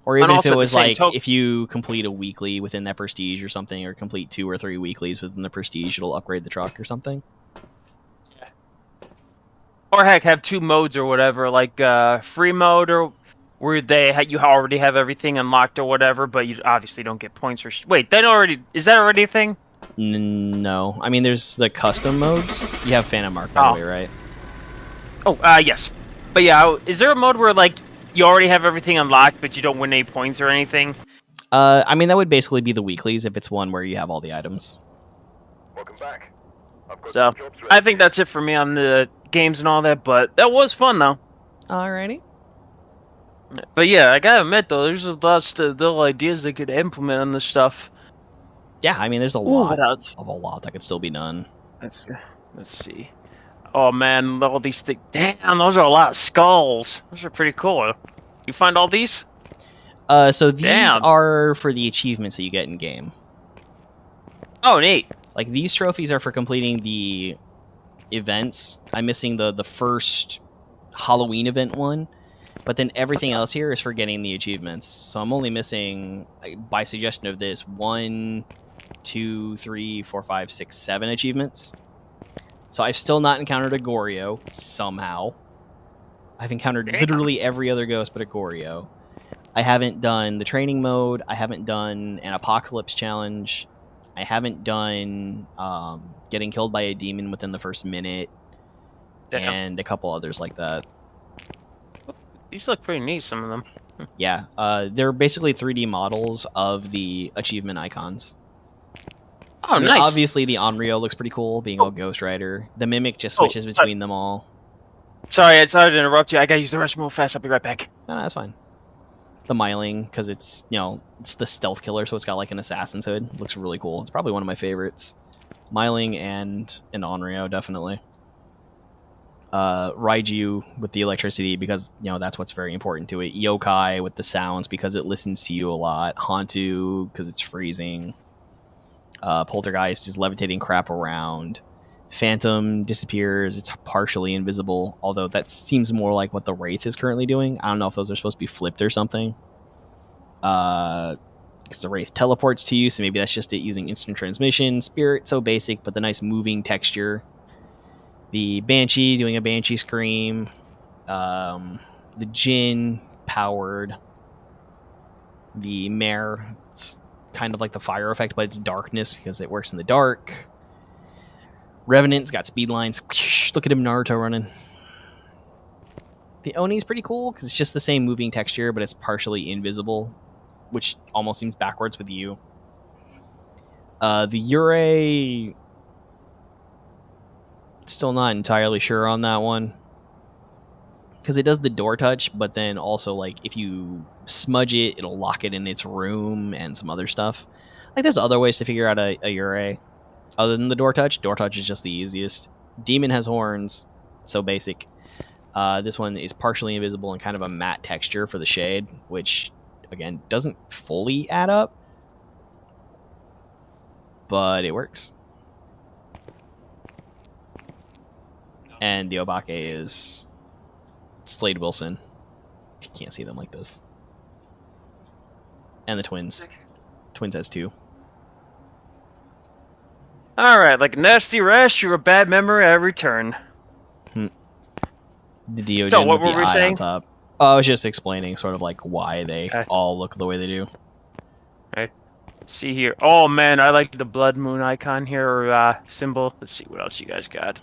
Or even if it was like if you complete a weekly within that prestige or something, or complete 2 or 3 weeklies within the prestige, it'll upgrade the truck or something. Yeah. Or heck, have 2 modes or whatever, like free mode or where you already have everything unlocked or whatever, but you obviously don't get points or wait, is that already a thing? No, I mean there's the custom modes. You have Phantom Mark by the way, right? Oh, yes, but yeah, is there a mode where like you already have everything unlocked, but you don't win any points or anything? I mean that would basically be the weeklies if it's one where you have all the items. Welcome back. So I think that's it for me on the games and all that, but that was fun though. Alrighty. But yeah, I gotta admit though, there's a lot of little ideas they could implement on this stuff. Yeah, I mean, there's a lot that could still be done. Let's see. Oh man, all these things. Damn, those are a lot of skulls. Those are pretty cool. You find all these? So these are for the achievements that you get in game. Oh, neat. Like these trophies are for completing the events. I'm missing the first Halloween event one. But then everything else here is for getting the achievements. So I'm only missing, by suggestion of this, 1, 2, 3, 4, 5, 6, 7 achievements. So I've still not encountered a Goryo somehow. I've encountered literally every other ghost but a Goryo. I haven't done the training mode. I haven't done an apocalypse challenge. I haven't done getting killed by a demon within the first minute. Damn. And a couple others like that. These look pretty neat, some of them. Yeah, they're basically 3D models of the achievement icons. Oh, I mean, nice. Obviously, the Onryo looks pretty cool, being all Ghost Rider. The Mimic just switches between them all. Sorry to interrupt you. I gotta use the restroom real fast. I'll be right back. No, that's fine. The Myling, because it's, it's the stealth killer, so it's got like an assassin's hood. Looks really cool. It's probably one of my favorites. Myling and an Onryo, definitely. Raiju with the electricity, because, that's what's very important to it. Yokai with the sounds, because it listens to you a lot. Hantu, because it's freezing. Poltergeist is levitating crap around. Phantom disappears. It's partially invisible, although that seems more like what the Wraith is currently doing. I don't know if those are supposed to be flipped or something. Because the Wraith teleports to you, so maybe that's just it using instant transmission. Spirit, so basic, but the nice moving texture. The Banshee doing a Banshee scream. The Jinn, powered. The Mare, it's kind of like the fire effect, but it's darkness because it works in the dark. Revenant's got speed lines. Look at him, Naruto running. The Oni's pretty cool because it's just the same moving texture, but it's partially invisible, which almost seems backwards with you. The Yurei, still not entirely sure on that one because it does the door touch, but then also, like, if you smudge it, it'll lock it in its room and some other stuff. Like, there's other ways to figure out a Yurei other than the door touch. Door touch is just the easiest. Demon has horns, so basic. This one is partially invisible and kind of a matte texture for the shade, which, again, doesn't fully add up, but it works. And the Obake is Slade Wilson. You can't see them like this. And the twins. Twins has 2. Alright, like a nasty rash, you're a bad memory every turn. The Deogen So, what with the were we eye saying? on top. I was just explaining sort of like why they all look the way they do. Right. Let's see here. Oh man, I like the blood moon icon here, or symbol. Let's see what else you guys got.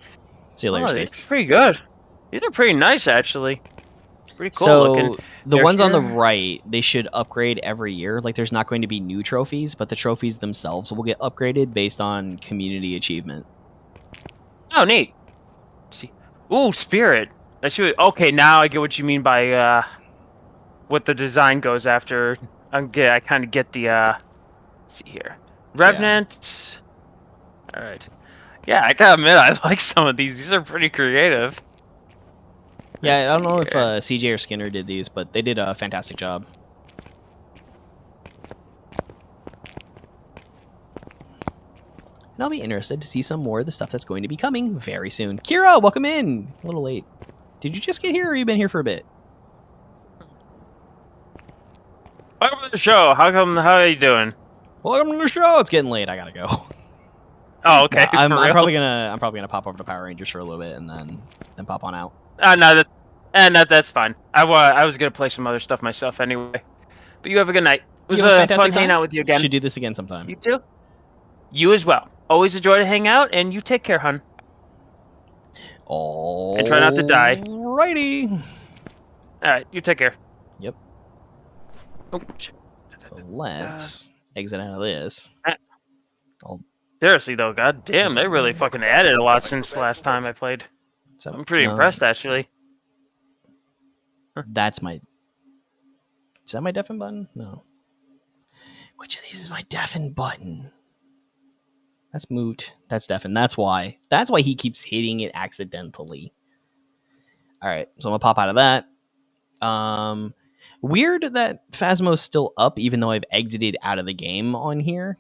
See you later, Oh, Sticks. these are pretty good. These are pretty nice, actually. Pretty cool So looking. the ones on the Character. right, they should upgrade every year. Like, there's not going to be new trophies, but the trophies themselves will get upgraded based on community achievement. Oh, neat. Let's see. Ooh, spirit. I see. Okay, now I get what you mean by what the design goes after. I kind of get the. Let's see here. Revenant. All right. Yeah, I gotta admit, I like some of these. These are pretty creative. Yeah, Let's I don't see know here. if CJ or Skinner did these, but they did a fantastic job. And I'll be interested to see some more of the stuff that's going to be coming very soon. Kira, welcome in! A little late. Did you just get here, or you been here for a bit? Welcome to the show. How are you doing? Welcome to the show! It's getting late, I gotta go. Oh, okay. I'm for real? probably gonna pop over to Power Rangers for a little bit and then pop on out. No, that's fine. I was gonna play some other stuff myself anyway. But you have a good night. It was You have a fun fantastic hanging time? out with you again. Should do this again sometime. You too. You as well. Always a joy to hang out, and you take care, hun. And try not to die. Righty. All right, you take care. Yep. Oh, shit. So let's exit out of this. Seriously though, god damn, they really fucking added a lot since last time I played. So, I'm pretty impressed, actually. That's my. Is that my deafen button? No. Which of these is my deafen button? That's moot. That's deafen. That's why. That's why he keeps hitting it accidentally. All right, so I'm gonna pop out of that. Weird that Phasmo's still up, even though I've exited out of the game on here.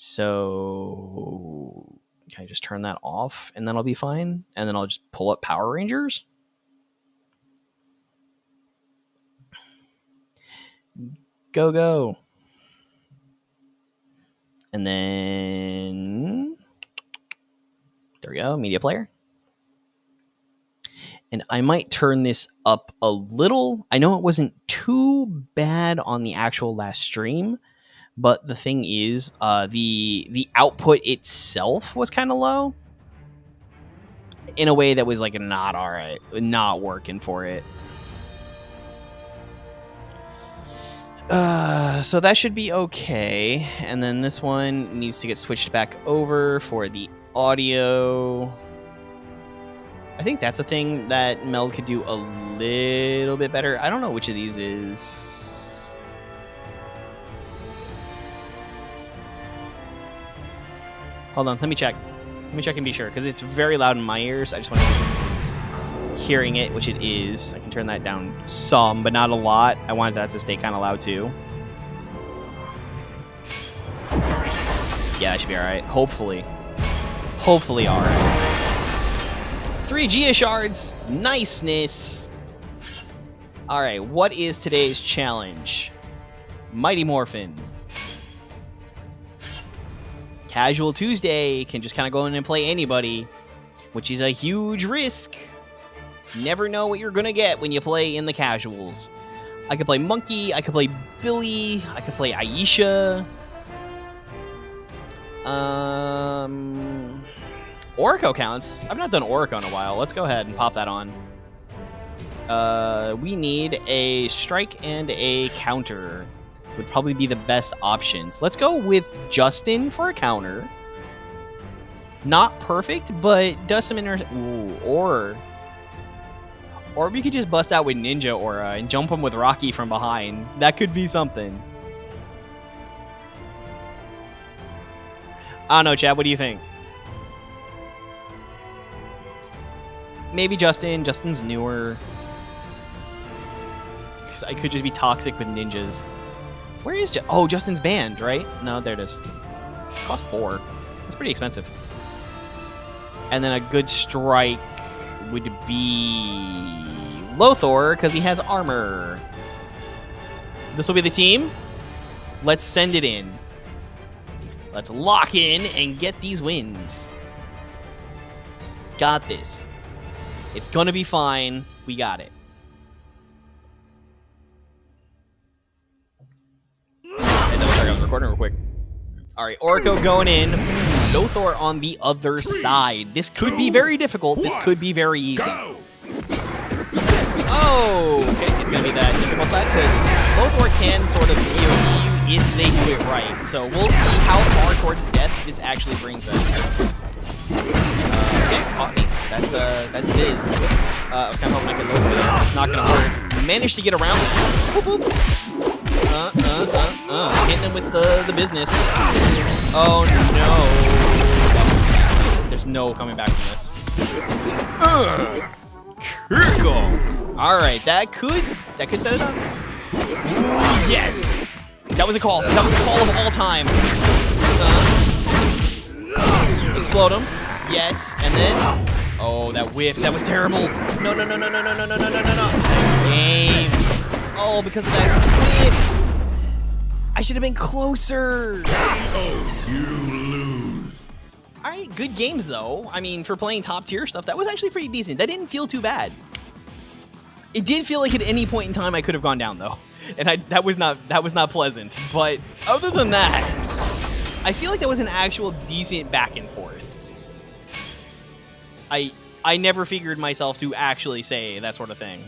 So can I just turn that off and then I'll be fine? And then I'll just pull up Power Rangers? Go, go. And then there we go, media player. And I might turn this up a little. I know it wasn't too bad on the actual last stream, but the thing is, the output itself was kind of low in a way that was like not all right, not working for it. So that should be okay. And then this one needs to get switched back over for the audio. I think that's a thing that Meld could do a little bit better. I don't know which of these is... Hold on, let me check. Let me check and be sure, because it's very loud in my ears. I just want to see if this is hearing it, which it is. I can turn that down some, but not a lot. I wanted that to stay kind of loud, too. Yeah, that should be alright. Hopefully. Hopefully alright. 3 Gia shards. Niceness. Alright, what is today's challenge? Mighty Morphin. Casual Tuesday. Can just kind of go in and play anybody, which is a huge risk. Never know what you're going to get when you play in the casuals. I could play Monkey. I could play Billy. I could play Aisha. Orico counts. I've not done Orico in a while. Let's go ahead and pop that on. We need a strike and a counter. Would probably be the best options. Let's go with Justin for a counter. Not perfect, but does some or we could just bust out with Ninja Aura and jump him with Rocky from behind. That could be something. I don't know, Chad. What do you think? Maybe Justin. Justin's newer. Because I could just be toxic with ninjas. Where is oh, Justin's banned, right? No, there it is. It costs 4. That's pretty expensive. And then a good strike would be Lothar, because he has armor. This will be the team. Let's send it in. Let's lock in and get these wins. Got this. It's gonna be fine. We got it. And double check I was recording real quick. Alright, Orico going in. Lothar on the other side. This could be very difficult. This could be very easy. Oh! Okay, it's gonna be that difficult side because Lothar can sort of TOD you if they do it right. So we'll see how far towards death this actually brings us. Okay, caught me. That's Viz. I was kind of hoping I could load with it. It's not gonna work. Managed to get around it. Boop, boop. Hitting him with the business. Oh no. There's no coming back from this. Kirkle. Alright, that could set it up. Yes! That was a call. That was a call of all time. Explode him. Yes, and then oh, that whiff. That was terrible. No. That's game. Oh, because of that whiff. I should have been closer. You lose. Alright, good games though. I mean, for playing top tier stuff, that was actually pretty decent. That didn't feel too bad. It did feel like at any point in time I could have gone down though. And that was not pleasant. But other than that, I feel like that was an actual decent back and forth. I never figured myself to actually say that sort of thing.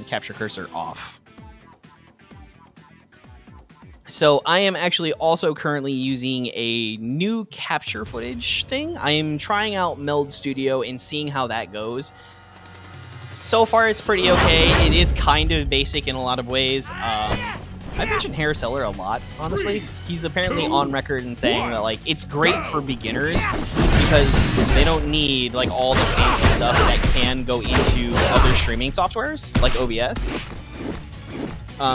Capture cursor off. So I am actually also currently using a new capture footage thing. I am trying out Meld Studio and seeing how that goes. So far, it's pretty okay. It is kind of basic in a lot of ways. I've mentioned Harris Heller a lot, honestly. He's apparently on record in saying that, like, it's great for beginners because they don't need, like, all the fancy stuff that can go into other streaming softwares, like OBS.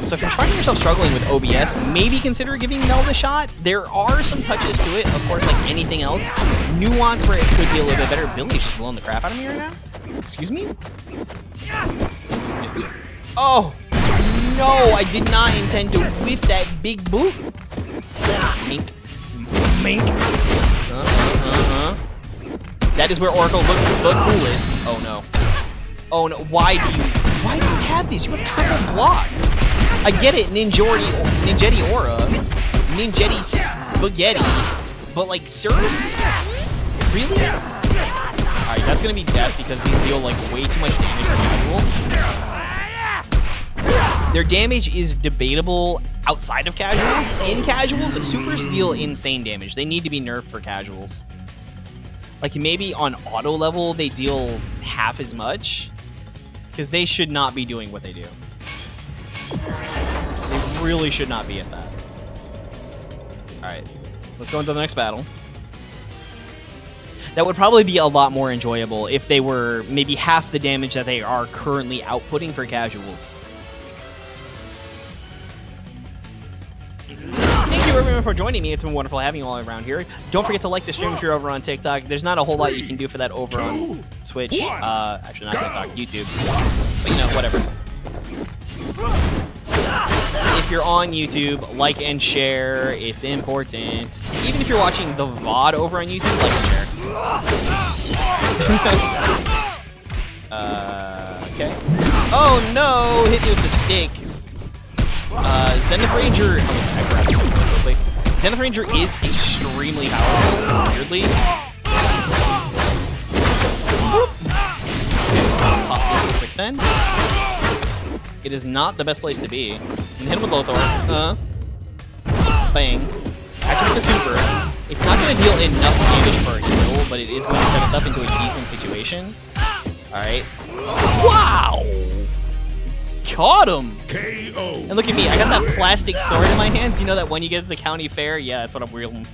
So if you're finding yourself struggling with OBS, maybe consider giving Meld a shot. There are some touches to it, of course, like anything else. Nuance where it could be a little bit better. Billy's just blowing the crap out of me right now. Excuse me? Oh! no! I did not intend to whiff that big boot. Mink. Mink. That is where Oracle looks the coolest. Oh no. Oh no. Why do you have these? You have triple blocks. I get it, Ninjetti Aura. Ninjetti Spaghetti. But like, Cirrus? Really? Alright, that's gonna be death because these deal like way too much damage for casuals. Their damage is debatable outside of casuals. In casuals, supers deal insane damage. They need to be nerfed for casuals. Like, maybe on auto level, they deal half as much. Because they should not be doing what they do. They really should not be at that. Alright, let's go into the next battle. That would probably be a lot more enjoyable if they were maybe half the damage that they are currently outputting for casuals. Thank you everyone for joining me. It's been wonderful having you all around here. Don't forget to like the stream if you're over on TikTok. There's not a whole lot you can do for that over on Switch. Actually, not TikTok, YouTube. But you know, whatever. If you're on YouTube, like and share. It's important. Even if you're watching the VOD over on YouTube, like and share. Okay. Oh no! Hit me with the stick. Zenith Ranger. Zenith Ranger is extremely powerful, weirdly. Pop this real quick then. It is not the best place to be. Hit him with Lothar. Bang. Actually with the super. It's not going to deal enough damage for a kill, but it is going to set us up into a decent situation. Alright. Wow! Caught him! KO. And look at me, I got that plastic sword in my hands. You know that when you get to the county fair? Yeah, that's what I'm wielding.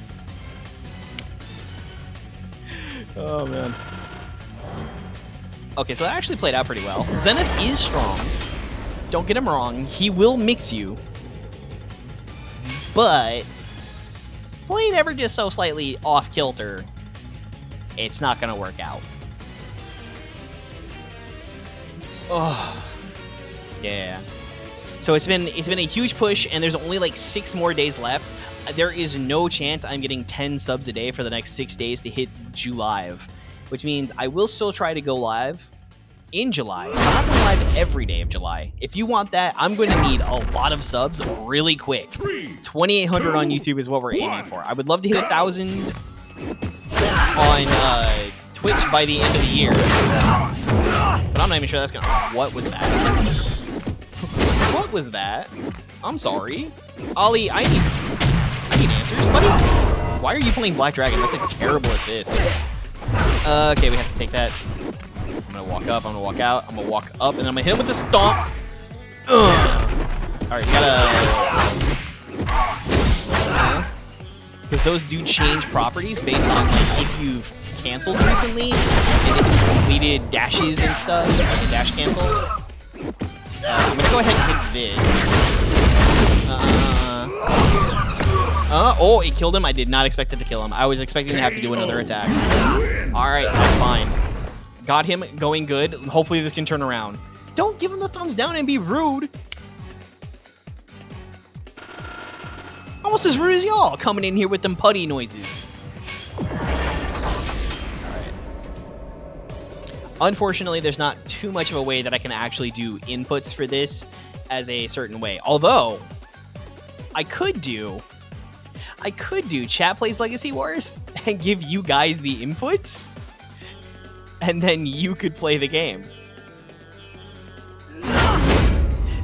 Oh, man. Okay, so that actually played out pretty well. Zenith is strong. Don't get him wrong. He will mix you. But played ever just so slightly off kilter, it's not going to work out. Oh. Yeah. So it's been a huge push, and there's only like 6 more days left. There is no chance I'm getting 10 subs a day for the next 6 days to hit July, which means I will still try to go live in July. I'm not going live every day of July. If you want that, I'm going to need a lot of subs really quick. 2,800 on YouTube is what we're aiming for. I would love to hit 1,000 on Twitch by the end of the year. But I'm not even sure that's going to... What was that? What was that? I'm sorry. Ollie, I need answers, buddy. Why are you playing Black Dragon? That's a terrible assist. Okay, we have to take that. I'm gonna walk up, I'm gonna walk out, I'm gonna walk up, and I'm gonna hit him with the stomp. Alright, we gotta... Because those do change properties based on like if you've canceled recently, and if you completed dashes and stuff, like a dash cancel. I'm gonna go ahead and hit this. Oh, it killed him. I did not expect it to kill him. I was expecting to have to do another attack. Alright, that's fine. Got him going good. Hopefully this can turn around. Don't give him the thumbs down and be rude. Almost as rude as y'all coming in here with them putty noises. Unfortunately, there's not too much of a way that I can actually do inputs for this as a certain way. Although, I could do Chat Plays Legacy Wars and give you guys the inputs, and then you could play the game.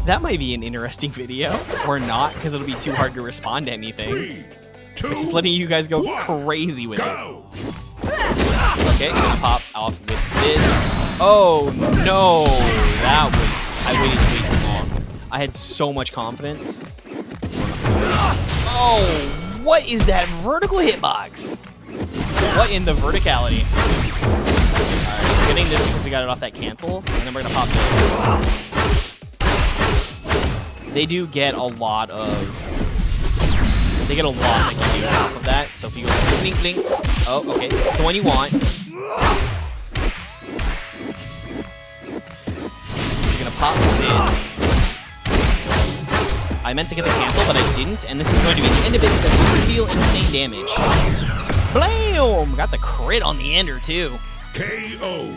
That might be an interesting video, or not, because it'll be too hard to respond to anything. But just letting you guys go crazy with it. Okay, gonna pop off with this. Oh no, I waited way too long. I had so much confidence. Oh, what is that vertical hitbox? What in the verticality? Alright, we're getting this because we got it off that cancel, and then we're gonna pop this. They do get a lot of... They get a lot that can do off of that, so if you go blink, blink... Oh, okay, this is the one you want. So you're gonna pop this. I meant to get the cancel, but I didn't, and this is going to be the end of it because super deal insane damage. Blam! Got the crit on the ender, too. KO.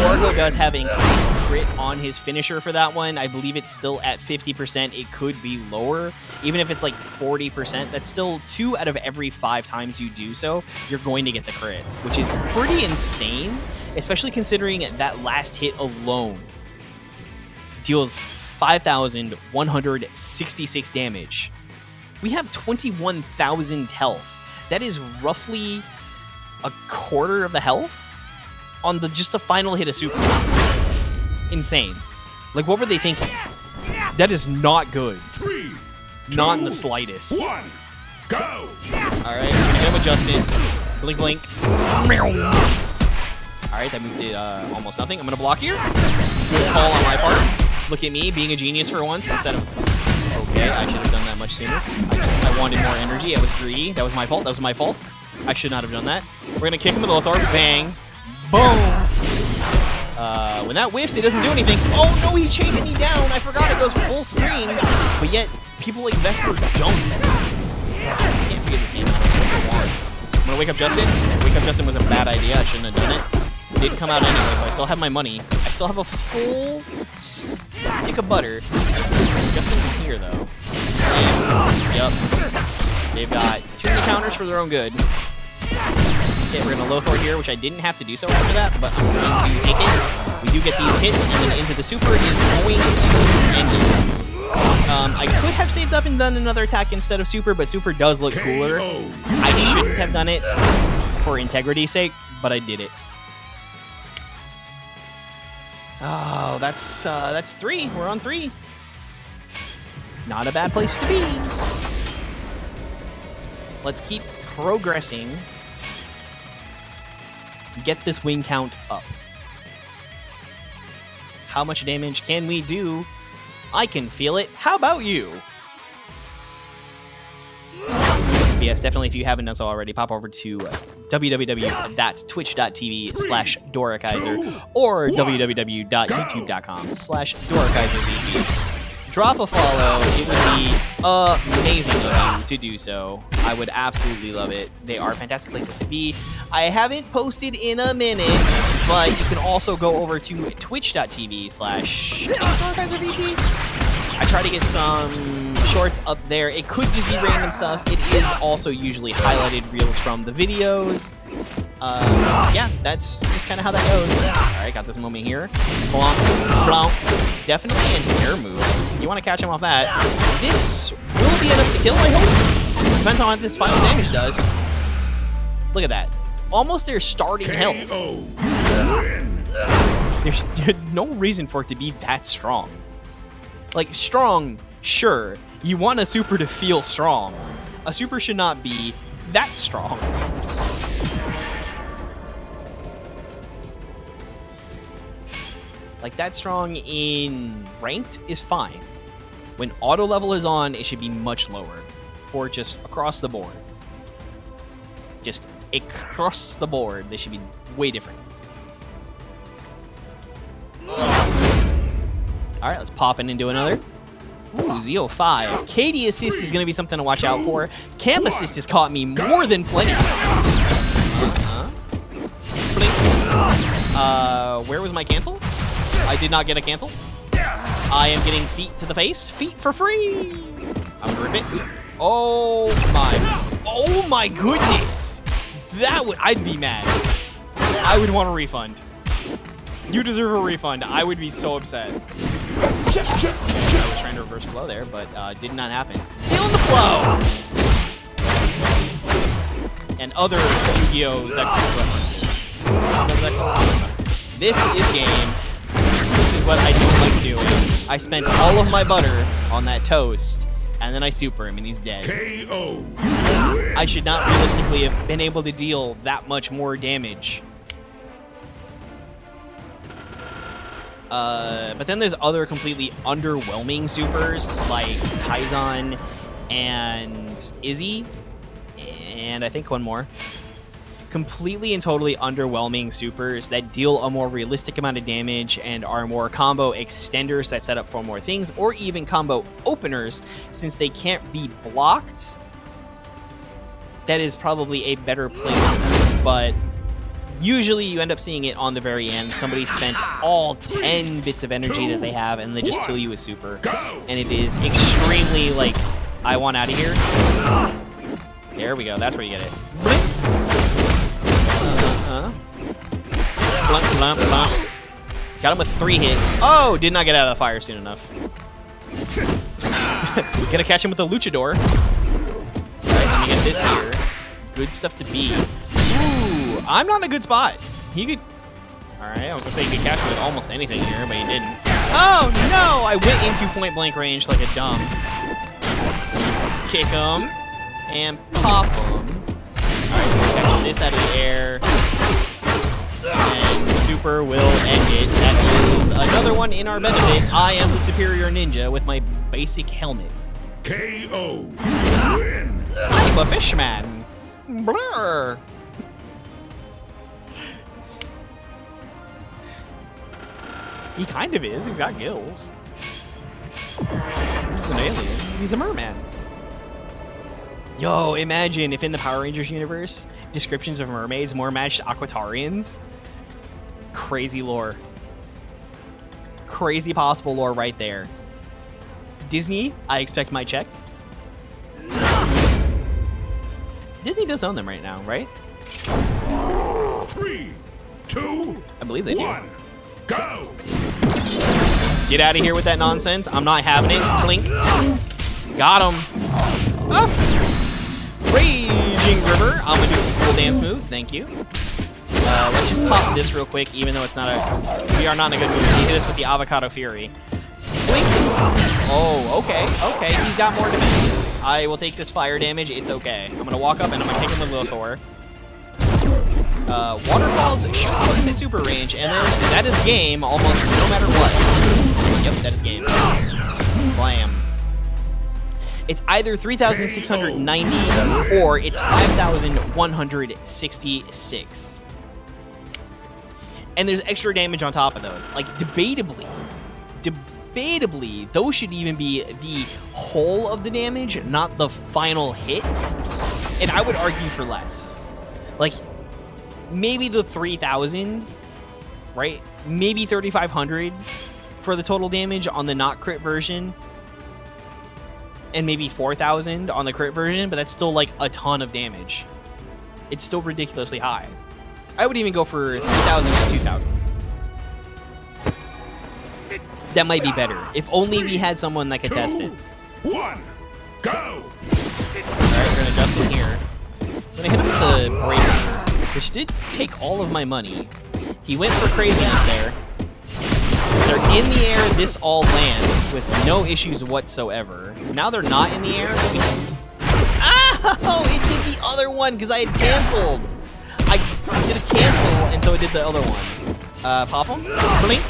Orgo does have increased crit on his finisher for that one. I believe it's still at 50%. It could be lower. Even if it's like 40%, that's still 2 out of every 5 times you do so, you're going to get the crit, which is pretty insane, especially considering that last hit alone deals 5,166 damage. We have 21,000 health. That is roughly a quarter of the health on just the final hit of super. Insane. Like, what were they thinking? That is not good. 3, Not in 2, the slightest. 1, go. Alright, we're gonna get him adjusted. Blink, blink. Alright, that moved did almost nothing. I'm gonna block here. Good call on my part. Look at me being a genius for once instead of... Okay, I should have done that much sooner. I wanted more energy. I was greedy. That was my fault. That was my fault. I should not have done that. We're gonna kick him with Lothar. Bang. Boom. When that whiffs, it doesn't do anything. Oh no, he chased me down. I forgot it goes full screen. But yet, people like Vesper don't. I can't figure this game out. I'm gonna wake up Justin. Wake up Justin was a bad idea. I shouldn't have done it. It didn't come out anyway, so I still have my money. I still have a full stick of butter. Justin's in here, though. And, yep. They've got too many counters for their own good. Okay, we're gonna Lothar here, which I didn't have to do so after that, but I'm going to take it. We do get these hits, and then into the super is going to end it. I could have saved up and done another attack instead of super, but super does look cooler. I shouldn't have done it for integrity's sake, but I did it. Oh, that's 3. We're on 3. Not a bad place to be. Let's keep progressing. Get this win count up. How much damage can we do? I can feel it. How about you? Yes, definitely, if you haven't done so already, pop over to www.twitch.tv/Dorakaiser or www.youtube.com/DorakaiserVT. Drop a follow. It would be amazing of you to do so. I would absolutely love it. They are fantastic places to be. I haven't posted in a minute, but you can also go over to twitch.tv/DorakaiserVT. I try to get some shorts up there. It could just be random stuff. It is also usually highlighted reels from the videos. Yeah, that's just kind of how that goes. Alright, got this moment here. Blonk, blonk. Definitely an air move. You want to catch him off that. This will be enough to kill, I hope. Depends on what this final damage does. Look at that. Almost their starting health. There's no reason for it to be that strong. Like, strong, sure. You want a super to feel strong. A super should not be that strong. Like, that strong in ranked is fine. When auto level is on, it should be much lower. Or just across the board. Just across the board, they should be way different. Alright, let's pop in and do another. Ooh, Z05. KD assist is going to be something to watch out for. Cam assist has caught me more than plenty of times. Blink. Where was my cancel? I did not get a cancel. I am getting feet to the face. Feet for free. I'm gonna rip it. Oh my goodness. I'd be mad. I would want a refund. You deserve a refund. I would be so upset. I was trying to reverse flow there, but did not happen. Feeling the flow! And other Yu-Gi-Oh! Zexal references. This is game. This is what I don't like doing. I spent all of my butter on that toast, and then I super him, and he's dead. KO. I should not realistically have been able to deal that much more damage. But then there's other completely underwhelming supers, like Taizan and Izzy, and I think one more. completely and totally underwhelming supers that deal a more realistic amount of damage and are more combo extenders that set up for more things, or even combo openers, since they can't be blocked, that is probably a better place for them. But usually you end up seeing it on the very end. Somebody spent all 10 bits of energy that they have, and they just kill you with super. And it is extremely, like, I want out of here. There we go. That's where you get it. Blink. Blump, blump, blump. Got him with 3 hits. Oh, did not get out of the fire soon enough. Gonna catch him with the luchador. Alright, let me get this here. Good stuff to be. Ooh, I'm not in a good spot. He could... Alright, I was gonna say he could catch me with almost anything here, but he didn't. Oh, no! I went into point-blank range like a dumb. Kick him. And pop him. Alright, catch this out of the air. And super will end it. That is another one in our benefit. I am the superior ninja with my basic helmet. KO. Win. I'm a fishman. Blur. He kind of is. He's got gills. He's an alien. He's a merman. Yo, imagine if in the Power Rangers universe, descriptions of mermaids more matched Aquatarians. Crazy lore. Crazy possible lore right there. Disney, I expect my check. Disney does own them right now, right? 3, 2, I believe they do. 1, go. Get out of here with that nonsense. I'm not having it. Blink. Got him. Oh. Raging River. I'm gonna do some cool dance moves. Thank you. Let's just pop this real quick, even though it's not a... We are not in a good mood. He hit us with the Avocado Fury. Blink. Oh, okay. Okay, he's got more defenses. I will take this fire damage. It's okay. I'm gonna walk up and I'm gonna kick him with Lothor. Waterfalls should put us at super range, and then that is game almost no matter what. Yep, that is game. Blam. It's either 3,690 or it's 5,166. And there's extra damage on top of those. Like, debatably, those should even be the whole of the damage, not the final hit. And I would argue for less. Like, maybe the 3,000, right? Maybe 3,500 for the total damage on the not crit version. And maybe 4,000 on the crit version, but that's still like a ton of damage. It's still ridiculously high. I would even go for 3,000 to 2,000. That might be better. If only we had someone that could test it. 1, go. Alright, we're gonna adjust it here. I'm gonna hit him with the break, which did take all of my money. He went for craziness there. Since they're in the air, this all lands with no issues whatsoever. Now they're not in the air. Oh, it did the other one because I had canceled. I did a cancel, and so it did the other one. Pop him. Blink.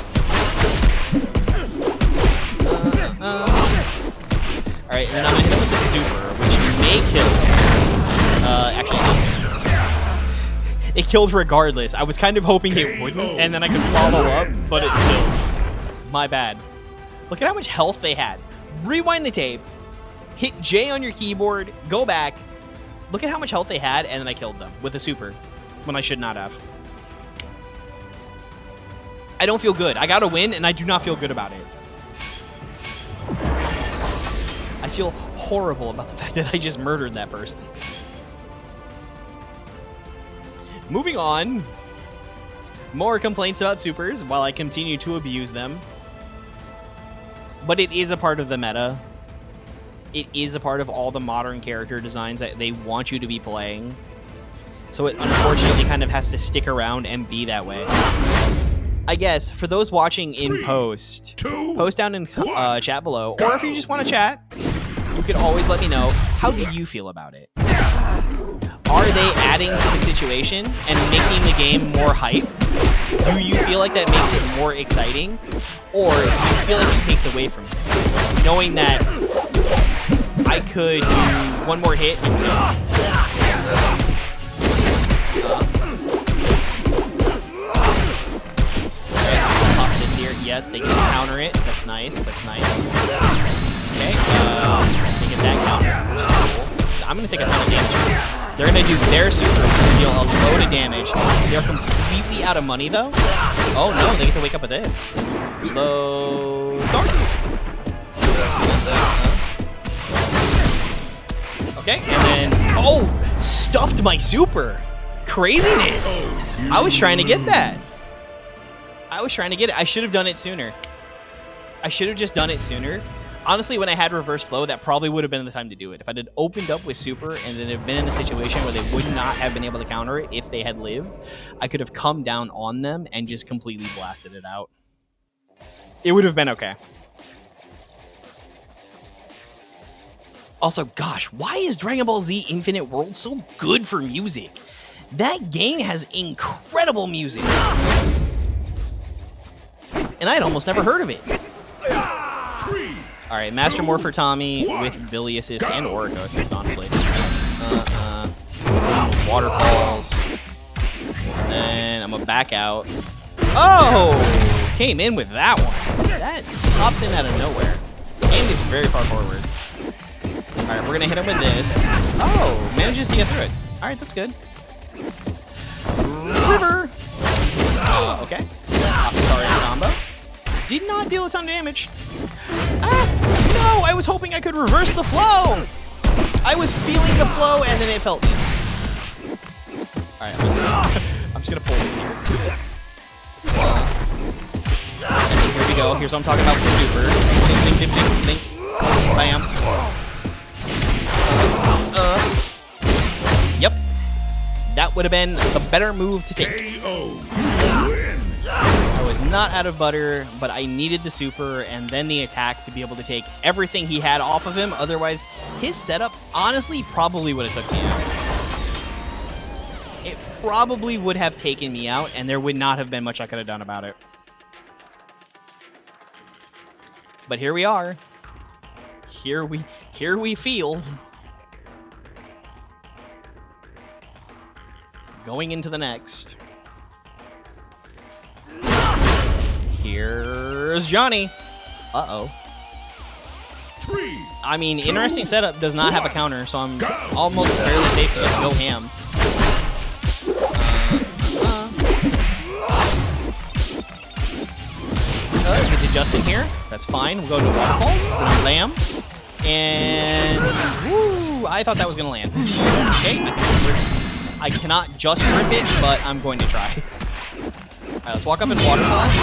Alright, and then I'm gonna hit him with the super, which may kill. Actually, it killed regardless. I was kind of hoping it wouldn't, and then I could follow up, but it killed. My bad. Look at how much health they had. Rewind the tape, hit J on your keyboard, go back. Look at how much health they had, and then I killed them with a super, when I should not have. I don't feel good. I got to win, and I do not feel good about it. I feel horrible about the fact that I just murdered that person. Moving on. More complaints about supers while I continue to abuse them. But it is a part of the meta. It is a part of all the modern character designs that they want you to be playing. So it unfortunately kind of has to stick around and be that way. I guess, for those watching in post, post down in chat below, or if you just want to chat, you could always let me know, how do you feel about it? Are they adding to the situation and making the game more hype? Do you feel like that makes it more exciting? Or do you feel like it takes away from it? Knowing that I could do one more hit and They can counter it. That's nice. That's nice. Okay. They get that counter, which is cool. I'm gonna take a ton of damage. They're gonna do their super, deal a load of damage. They're completely out of money though. Oh no, they get to wake up with this. Low dark. Okay, and then stuffed my super. Craziness. I was trying to get that. I was trying to get it. I should have done it sooner. I should have just done it sooner. Honestly, when I had reverse flow, that probably would have been the time to do it. If I had opened up with super and then have been in the situation where they would not have been able to counter it if they had lived, I could have come down on them and just completely blasted it out. It would have been okay. Also, gosh, why is Dragon Ball Z Infinite World so good for music? That game has incredible music. And I'd almost never heard of it. Alright, Master Morph for Tommy with Billy assist and Orico assist, honestly. Waterfalls. And then I'm gonna back out. Oh! Came in with that one. That pops in out of nowhere. And it's very far forward. Alright, we're gonna hit him with this. Oh, manages to get through it. Alright, that's good. River! Okay. Akutari combo. Did not deal a ton of damage. Ah! No! I was hoping I could reverse the flow! I was feeling the flow and then it felt me. Alright, I'm just gonna pull this here. And then here we go. Here's what I'm talking about with the super. Ding, ding, ding, ding, ding. Bam. Yep. That would have been the better move to take. I was not out of butter, but I needed the super and then the attack to be able to take everything he had off of him. Otherwise, his setup, honestly, probably would have took me out. It probably would have taken me out, and there would not have been much I could have done about it. But here we are. Here we feel. Going into the next. Here's Johnny. Uh-oh. I mean, interesting setup. Does not have a counter, so I'm almost fairly safe to just go ham. Get to Justin here. That's fine. We'll go to Waterfalls. Bam. And woo! I thought that was gonna land. Okay. I cannot just rip it, but I'm going to try. Alright, let's walk up in Waterfalls.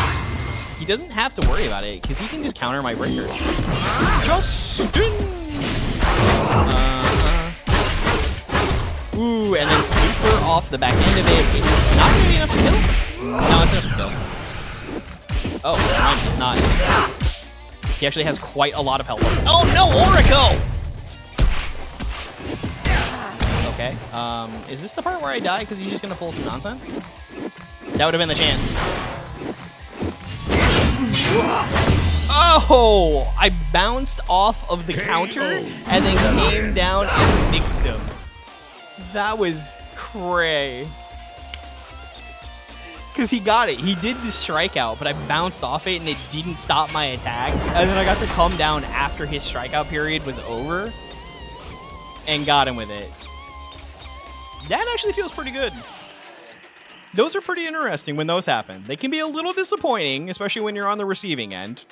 He doesn't have to worry about it, because he can just counter my breakers. Justin! Ooh, and then super off the back end of it. It's not going to be enough to kill? No, it's enough to kill. Oh, never mind, he's not. He actually has quite a lot of health. Oh no, Orico! Okay, is this the part where I die because he's just going to pull some nonsense? That would have been the chance. Oh! I bounced off of the counter and then came down and nixed him. That was cray. Because he got it. He did the strikeout, but I bounced off it and it didn't stop my attack. And then I got to come down after his strikeout period was over and got him with it. That actually feels pretty good. Those are pretty interesting when those happen. They can be a little disappointing, especially when you're on the receiving end.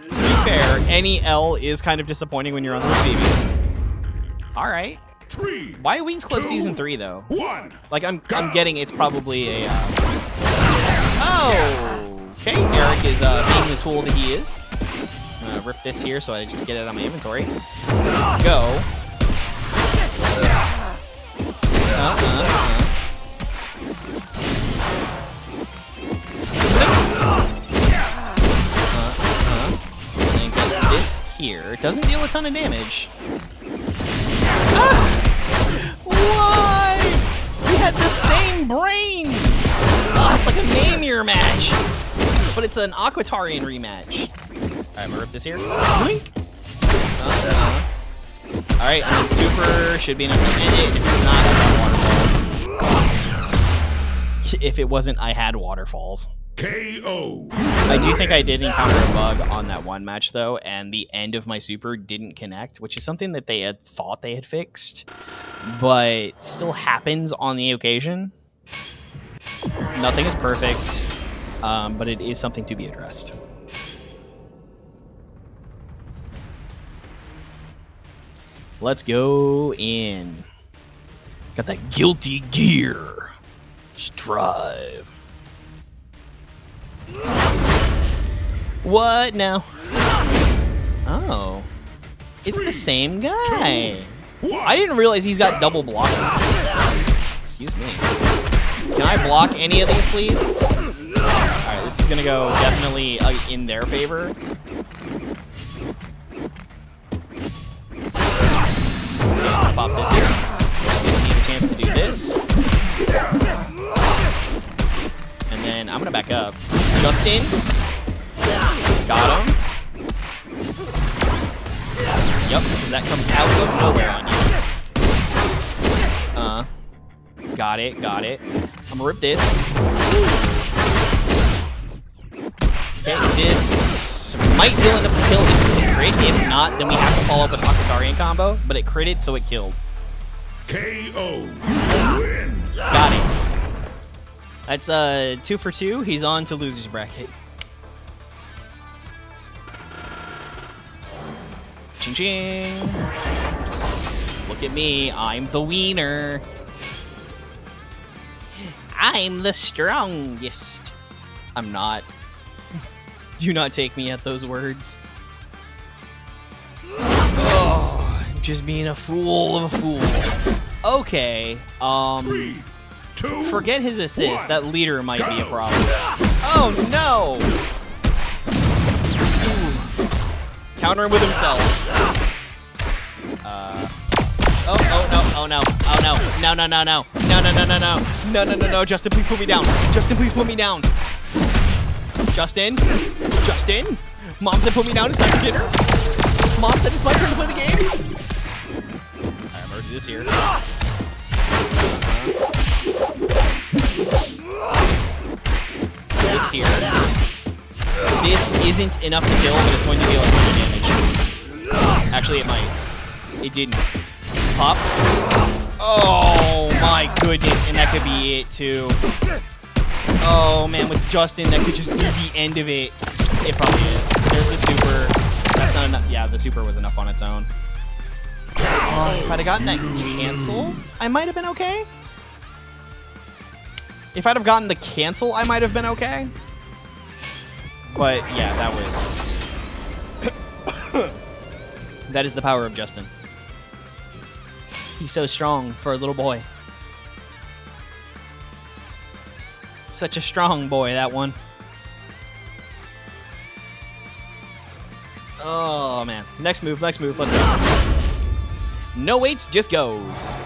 To be fair, any L is kind of disappointing when you're on the receiving end. All right. Why Wings Club Season 3, though? Like, I'm getting it's probably a... Oh! Okay, Eric is being the tool that he is. I'm going to rip this here so I just get it on my inventory. Let's go. And get this here. Doesn't deal a ton of damage. Ah! Why? We had the same brain! Oh, it's like a Mamir match! But it's an Aquatarian rematch. Alright, I'm gonna rip this here. Blink! Alright, and then super should be enough to end it. If it's not, I got waterfalls. If it wasn't, I had waterfalls. KO. I do think I did encounter a bug on that one match, though, and the end of my super didn't connect, which is something that they had thought they had fixed, but still happens on the occasion. Nothing is perfect, but it is something to be addressed. Let's go in. Got that guilty gear. Strive. What now? Oh. It's the same guy. I didn't realize he's got double block resist. Excuse me. Can I block any of these, please? Alright, this is gonna go definitely in their favor. Pop this here. Need a chance to do this. And then I'm gonna back up. Justin. Got him. Yep, because that comes out of nowhere on you. Got it, got it. I'm gonna rip this. Okay, this might deal enough to kill if it's the crit. If not, then we have to follow up with Akatarian combo, but it critted, so it killed. KO. Win. Got it. That's 2 for 2. He's on to loser's bracket. Ching ching. Look at me. I'm the wiener. I'm the strongest. I'm not. Do not take me at those words. Oh, just being a fool of a fool. Okay. 3, 2, Forget his assist. 1, That leader might be a go. problem. Oh no! Ooh. Counter him with himself. Oh no! No! No! Justin, please put me down. Justin, please put me down. Justin? Mom said put me down. It's time for dinner. Mom said it's my turn to play the game. Alright, I'm gonna do this here. This here. This isn't enough to kill, but it's going to deal a ton of damage. Actually, it might. It didn't. Pop. Oh my goodness, and that could be it too. Oh man, with Justin, that could just be the end of it. It probably is. There's the super. That's not enough. Yeah, the super was enough on its own. If I'd have gotten that cancel, I might have been okay. If I'd have gotten the cancel, I might have been okay. But yeah, that was... That is the power of Justin. He's so strong for a little boy. Such a strong boy, that one. Oh, man. Next move, let's go. No waits, just goes.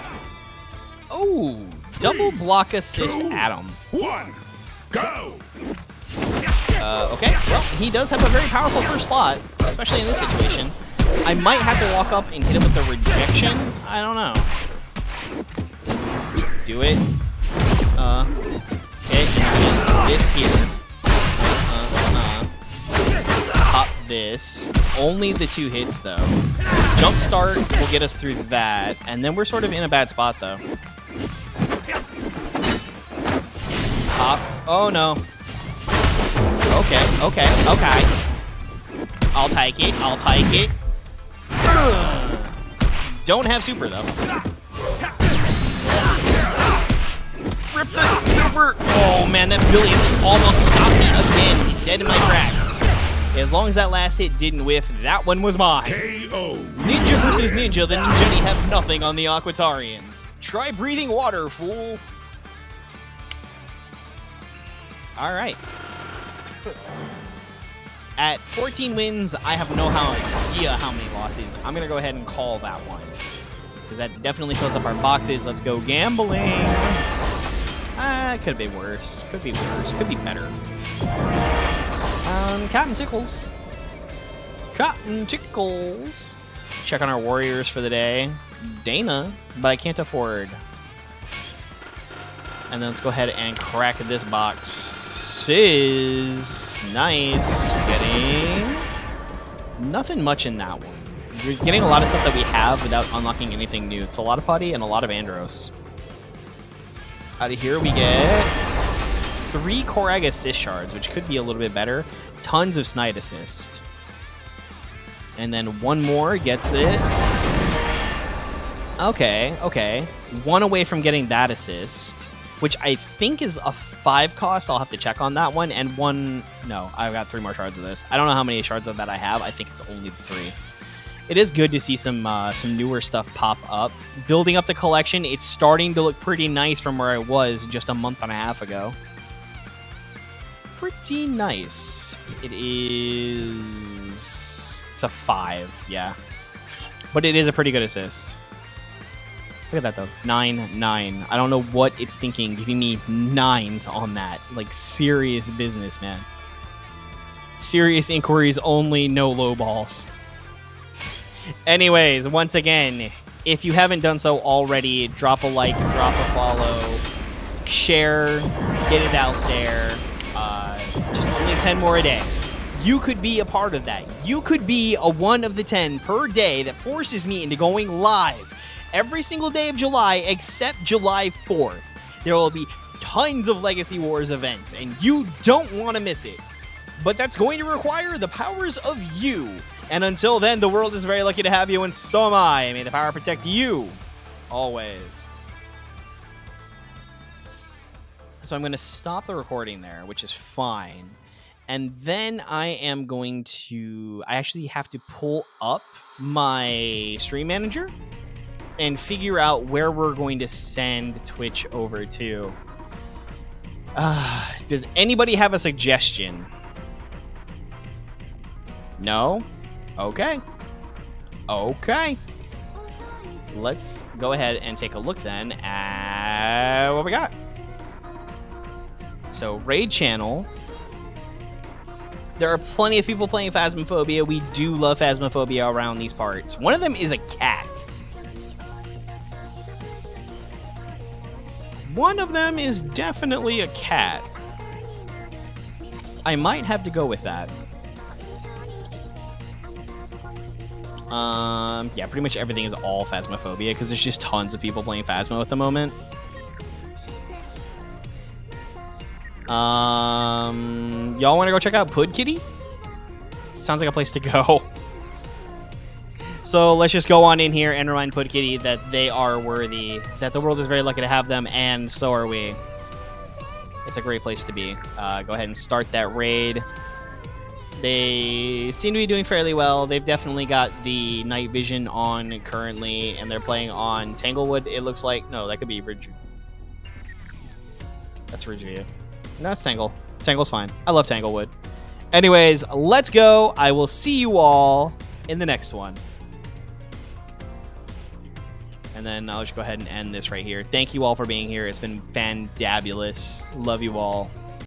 Oh, double block assist 2, Adam. 1, go. Okay, well, he does have a very powerful first slot, especially in this situation. I might have to walk up and hit him with the rejection. I don't know. Do it. Okay, this here. Pop this. It's only the 2 hits, though. Jump start will get us through that, and then we're sort of in a bad spot, though. Pop. Oh, no. Okay. I'll take it. Don't have super, though. Rip the super! Oh, man, that Billy assist almost stopped me again. Dead in my tracks. As long as that last hit didn't whiff, that one was mine. KO. Ninja versus Ninja. The Ninjani have nothing on the Aquatarians. Try breathing water, fool. All right. At 14 wins, I have no idea how many losses. I'm going to go ahead and call that one, because that definitely fills up our boxes. Let's go gambling. Could be worse. Could be better. Captain Tickles. Check on our warriors for the day. Dana, but I can't afford. And then let's go ahead and crack this box. horses. Nice. Getting nothing much in that one. We're getting a lot of stuff that we have without unlocking anything new. It's a lot of putty and a lot of Andros. Out of here we get 3 Korag assist shards, which could be a little bit better. Tons of Snide assist. And then 1 more gets it. Okay, okay. 1 away from getting that assist, which I think is a 5 cost. I'll have to check on that one. And 1... No, I've got 3 more shards of this. I don't know how many shards of that I have. I think it's only 3. It is good to see some newer stuff pop up. Building up the collection, it's starting to look pretty nice from where I was just a month and a half ago. Pretty nice. It is... It's a 5, yeah. But it is a pretty good assist. Look at that, though. 9, 9. I don't know what it's thinking, giving me 9s on that. Like, serious business, man. Serious inquiries only, no low balls. Anyways, once again, if you haven't done so already, drop a like, drop a follow, share, get it out there. Just only 10 more a day. You could be a part of that. You could be a 1 of the 10 per day that forces me into going live every single day of July except July 4th. There will be tons of Legacy Wars events, and you don't want to miss it. But that's going to require the powers of you. And until then, the world is very lucky to have you, and so am I. May the power protect you always. So I'm going to stop the recording there, which is fine. And then I am going to... I actually have to pull up my stream manager and figure out where we're going to send Twitch over to. Does anybody have a suggestion? No? Okay. Okay. Let's go ahead and take a look then at what we got. So, raid channel. There are plenty of people playing Phasmophobia. We do love Phasmophobia around these parts. One of them is a cat. One of them is definitely a cat. I might have to go with that. Yeah, pretty much everything is all Phasmophobia because there's just tons of people playing Phasmo at the moment. Y'all want to go check out Pud Kitty? Sounds like a place to go. So let's just go on in here and remind Pud Kitty that they are worthy, that the world is very lucky to have them, and so are we. It's a great place to be. Go ahead and start that raid. They seem to be doing fairly well. They've definitely got the night vision on currently, and they're playing on Tanglewood, it looks like. No, that could be Ridge. That's Ridgeview. No, it's Tangle. Tangle's fine. I love Tanglewood. Anyways, let's go. I will see you all in the next one. And then I'll just go ahead and end this right here. Thank you all for being here. It's been fandabulous. Love you all.